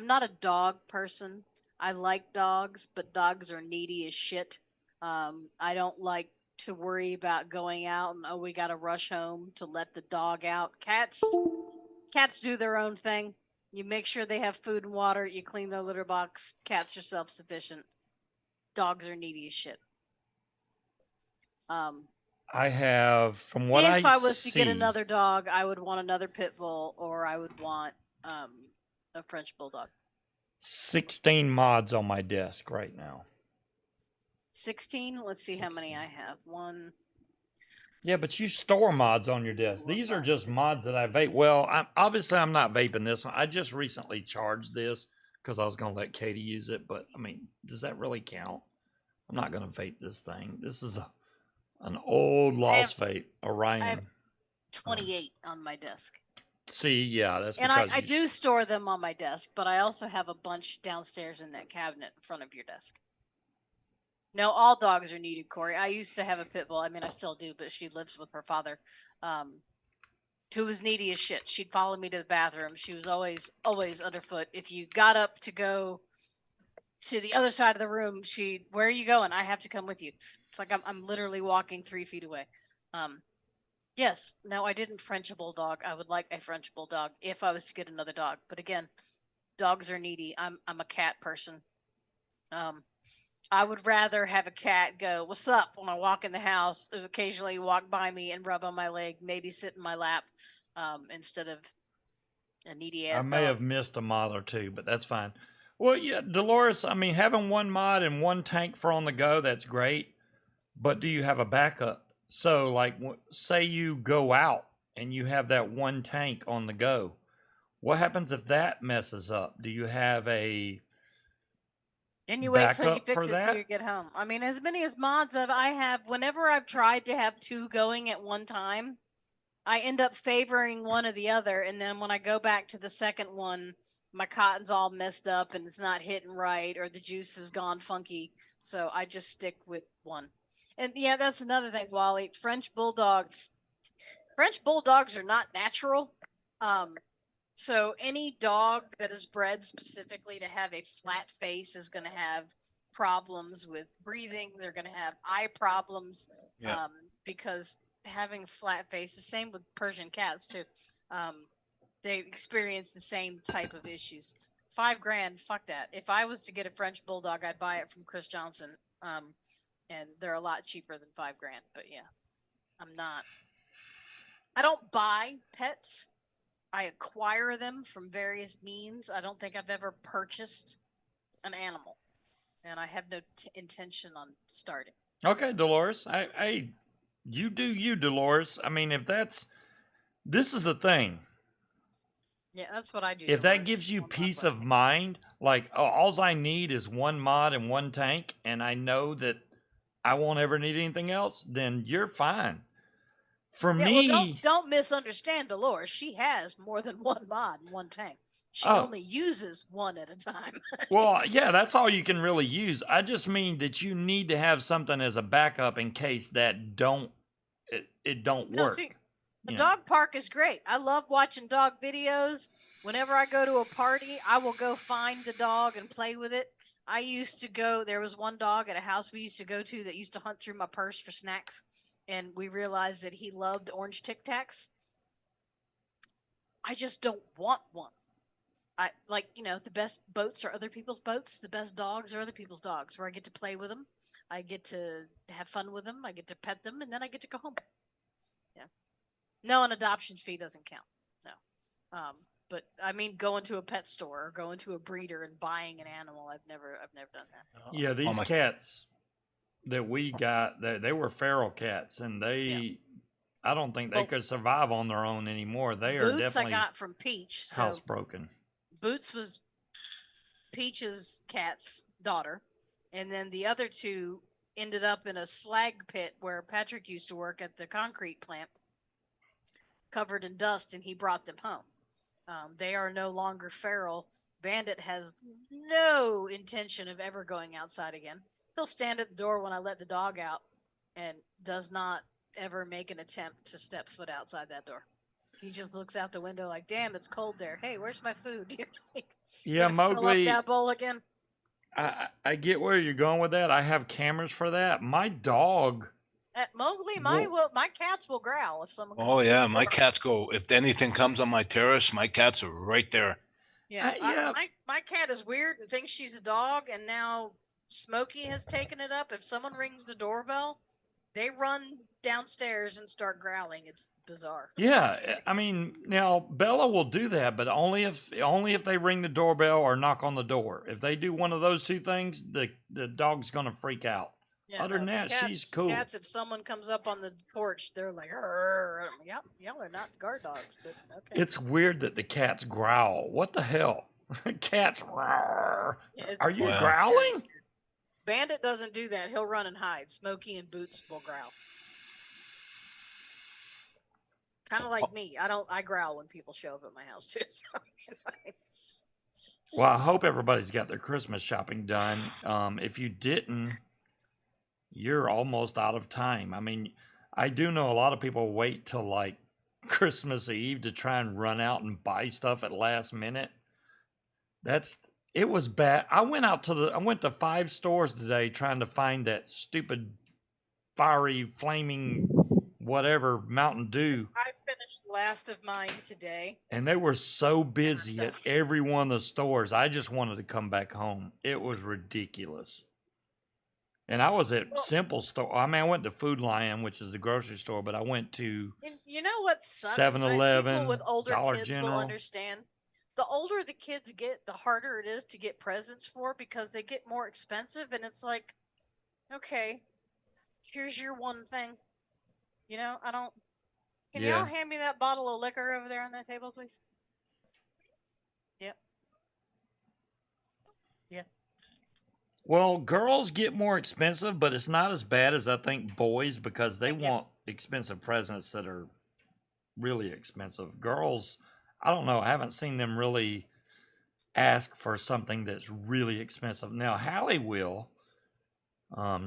not a dog person. I like dogs, but dogs are needy as shit. I don't like to worry about going out and we got to rush home to let the dog out. Cats do their own thing. You make sure they have food and water. You clean their litter box. Cats are self-sufficient. Dogs are needy as shit. I have, from what If I was see, to get another dog, I would want another pit bull, or I would want a French bulldog. 16 mods on my desk right now. 16. Let's see how many I have. One. Yeah, but you store mods on your desk. These are just mods that I vape. Well, I'm not vaping this one. I just recently charged this because I was going to let Katie use it. But I mean, does that really count? I'm not going to vape this thing. This is an old lost vape, Orion. I have 28 on my desk. See, yeah, that's And because I do store them on my desk, but I also have a bunch downstairs in that cabinet in front of your desk. No, all dogs are needed, Corey. I used to have a pit bull. I mean, I still do, but she lives with her father, who was needy as shit. She'd follow me to the bathroom. She was always underfoot. If you got up to go to the other side of the room, where are you going? I have to come with you. It's like I'm literally walking 3 feet away. Yes. No, I didn't French a bulldog. I would like a French bulldog if I was to get another dog. But again, dogs are needy. I'm a cat person. I would rather have a cat go, "What's up?" when I walk in the house, occasionally walk by me and rub on my leg, maybe sit in my lap, instead of a needy ass I may dog. have missed a mod or two, but that's fine. Well, yeah, Dolores, I mean, having one mod and one tank for on the go, that's great. But do you have a backup? So, like, say you go out and you have that one tank on the go. What happens if that messes up? Do you have a And you wait till you backup fix for it till that? you get home. I mean, as many as mods of I have, whenever I've tried to have 2 going at one time, I end up favoring one or the other, and then when I go back to the second one, my cotton's all messed up and it's not hitting right, or the juice has gone funky. So I just stick with one. And yeah, that's another thing, Wally. French bulldogs are not natural. So any dog that is bred specifically to have a flat face is going to have problems with breathing. They're going to have eye problems, Yeah. because having flat face, the same with Persian cats too. They experience the same type of issues. $5,000, fuck that. If I was to get a French bulldog, I'd buy it from Chris Johnson. And they're a lot cheaper than $5,000. But yeah, I don't buy pets. I acquire them from various means. I don't think I've ever purchased an animal, and I have no intention on starting. Okay, Dolores. You do you, Dolores. I mean, this is the thing. Yeah, that's what I do. If that Dolores, gives just you one mod peace left. of mind, like all I need is one mod and one tank, and I know that I won't ever need anything else, then you're fine. For Yeah, well, me, don't misunderstand Dolores. She has more than one mod and one tank. She oh, only uses one at a time. well, yeah, that's all you can really use. I just mean that you need to have something as a backup in case that it don't No, work. see, a You know. dog park is great. I love watching dog videos. Whenever I go to a party, I will go find the dog and play with it. I used to go, there was one dog at a house we used to go to that used to hunt through my purse for snacks, and we realized that he loved orange Tic Tacs. I just don't want one. I like, the best boats are other people's boats. The best dogs are other people's dogs, where I get to play with them. I get to have fun with them. I get to pet them, and then I get to go home. Yeah. No, an adoption fee doesn't count. No. But I mean, going to a pet store or going to a breeder and buying an animal. I've never done that. Yeah, these my cats that we got, they were feral cats, and I don't think they Well, could survive on their own anymore. They are Boots I definitely got from Peach. So housebroken. Boots was Peach's cat's daughter, and then the other two ended up in a slag pit where Patrick used to work at the concrete plant, covered in dust, and he brought them home. They are no longer feral. Bandit has no intention of ever going outside again. He'll stand at the door when I let the dog out and does not ever make an attempt to step foot outside that door. He just looks out the window like, damn, it's cold there. Hey, where's my food? Yeah, Gonna fill up Mowgli, that bowl again? I get where you're going with that. I have cameras for that. My dog, Mowgli, Well- my cats will growl if someone comes Oh to yeah, the my door. cats go. If anything comes on my terrace, my cats are right there. Yeah, yeah, my cat is weird and thinks she's a dog, and now Smokey has taken it up. If someone rings the doorbell, they run downstairs and start growling. It's bizarre. yeah. I mean, now Bella will do that, but only if they ring the doorbell or knock on the door. If they do one of those two things, the dog's gonna freak out. Yeah, Other than the that, she's cats, cool. Cats, if someone comes up on the porch, they're like, yep, y'all are not guard dogs, but okay. It's weird that the cats growl. What the hell? Cats. Roar. Yeah, Are you Wow. growling? Bandit doesn't do that. He'll run and hide. Smokey and Boots will growl. Kind of like me. I growl when people show up at my house too. So, Well, I hope everybody's got their Christmas shopping done. If you didn't, you're almost out of time. I mean, I do know a lot of people wait till like Christmas Eve to try and run out and buy stuff at last minute. It was bad. I went to 5 stores today trying to find that stupid fiery flaming whatever Mountain Dew, I finished the last of mine today. and they were so busy at every one of the stores. I just wanted to come back home. It was ridiculous. And I was at Simple Store. I mean, I went to Food Lion, which is the grocery store, but I went to You know what sucks? 7-Eleven, People with older Dollar kids General. will understand. The older the kids get, the harder it is to get presents for because they get more expensive, and it's like, okay, here's your one thing. I don't. Can Yeah. y'all hand me that bottle of liquor over there on that table, please? Yep. Yeah. Well, girls get more expensive, but it's not as bad as I think boys because they Yeah. want expensive presents that are really expensive. Girls, I don't know. I haven't seen them really ask for something that's really expensive. Now, Hallie will.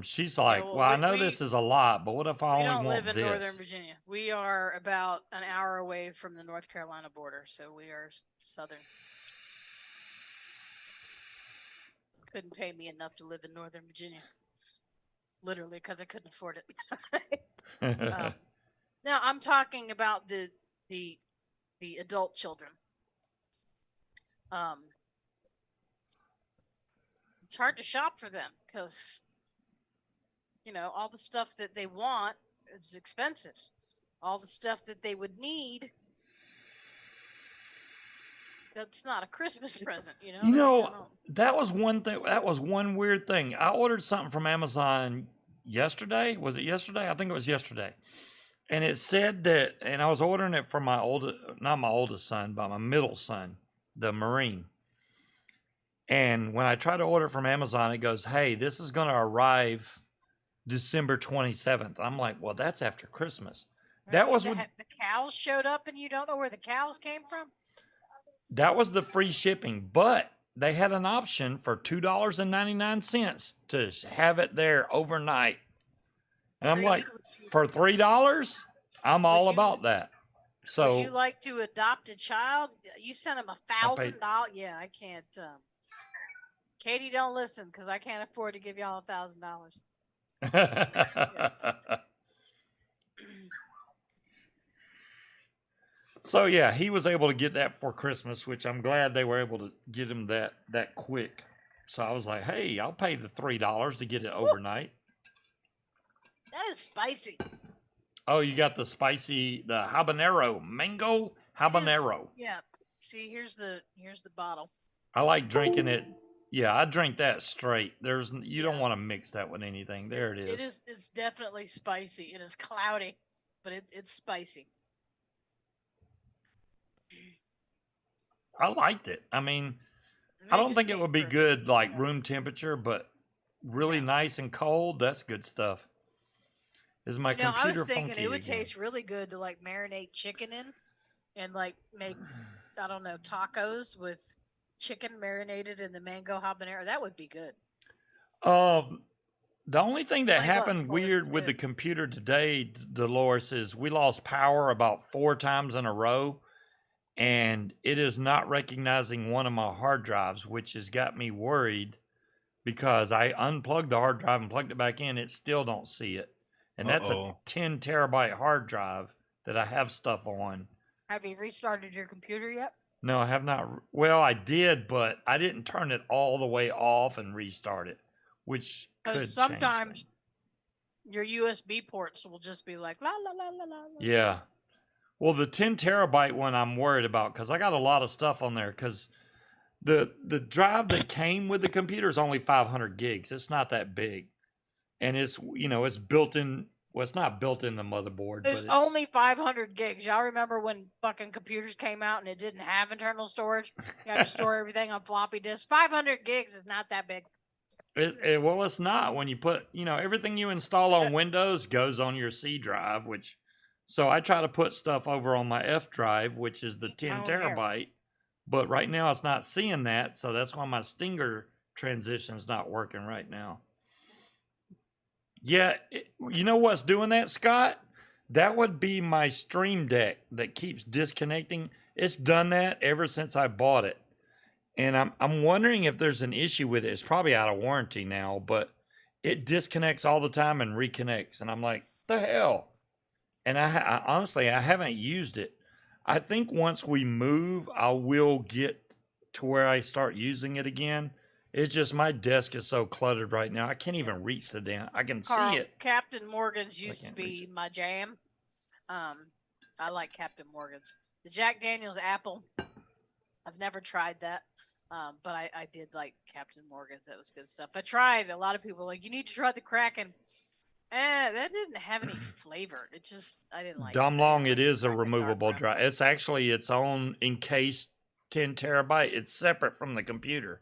She's like, well, well, I know this is a lot, but what if I We only don't want live in this? Northern Virginia. We are about an hour away from the North Carolina border, so we are southern. Couldn't pay me enough to live in Northern Virginia. Literally, because I couldn't afford it. Now I'm talking about the adult children. It's hard to shop for them because all the stuff that they want is expensive. All the stuff that they would need that's not a Christmas present, you know. You I know, don't- that was one thing. That was one weird thing. I ordered something from Amazon yesterday. Was it yesterday? I think it was yesterday. And it said that, and I was ordering it for my oldest, not my oldest son, but my middle son, the Marine. And when I try to order it from Amazon, it goes, "Hey, this is going to arrive December 27th." I'm like, "Well, that's after Christmas." That was what, the cows showed up, and you don't know where the cows came from. that was the free shipping, but they had an option for $2.99 to have it there overnight. And I'm like, for $3, I'm all you- about that. So Would you like to adopt a child? You sent him $1,000. Yeah, I can't. Katie, don't listen, because I can't afford to give y'all $1,000. So yeah, he was able to get that for Christmas, which I'm glad they were able to get him that quick. So I was like, "Hey, I'll pay the $3 to get it overnight." That is spicy. Oh, you got the habanero, mango habanero. Yeah. See, here's the bottle. I like drinking it. Yeah, I drink that straight. You don't want to mix that with anything. There it is. It's definitely spicy. It is cloudy, but it's spicy. I liked it. I mean, I don't think it would be good like room temperature, but really nice and cold. That's good stuff. Is my computer I was thinking funky it would again? taste really good to like marinate chicken in, and like make, I don't know, tacos with chicken marinated in the mango habanero. That would be good. The only thing that My gosh, happened Dolores, weird it's with the good. computer today, Dolores, is we lost power about 4 times in a row, and it is not recognizing one of my hard drives, which has got me worried because I unplugged the hard drive and plugged it back in. It still don't see it. And that's a 10 terabyte hard drive that I have stuff on. Have you restarted your computer yet? No, I have not. Well, I did, but I didn't turn it all the way off and restart it, which could Because change sometimes things. your USB ports will just be like la la la la la. Yeah. Well, the 10 terabyte one I'm worried about because I got a lot of stuff on there because the drive that came with the computer is only 500 gigs. It's not that big. And it's, it's built in. Well, it's not built in the motherboard. There's but it's only 500 gigs. Y'all remember when fucking computers came out and it didn't have internal storage? You had to store everything on floppy disks. 500 gigs is not that big. Well, it's not when you put, everything you install on Windows goes on your C drive, so I try to put stuff over on my F drive, which is the 10 terabyte. But right now it's not seeing that, so that's why my Stinger transition is not working right now. Yeah, you know what's doing that, Scott? That would be my Stream Deck that keeps disconnecting. It's done that ever since I bought it. And I'm wondering if there's an issue with it. It's probably out of warranty now, but it disconnects all the time and reconnects. And I'm like, the hell? And I honestly, I haven't used it. I think once we move, I will get to where I start using it again. It's just my desk is so cluttered right now. I can't even reach the damn. I can Carl, see it. Captain Morgan's used to can't reach be my jam. I like Captain Morgan's. The Jack Daniel's apple, I've never tried that. But I did like Captain Morgan's. That was good stuff. I tried. A lot of people were like, you need to try the Kraken. That didn't have any flavor. It just, I didn't like Dumb it. long, it is a removable drive. It's actually its own encased 10 terabyte. It's separate from the computer.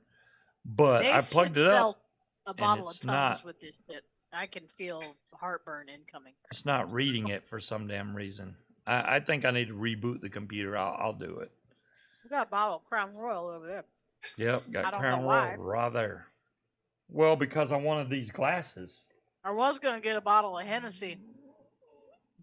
But I plugged it up. A bottle of it's Tums not- with this shit. I can feel heartburn incoming. It's not reading it for some damn reason. I think I need to reboot the computer. I'll do it. We got a bottle of Crown Royal over there. Yep, I got don't Crown know why. Royal right there. Well, because I wanted these glasses. I was gonna get a bottle of Hennessy,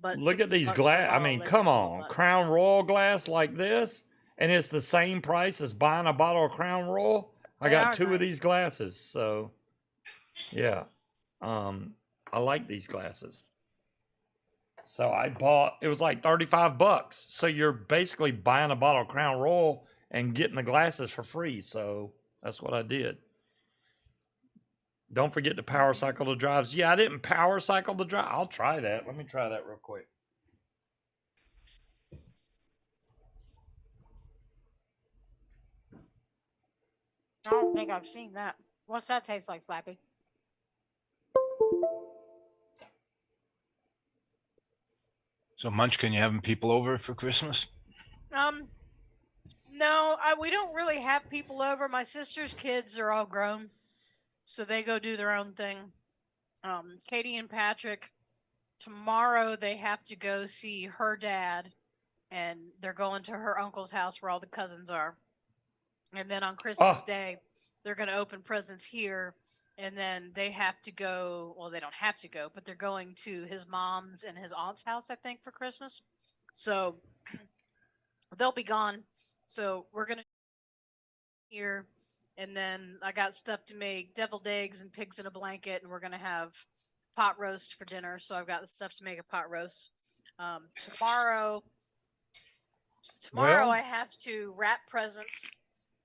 but Look at these glass. I mean, come on, Crown Royal glass like this, and it's the same price as buying a bottle of Crown Royal. I They got are 2 of nice. these glasses, so yeah, I like these glasses. So I bought. It was like $35. So you're basically buying a bottle of Crown Royal and getting the glasses for free. So that's what I did. Don't forget to power cycle the drives. Yeah, I didn't power cycle the drive. I'll try that. Let me try that real quick. I think I've seen that. What's that taste like, Slappy? So, Munchkin, you having people over for Christmas? No, we don't really have people over. My sister's kids are all grown, so they go do their own thing. Katie and Patrick, tomorrow they have to go see her dad, and they're going to her uncle's house where all the cousins are. And then on Christmas Oh. Day, they're going to open presents here, and then they have to go. Well, they don't have to go, but they're going to his mom's and his aunt's house, I think, for Christmas. So they'll be gone. So we're gonna here, and then I got stuff to make deviled eggs and pigs in a blanket, and we're gonna have pot roast for dinner. So I've got the stuff to make a pot roast. Tomorrow Well, I have to wrap presents,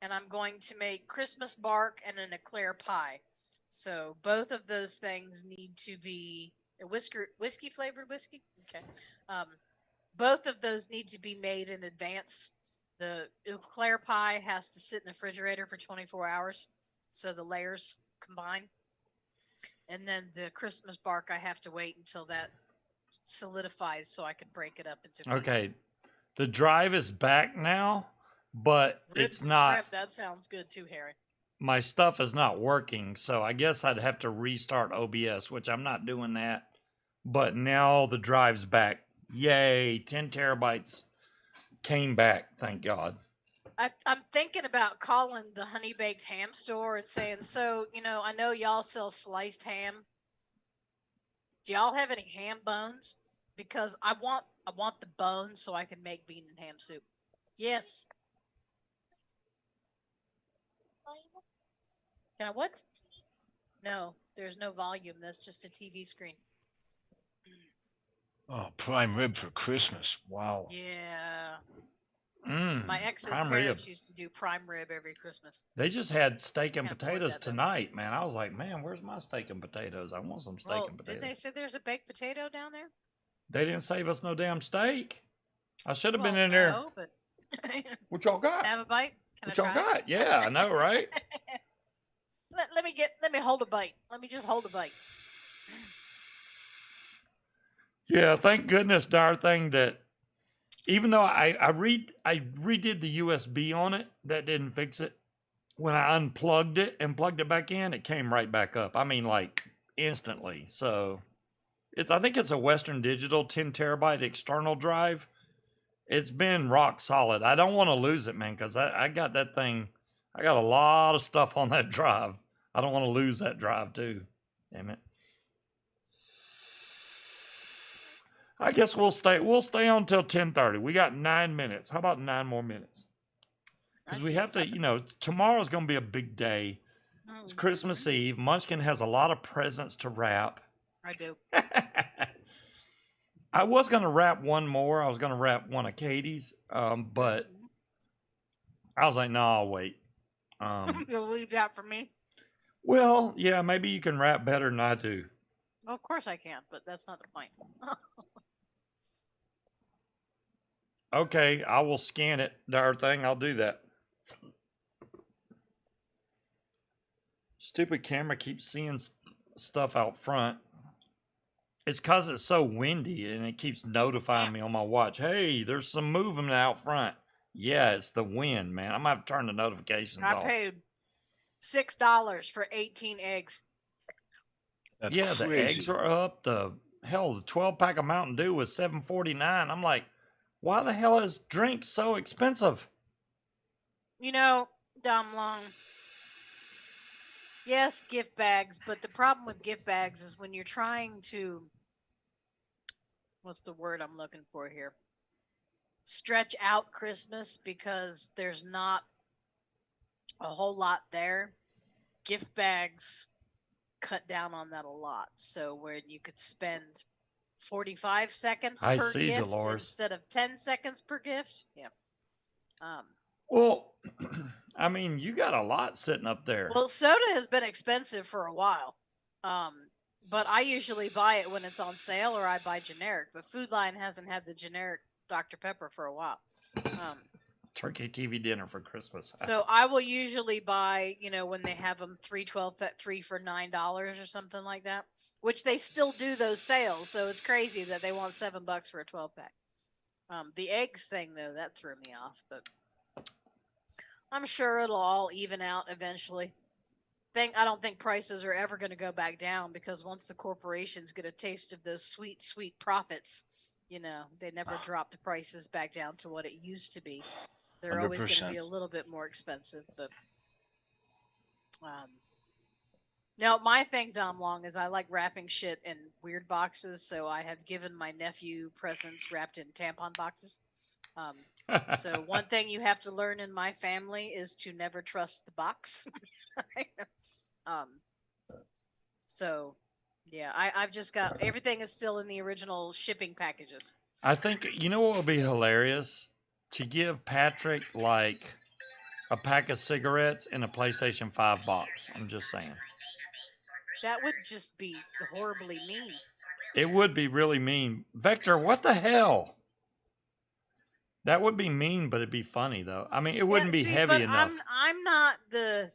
and I'm going to make Christmas bark and an eclair pie. So both of those things need to be a whiskey flavored whiskey. Okay. Both of those need to be made in advance. The eclair pie has to sit in the refrigerator for 24 hours, so the layers combine. And then the Christmas bark, I have to wait until that solidifies so I can break it up into pieces. okay. The drive is back now, but Ribs it's and not. shrimp, that sounds good too, Harry. My stuff is not working, so I guess I'd have to restart OBS, which I'm not doing that. But now the drive's back. Yay, 10 terabytes came back, thank God. I'm thinking about calling the Honey Baked Ham store and saying, so, I know y'all sell sliced ham. Do y'all have any ham bones? Because I want the bones so I can make bean and ham soup. Yes. Can I what? No, there's no volume. That's just a TV screen. Oh, prime rib for Christmas. Wow. Yeah. Mm, My ex's prime parents rib. used to do prime rib every Christmas. They just had steak and Can't afford potatoes that, though. tonight, man. I was like, man, where's my steak and potatoes? I want some steak Well, and did potatoes. they say there's a baked potato down there? They didn't save us no damn steak. I should have been Well, in there. no, but What y'all got? have a bite. Can What I y'all try? got? Yeah, I know, right? Let me hold a bite. Let me just hold a bite. Yeah, thank goodness, darn thing, that even though I redid the USB on it, that didn't fix it. When I unplugged it and plugged it back in, it came right back up. I mean, like instantly. So I think it's a Western Digital 10 terabyte external drive. It's been rock solid. I don't want to lose it, man, because I got that thing. I got a lot of stuff on that drive. I don't want to lose that drive too. Damn it. I guess we'll stay on till 10:30. We got 9 minutes. How about 9 more minutes? Because we have to, tomorrow's going to be a big day. It's Christmas Eve. Munchkin has a lot of presents to wrap. I do. I was going to wrap one more. I was going to wrap one of Katie's, but I was like, no, I'll wait. You'll leave that for me? Well, yeah, maybe you can rap better than I do. Well, of course I can, but that's not the point. Okay, I will scan it, darn thing. I'll do that. Stupid camera keeps seeing stuff out front. It's because it's so windy and it keeps notifying me on my watch. Hey, there's some movement out front. Yeah, it's the wind, man. I'm going to have to turn the notifications off. I paid $6 for 18 eggs. That's yeah, crazy. The eggs are up. The 12-pack of Mountain Dew was $7.49. I'm like, why the hell is drink so expensive? Dumb long. Yes, gift bags, but the problem with gift bags is when you're trying to, what's the word I'm looking for here? Stretch out Christmas because there's not a whole lot there. Gift bags cut down on that a lot. So where you could spend 45 seconds per gift Dolores. instead of 10 seconds per gift. Yeah. Well, I mean, you got a lot sitting up there. Well, soda has been expensive for a while. But I usually buy it when it's on sale or I buy generic. But Food Lion hasn't had the generic Dr. Pepper for a while. turkey TV dinner for Christmas. So I will usually buy, you know, when they have them 312 3 for $9 or something like that, which they still do those sales. So it's crazy that they want $7 for a 12-pack. The eggs thing though, that threw me off, but I'm sure it'll all even out eventually. I don't think prices are ever going to go back down, because once the corporations get a taste of those sweet, sweet profits, you know, they never drop the prices back down to what it used to be. They're always going to be a 100%. little bit more expensive, but now my thing, Dom Long, is I like wrapping shit in weird boxes, so I have given my nephew presents wrapped in tampon boxes. So one thing you have to learn in my family is to never trust the box. So yeah, I've just got everything is still in the original shipping packages. I think, you know what would be hilarious? To give Patrick like a pack of cigarettes in a PlayStation 5 box. I'm just saying. That would just be horribly mean. It would be really mean. Vector, what the hell? That would be mean, but it'd be funny though. I mean, it wouldn't be heavy but enough. I'm not the.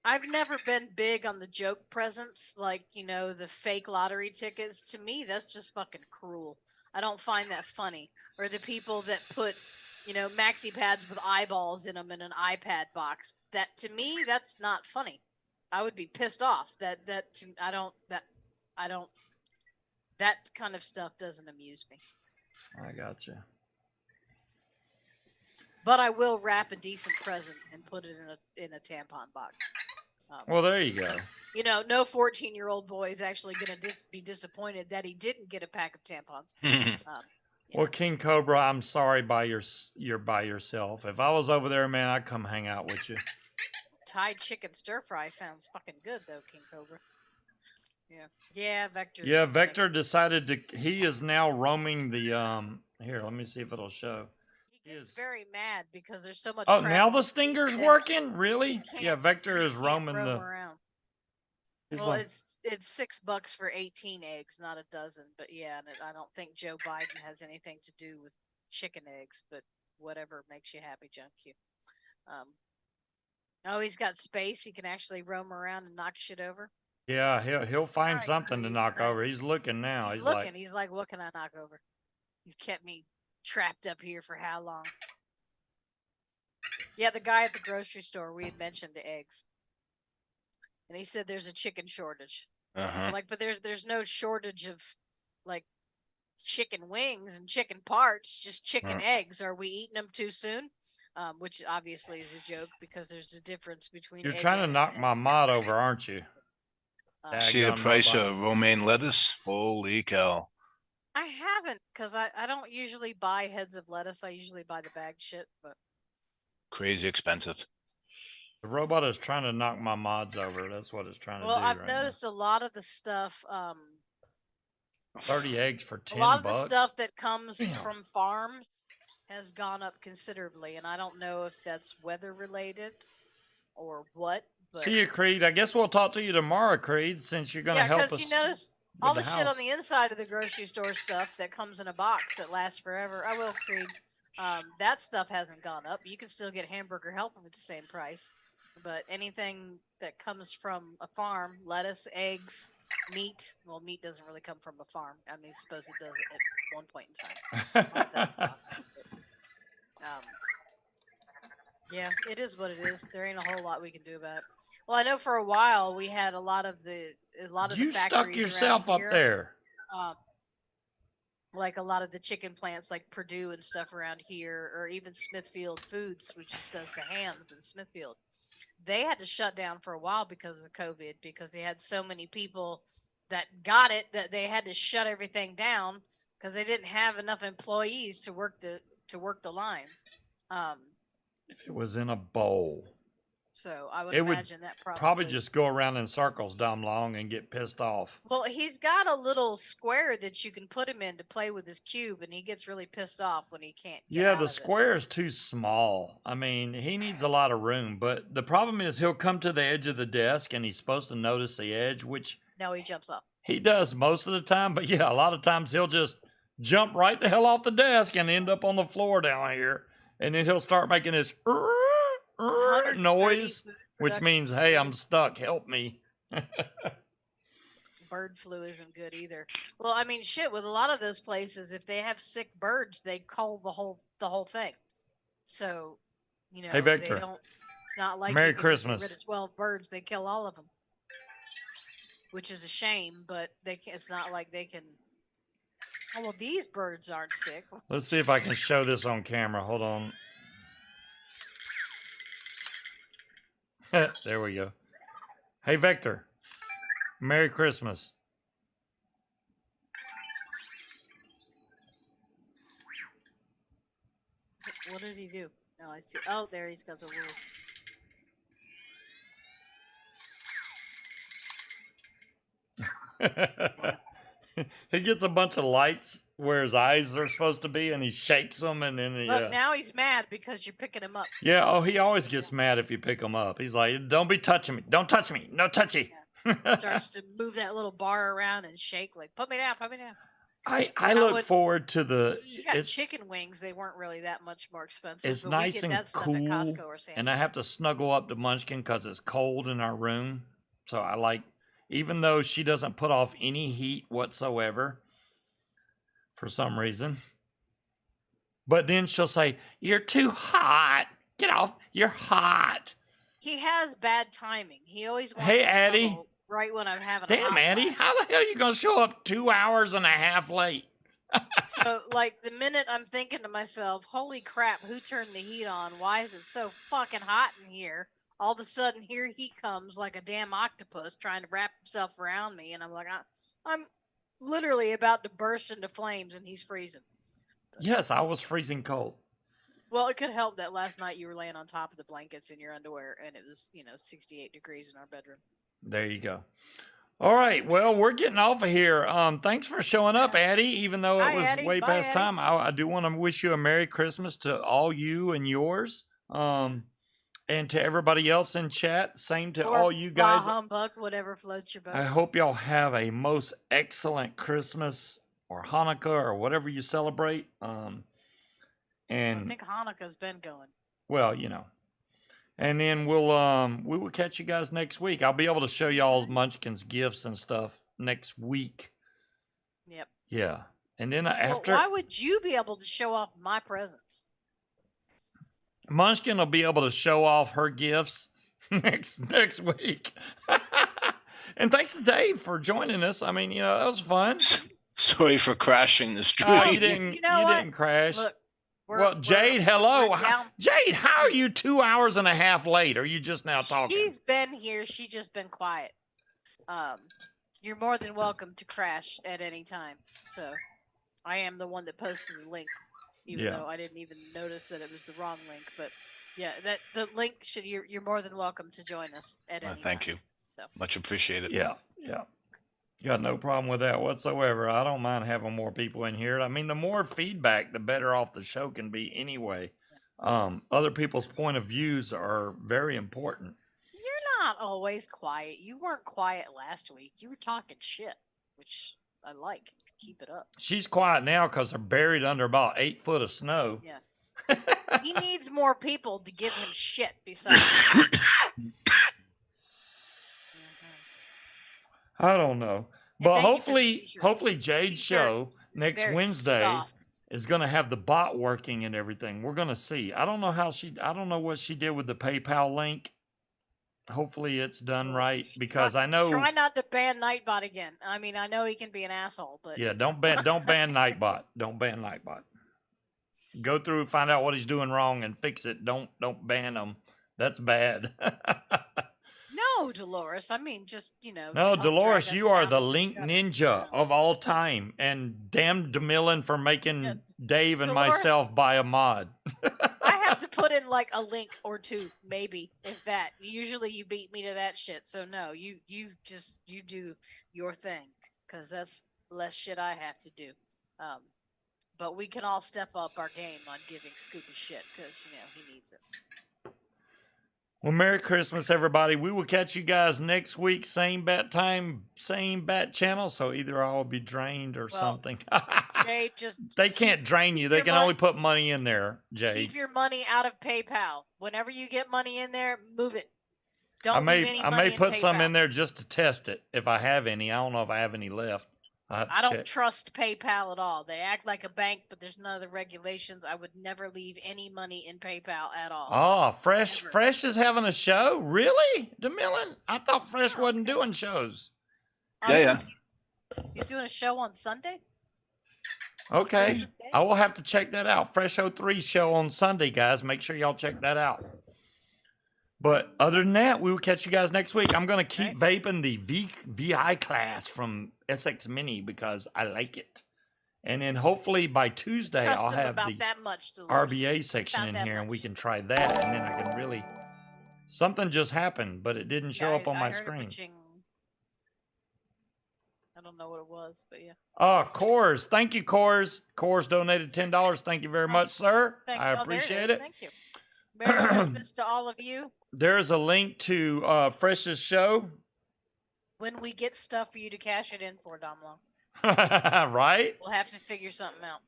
I've never been big on the joke presents, like, you know, the fake lottery tickets. To me, that's just fucking cruel. I don't find that funny. Or the people that put, you know, maxi pads with eyeballs in them in an iPad box. That, to me, that's not funny. I would be pissed off. That kind of stuff doesn't amuse me. I got you. But I will wrap a decent present and put it in a tampon box. Well, there you go. You know, no 14-year-old boy is actually going to be disappointed that he didn't get a pack of tampons. Yeah. Well, King Cobra, I'm sorry you're by yourself. If I was over there, man, I'd come hang out with you. Thai chicken stir fry sounds fucking good, though, King Cobra. Yeah. Yeah, Vector. Yeah, Vector decided he is now roaming the, here, let me see if it'll show. He gets very mad because there's so much. Oh, crap now in the sea stinger's that working? Really? Yeah, Vector he is can't roaming roam the. around. He's Well, like, it's $6 for 18 eggs, not a dozen. But yeah, and I don't think Joe Biden has anything to do with chicken eggs. But whatever makes you happy, Junk you. Oh, he's got space. He can actually roam around and knock shit over. yeah, he'll find Alright, something to Creed, knock right. over. He's looking now. He's Like, looking. He's like, what can I knock over? You've kept me trapped up here for how long? Yeah, the guy at the grocery store, we had mentioned the eggs. And he said there's a chicken shortage. Like, but there's no shortage of, like, chicken wings and chicken parts, just chicken eggs. Are we eating them too soon? Which obviously is a joke, because there's a difference between you're egg trying to and- knock and my mod over, aren't you? See the Daggone price nobody. of romaine lettuce? Holy cow. I haven't, because I don't usually buy heads of lettuce. I usually buy the bagged shit, but Crazy expensive. The robot is trying to knock my mods over. That's what it's trying to do. I've right noticed a lot of the stuff, 30 eggs for 10 a lot of bucks. the stuff that comes Damn. from farms has gone up considerably, and I don't know if that's weather related or what. But See you, Creed. I guess we'll talk to you tomorrow, Creed, since you're going to yeah, help us. because you notice with all the the shit house. on the inside of the grocery store stuff that comes in a box that lasts forever. I will, Creed. That stuff hasn't gone up. You can still get hamburger helper for the same price. But anything that comes from a farm, lettuce, eggs, meat. Well, meat doesn't really come from a farm. I mean, I suppose it does at one point in time. That's gone. Yeah, it is what it is. There ain't a whole lot we can do about it. Well, I know for a while we had a lot of the You factories stuck yourself around up here, there. like a lot of the chicken plants, like Purdue and stuff around here, or even Smithfield Foods, which does the hams in Smithfield. They had to shut down for a while because of COVID, because they had so many people that got it that they had to shut everything down because they didn't have enough employees to work the lines. If it was in a bowl, So I would it would imagine that probably just go around in circles dumb long and get pissed off. Well, he's got a little square that you can put him in to play with his cube, and he gets really pissed off when he can't. Get Yeah, out the of it. square is too small. I mean, he needs a lot of room, but the problem is he'll come to the edge of the desk and he's supposed to notice the edge, which No, he jumps off. he does most of the time. But yeah, a lot of times he'll just jump right the hell off the desk and end up on the floor down here. and then he'll start making this 130 noise, food which production means, hey, I'm standards. stuck. Help me. Bird flu isn't good either. Well, I mean, shit. With a lot of those places, if they have sick birds, they cull the whole thing. So, you Hey, know, they Victor. don't. It's not like Merry you can just get Christmas. rid of 12 birds. They kill all of them, which is a shame. But they can, it's not like they can. Oh well, these birds aren't sick. Let's see if I can show this on camera. Hold on. There we go. Hey, Victor. Merry Christmas. What did he do? No, I see. Oh, there he's got the little. He gets a bunch of lights where his eyes are supposed to be, and he shakes them, and then Look, now he's mad because you're picking him up. yeah. Oh, he always gets mad if you pick him up. He's like, "Don't be touching me! Don't touch me! No touchy!" Starts to move that little bar around and shake like, "Put me down, put me down." I Now look what- forward to the. You got It's chicken wings; they weren't really that much more expensive. it's but nice we get and that stuff cool, at Costco or Sam's. and I have to snuggle up to Munchkin because it's cold in our room. So I like, even though she doesn't put off any heat whatsoever, for some reason. But then she'll say, "You're too hot. Get off. You're hot." He has bad timing. He always wants Hey, to Addie. cuddle right when I'm having a Damn, hot Addie, flash. how the hell you gonna show up 2 hours and a half late? So, like, the minute I'm thinking to myself, "Holy crap, who turned the heat on? Why is it so fucking hot in here?" All of a sudden, here he comes like a damn octopus trying to wrap himself around me, and I'm like, I'm literally about to burst into flames, and he's freezing. Yes, I was freezing cold. Well, it could help that last night you were laying on top of the blankets in your underwear, and it was, 68 degrees in our bedroom. There you go. All right, well, we're getting off of here. Thanks for showing up, Addie. Even though it Bye, was Addie. way Bye, past Addie. time, I do want to wish you a Merry Christmas to all you and yours. And to everybody else in chat, same to Or all you guys. bah humbug, whatever floats your boat. I hope y'all have a most excellent Christmas or Hanukkah or whatever you celebrate. I And think Hanukkah's been going. well, and then we will catch you guys next week. I'll be able to show y'all Munchkin's gifts and stuff next week. Yep. Yeah, and then Well, after why would you be able to show off my presents? Munchkin will be able to show off her gifts next week. And thanks to Dave for joining us. I mean, that was fun. Sorry for crashing the stream. Oh, you didn't. You know You what? didn't crash. Look, Well, Jade, hello. we're down- Jade, how are you 2 hours and a half late? Are you just now talking? She's been here. She just been quiet. You're more than welcome to crash at any time. So, I am the one that posted the link, even Yeah. though I didn't even notice that it was the wrong link. But yeah, that the link should. You're more than welcome to join us at any Thank time. you. So Much appreciated. Yeah. Got no problem with that whatsoever. I don't mind having more people in here. I mean, the more feedback, the better off the show can be anyway. Other people's point of views are very important. you're not always quiet. You weren't quiet last week. You were talking shit, which I like. Keep it up. She's quiet now because they're buried under about 8 foot of snow. Yeah. He needs more people to give him shit besides. I don't know. And But thank you for the t-shirt. hopefully Jade's T-shirt show is next very Wednesday soft. is going to have the bot working and everything. We're going to see. I don't know what she did with the PayPal link. Hopefully it's done right because I know. Try not to ban Nightbot again. I mean, I know he can be an asshole, but Yeah, don't ban Nightbot. Don't ban Nightbot. Go through, find out what he's doing wrong, and fix it. Don't ban him. That's bad. no, Dolores. I mean, just to No, help Dolores, drag us you are down the the link track. ninja of all time, and damn DeMillan for making Yeah, Dave and Dolores- myself buy a mod. I have to put in like a link or two, maybe, if that. Usually you beat me to that shit. So no, you do your thing, because that's less shit I have to do. But we can all step up our game on giving Scuba shit, because he needs it. Well, Merry Christmas, everybody. We will catch you guys next week, same bat time, same bat channel. So either I'll be drained or Well, something. Jay, just They can't drain you. They your can mon- only put money in there, Jay. keep your money out of PayPal. Whenever you get money in there, move it. Don't I leave may any I money may in put some PayPal. in there just to test it if I have any. I don't know if I have any left. I don't trust PayPal at all. They act like a bank, but there's none of the regulations. I would never leave any money in PayPal at all. Oh, Fresh Never. Fresh is having a show? Really? DeMillan? I thought Fresh Oh, wasn't okay. doing shows. Yeah. He's doing a show on Sunday? Okay. Christmas Day? I will have to check that out. Fresh 03 show on Sunday, guys. Make sure y'all check that out. But other than that, we will catch you guys next week. I'm going to keep vaping the VI class from SX Mini because I like it. And then hopefully by Tuesday, Trust I'll him have about the that much, Dolores. RBA section About in that here and we much. can try that. And then I can really... Something just happened, but it didn't show up on my I heard a screen. pitching. I don't know what it was, but yeah. Oh, Coors. Thank you, Coors. Coors donated $10. Thank you very much, sir. I There appreciate is. it. Thank you. Merry Christmas to all of you. There's a link to Fresh's show. When we get stuff for you to cash it in for, Domlo, Right? we'll have to figure something out.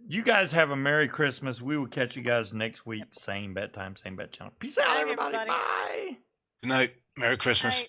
You guys have a Merry Christmas. We will catch you guys next week. Same bat time, same bat channel. Peace out, Night, everybody. everybody. Bye. Good night. Merry Christmas. Night.